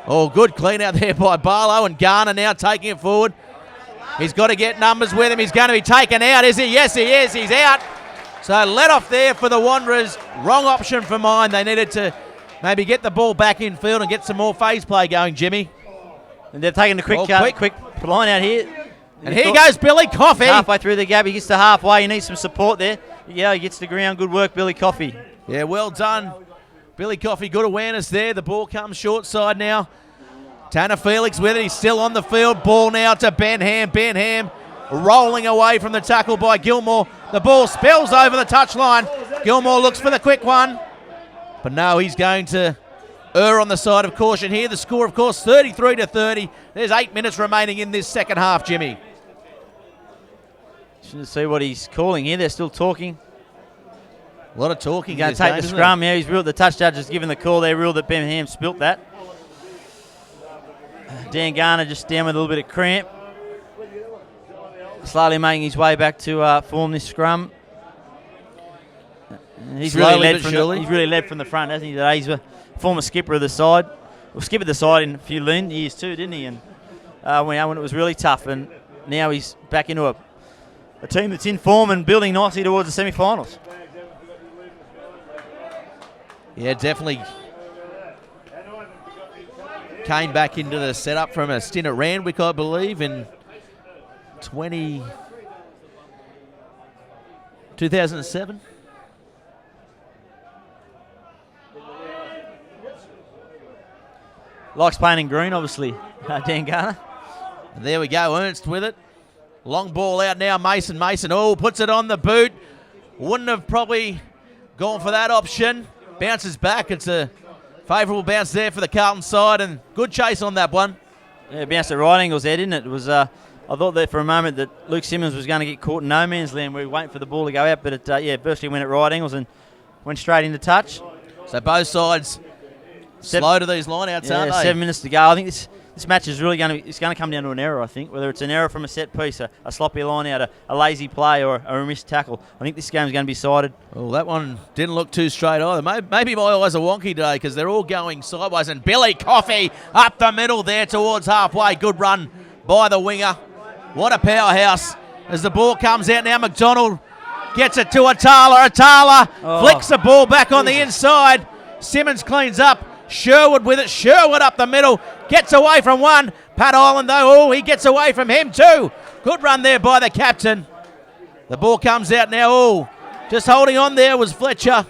Oh, good clean out there by Barlow, and Garner now taking it forward. He's got to get numbers with him. He's going to be taken out, is he? Yes, he is. He's out. So let off there for the Wanderers. Wrong option for mine. They needed to maybe get the ball back in field and get some more phase play going, Jimmy. And they're taking the quick line out here. And here goes Billy Coffey. Halfway through the gap, he gets to halfway. He needs some support there. Yeah, he gets to the ground. Good work, Billy Coffey. Yeah, well done. Billy Coffey, good awareness there. The ball comes short side now. Tanner Felix with it. He's still on the field. Ball now to Ben Ham. Ben Ham rolling away from the tackle by Gilmore. The ball spills over the touchline. Gilmore looks for the quick one. But no, he's going to err on the side of caution here. The score, of course, 33-30. There's 8 minutes remaining in this second half, Jimmy. Shouldn't see what he's calling here. They're still talking. A lot of talking. He's going to take the scrum. Yeah, he's ruled. The touch judge has given the call. They ruled that Ben Ham spilt that. Dan Garner just down with a little bit of cramp. Slowly making his way back to form this scrum. He's really led from the front, hasn't he? Today he's a former skipper of the side. Well, skippered the side in a few years too, didn't he? And when it was really tough, and now he's back into a team that's in form and building nicely towards the semi-finals. Yeah, definitely came back into the setup from a stint at Randwick, I believe, in 2007. Likes playing in green, obviously, Dan Garner. And there we go, Ernst with it. Long ball out now, Mason. Mason, puts it on the boot. Wouldn't have probably gone for that option. Bounces back. It's a favourable bounce there for the Carlton side, and good chase on that one. Yeah, it bounced at right angles there, didn't it? It was. I thought there for a moment that Luke Simmons was going to get caught in no man's land. We were waiting for the ball to go out, but it virtually went at right angles and went straight into touch. So both sides slow to these lineouts, aren't they? 7 minutes to go. I think this match is really going to come down to an error, I think. Whether it's an error from a set piece, a sloppy line out, a lazy play, or a missed tackle. I think this game's going to be sided. Well, that one didn't look too straight either. Maybe my eyes are wonky today because they're all going sideways. And Billy Coffey up the middle there towards halfway. Good run by the winger. What a powerhouse. As the ball comes out now, McDonald gets it to Atala. Atala flicks the ball back on the inside. Simmons cleans up. Sherwood with it. Sherwood up the middle. Gets away from one. Pat Island, though, he gets away from him too. Good run there by the captain. The ball comes out now. Just holding on there was Fletcher.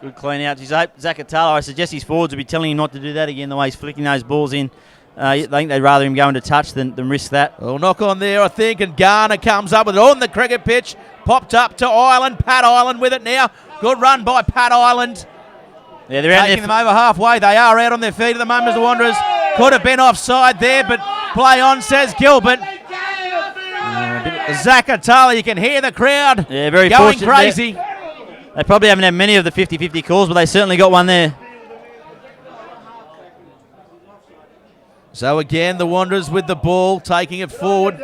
Good clean out. Zach Atala, I suggest his forwards would be telling him not to do that again, the way he's flicking those balls in. I think they'd rather him go into touch than risk that. Well, knock on there, I think, and Garner comes up with it on the cricket pitch. Popped up to Island. Pat Island with it now. Good run by Pat Island. Yeah, they're out taking them over halfway. They are out on their feet at the moment as the Wanderers. Could have been offside there, but play on, says Gilbert. Zakatala, you can hear the crowd very going fortunate crazy. They probably haven't had many of the 50-50 calls, but they certainly got one there. So again, the Wanderers with the ball, taking it forward.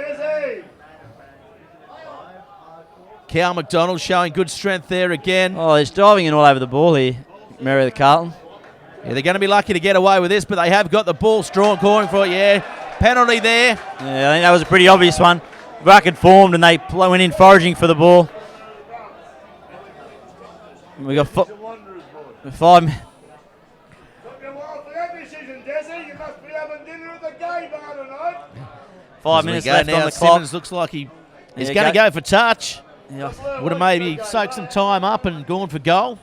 Cal McDonald showing good strength there again. Oh, he's diving in all over the ball here, Merewether Carlton. Yeah, they're going to be lucky to get away with this, but they have got the ball strong, calling for it, yeah. Penalty there. Yeah, I think that was a pretty obvious one. Ruck had formed and they went in foraging for the ball. We got 5 minutes left now. on the clock. Simmons looks like he's going to go for touch. Yeah. Would have maybe soaked some time up and gone for goal.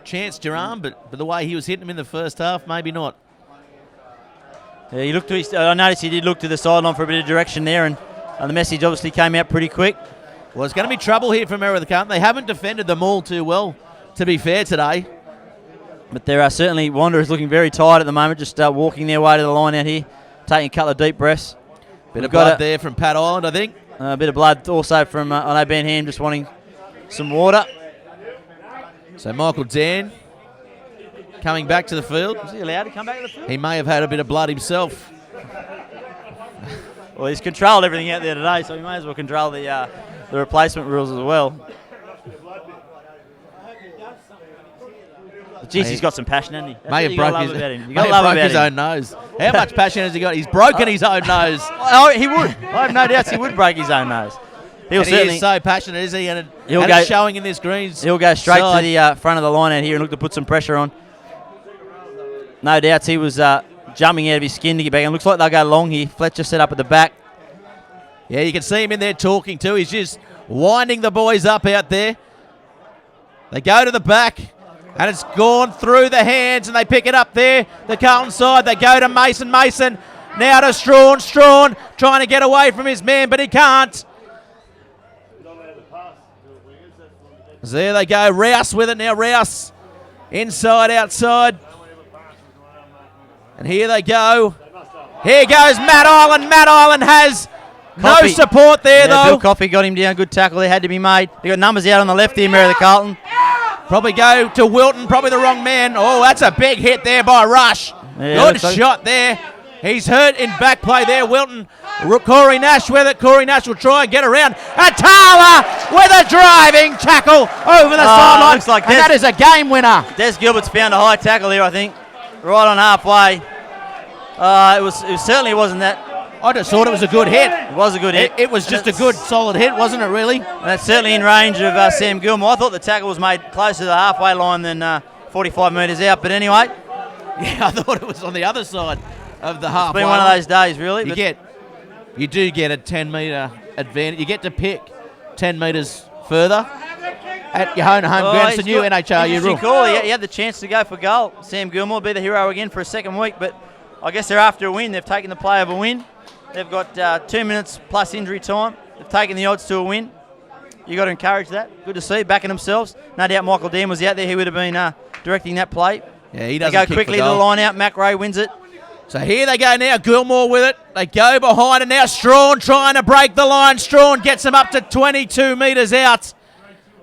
Chanced your arm, but the way he was hitting him in the first half, maybe not. Yeah, he looked to his, I noticed he did look to the sideline for a bit of direction there, and the message obviously came out pretty quick. Well, it's going to be trouble here for Merewether Carlton. They haven't defended them all too well, to be fair, today. But there are certainly Wanderers looking very tired at the moment, just walking their way to the line out here, taking a couple of deep breaths. Bit of blood there from Pat Island, I think. A bit of blood also from, I know Ben Ham just wanting some water. So Michael Dan coming back to the field. Is he allowed to come back to the field? He may have had a bit of blood himself. Well, he's controlled everything out there today, so he may as well control the replacement rules as well. Jeez, he's got some passion, hasn't he? May have broke his own nose. How much passion has he got? He's broken his own nose. Oh, he would. I have no doubts he would break his own nose. He is so passionate, is he? And it's showing in this greens. He'll go straight to the front of the line out here and look to put some pressure on. No doubts he was jumping out of his skin to get back. And looks like they'll go long here. Fletcher set up at the back. Yeah, you can see him in there talking too. He's just winding the boys up out there. They go to the back. And it's gone through the hands, and they pick it up there. The Carlton side, they go to Mason. Mason now to Strawn. Strawn trying to get away from his man, but he can't. So there they go. Rouse with it now. Rouse inside, outside. And here they go. Here goes Matt Island. Matt Island has no support there, though. Bill Coffey got him down. Good tackle there had to be made. They got numbers out on the left here, Merewether Carlton. Probably go to Wilton, probably the wrong man. Oh, that's a big hit there by Rush. Yeah, good shot there. He's hurt in back play there, Wilton. Corey Nash with it. Corey Nash will try and get around. Atala with a driving tackle over the sideline. Looks like and that is a game winner. Des Gilbert's found a high tackle here, I think. Right on halfway. It certainly wasn't that. I just thought it was a good hit. It was a good hit. It was just a good, solid hit, wasn't it, really? And that's certainly in range of Sam Gilmore. I thought the tackle was made closer to the halfway line than 45 metres out. But anyway. Yeah, I thought it was on the other side of the halfway line. It's been one of those days, really. You do get a 10-metre advantage. You get to pick 10 metres further at your home ground. It's a new NHRU rule. Cool. He had the chance to go for goal. Sam Gilmore will be the hero again for a second week. But I guess they're after a win. They've taken the play of a win. They've got 2 minutes plus injury time. They've taken the odds to a win. You got to encourage that. Good to see, backing themselves. No doubt Michael Dan was out there. He would have been directing that play. Yeah, he doesn't They go kick quickly for to the goal. line out. Mac Ray wins it. So here they go now. Gilmore with it. They go behind and now Strawn trying to break the line. Strawn gets them up to 22 metres out.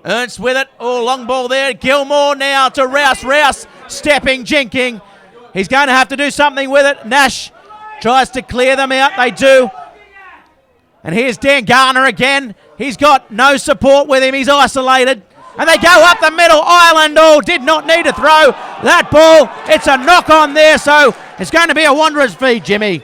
Ernst with it. Oh, long ball there. Gilmore now to Rouse. Rouse stepping, jinking. He's going to have to do something with it. Nash tries to clear them out. They do. And here's Dan Garner again. He's got no support with him. He's isolated. And they go up the middle. Ireland did not need to throw that ball. It's a knock on there, so it's going to be a Wanderers feed, Jimmy.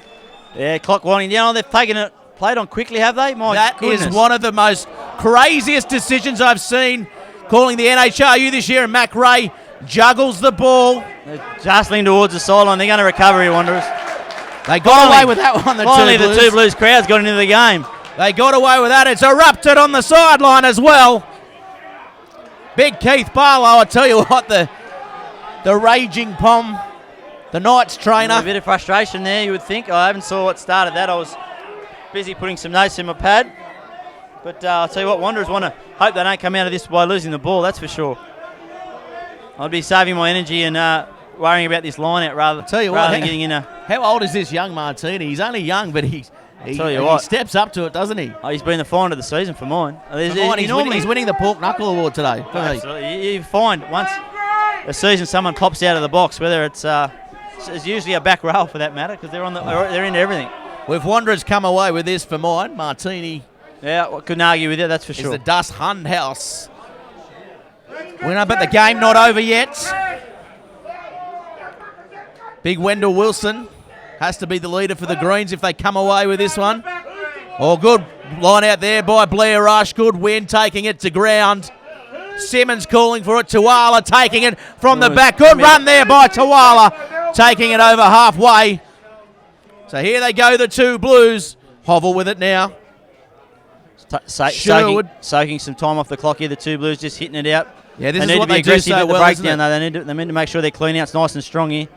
Yeah, clock winding down. They've taken it, played on quickly, have they? That is one of the most craziest decisions I've seen calling the NHRU this year, and Mac Ray juggles the ball. They're jostling towards the sideline. They're going to recover here, Wanderers. They got away with that one. Finally, the two Blues crowds got into the game. They got away with that. It's erupted on the sideline as well. Big Keith Barlow, I tell you what, the raging Pom, the Knights trainer. A bit of frustration there, you would think. I haven't saw what started that. I was busy putting some notes in my pad. But I'll tell you what, Wanderers want to hope they don't come out of this by losing the ball, that's for sure. I'd be saving my energy and worrying about this line out rather than getting in a. How old is this young Martini? He's only young, but he what. steps up to it, doesn't he? Oh, he's been the find of the season for mine. He's winning the Pork Knuckle Award today. Absolutely. You find once a season someone pops out of the box, whether it's usually a back row for that matter, because they're into everything. We've Wanderers come away with this for mine. Martini. Yeah, couldn't argue with you, that's for sure. It's the Dust Hun House winner, but the game not over yet. Big Wendell Wilson has to be the leader for the Greens if they come away with this one. Oh, good line out there by Blair Rush. Good win, taking it to ground. Simmons calling for it. Tuala taking it from the back. Good run there by Tuala, taking it over halfway. So here they go, the two Blues. Hovel with it now. Soaking some time off the clock here, the two Blues just hitting it out. Yeah, this is what they do so well, isn't it? They need to make sure their clean out's nice and strong here.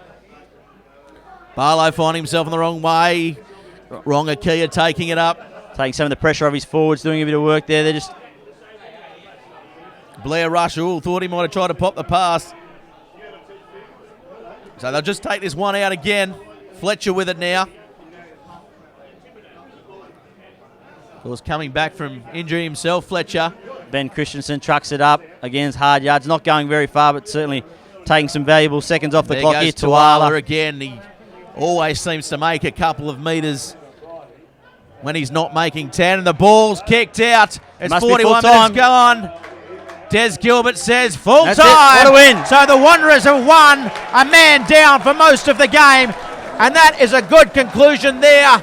Barlow finding himself in the wrong way. Rongakia taking it up. Taking some of the pressure off his forwards, doing a bit of work there. They're just... Blair Rush, thought he might have tried to pop the pass. So they'll just take this one out again. Fletcher with it now. Of course, coming back from injury himself, Fletcher. Ben Christensen trucks it up. Again, it's hard yards. Not going very far, but certainly taking some valuable seconds off the clock here. Tuala again. He always seems to make a couple of metres when he's not making 10. And the ball's kicked out. It's 41 minutes gone. Des Gilbert says full time. What a win. So the Wanderers have won, a man down for most of the game. And that is a good conclusion there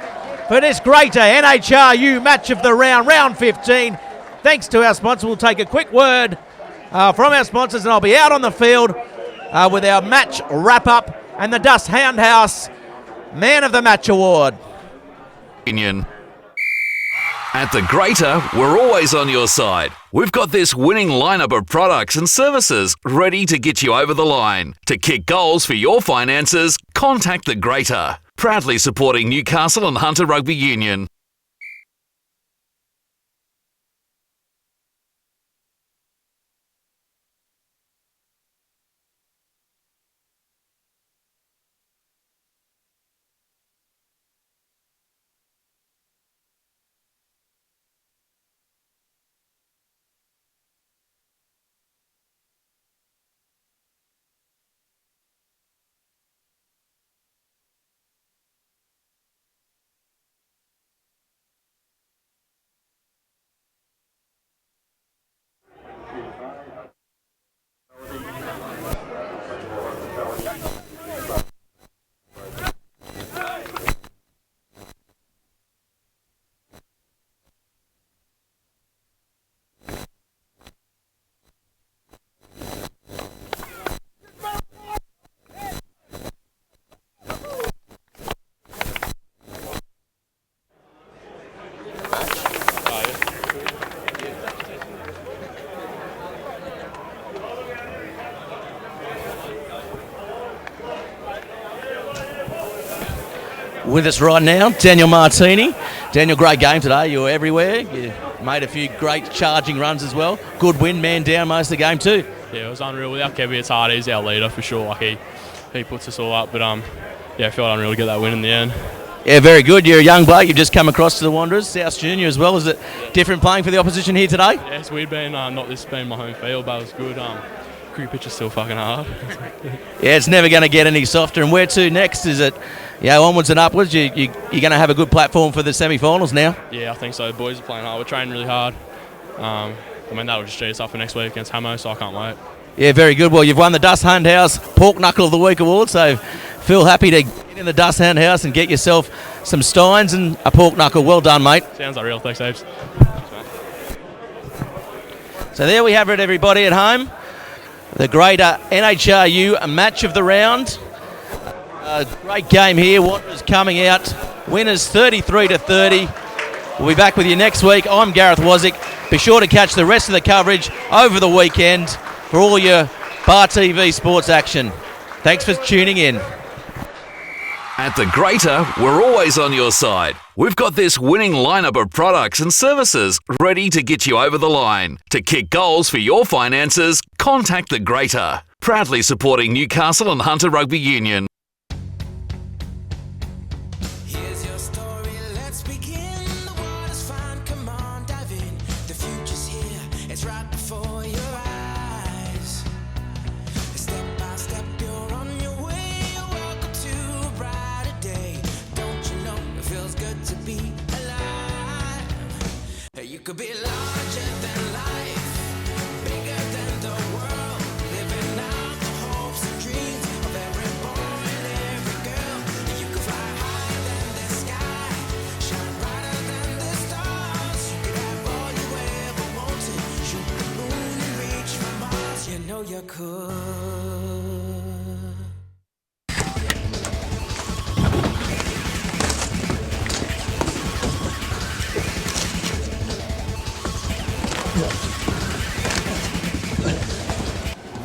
for this greater NHRU match of the round 15. Thanks to our sponsor. We'll take a quick word from our sponsors, and I'll be out on the field with our match wrap-up and the Dust Hound House Man of the Match Award. At the Greater, we're always on your side. We've got this winning lineup of products and services ready to get you over the line. To kick goals for your finances, contact the Greater. Proudly supporting Newcastle and Hunter Rugby Union. With us right now, Daniel Martini. Daniel, great game today. You were everywhere. You made a few great charging runs as well. Good win, man down most of the game too. Yeah, it was unreal. Without Kevy, it's hard. He's our leader for sure. Like he puts us all up. But yeah, I felt unreal to get that win in the end. Yeah, very good. You're a young bloke. You've just come across to the Wanderers, South Junior as well. Is it different playing for the opposition here today? Yeah, it's weird being not this being my home field, but it was good. Cricket pitch is still fucking hard. Yeah, it's never going to get any softer. And where to next? Is it, onwards and upwards? You're going to have a good platform for the semi-finals now? Yeah, I think so. The boys are playing hard. We're training really hard. That'll just cheer us up for next week against Hamo, so I can't wait. Yeah, very good. Well, you've won the Dust Hound House Pork Knuckle of the Week award, so feel happy to get in the Dust Hound House and get yourself some steins and a pork knuckle. Well done, mate. Sounds like real. Thanks, Apes. So there we have it, everybody at home. The greater NHRU match of the round. A great game here. Wanderers coming out. Winners 33-30. We'll be back with you next week. I'm Gareth Wazick. Be sure to catch the rest of the coverage over the weekend for all your Bar TV sports action. Thanks for tuning in. At the Greater, we're always on your side. We've got this winning lineup of products and services ready to get you over the line. To kick goals for your finances, contact the Greater. Proudly supporting Newcastle and Hunter Rugby Union. Here's your story, let's begin. The water's fine, come on, dive in. The future's here, it's right before your eyes. Step by step, you're on your way. Welcome to a brighter day. Don't you know it feels good to be alive? You could be larger than life, bigger than the world, living out the hopes and dreams of every boy and every girl. You could fly higher than the sky, shine brighter than the stars. You could have all you ever wanted, shoot the moon and reach for Mars. You know you could.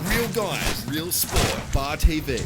Real guys, real sport. Bar TV.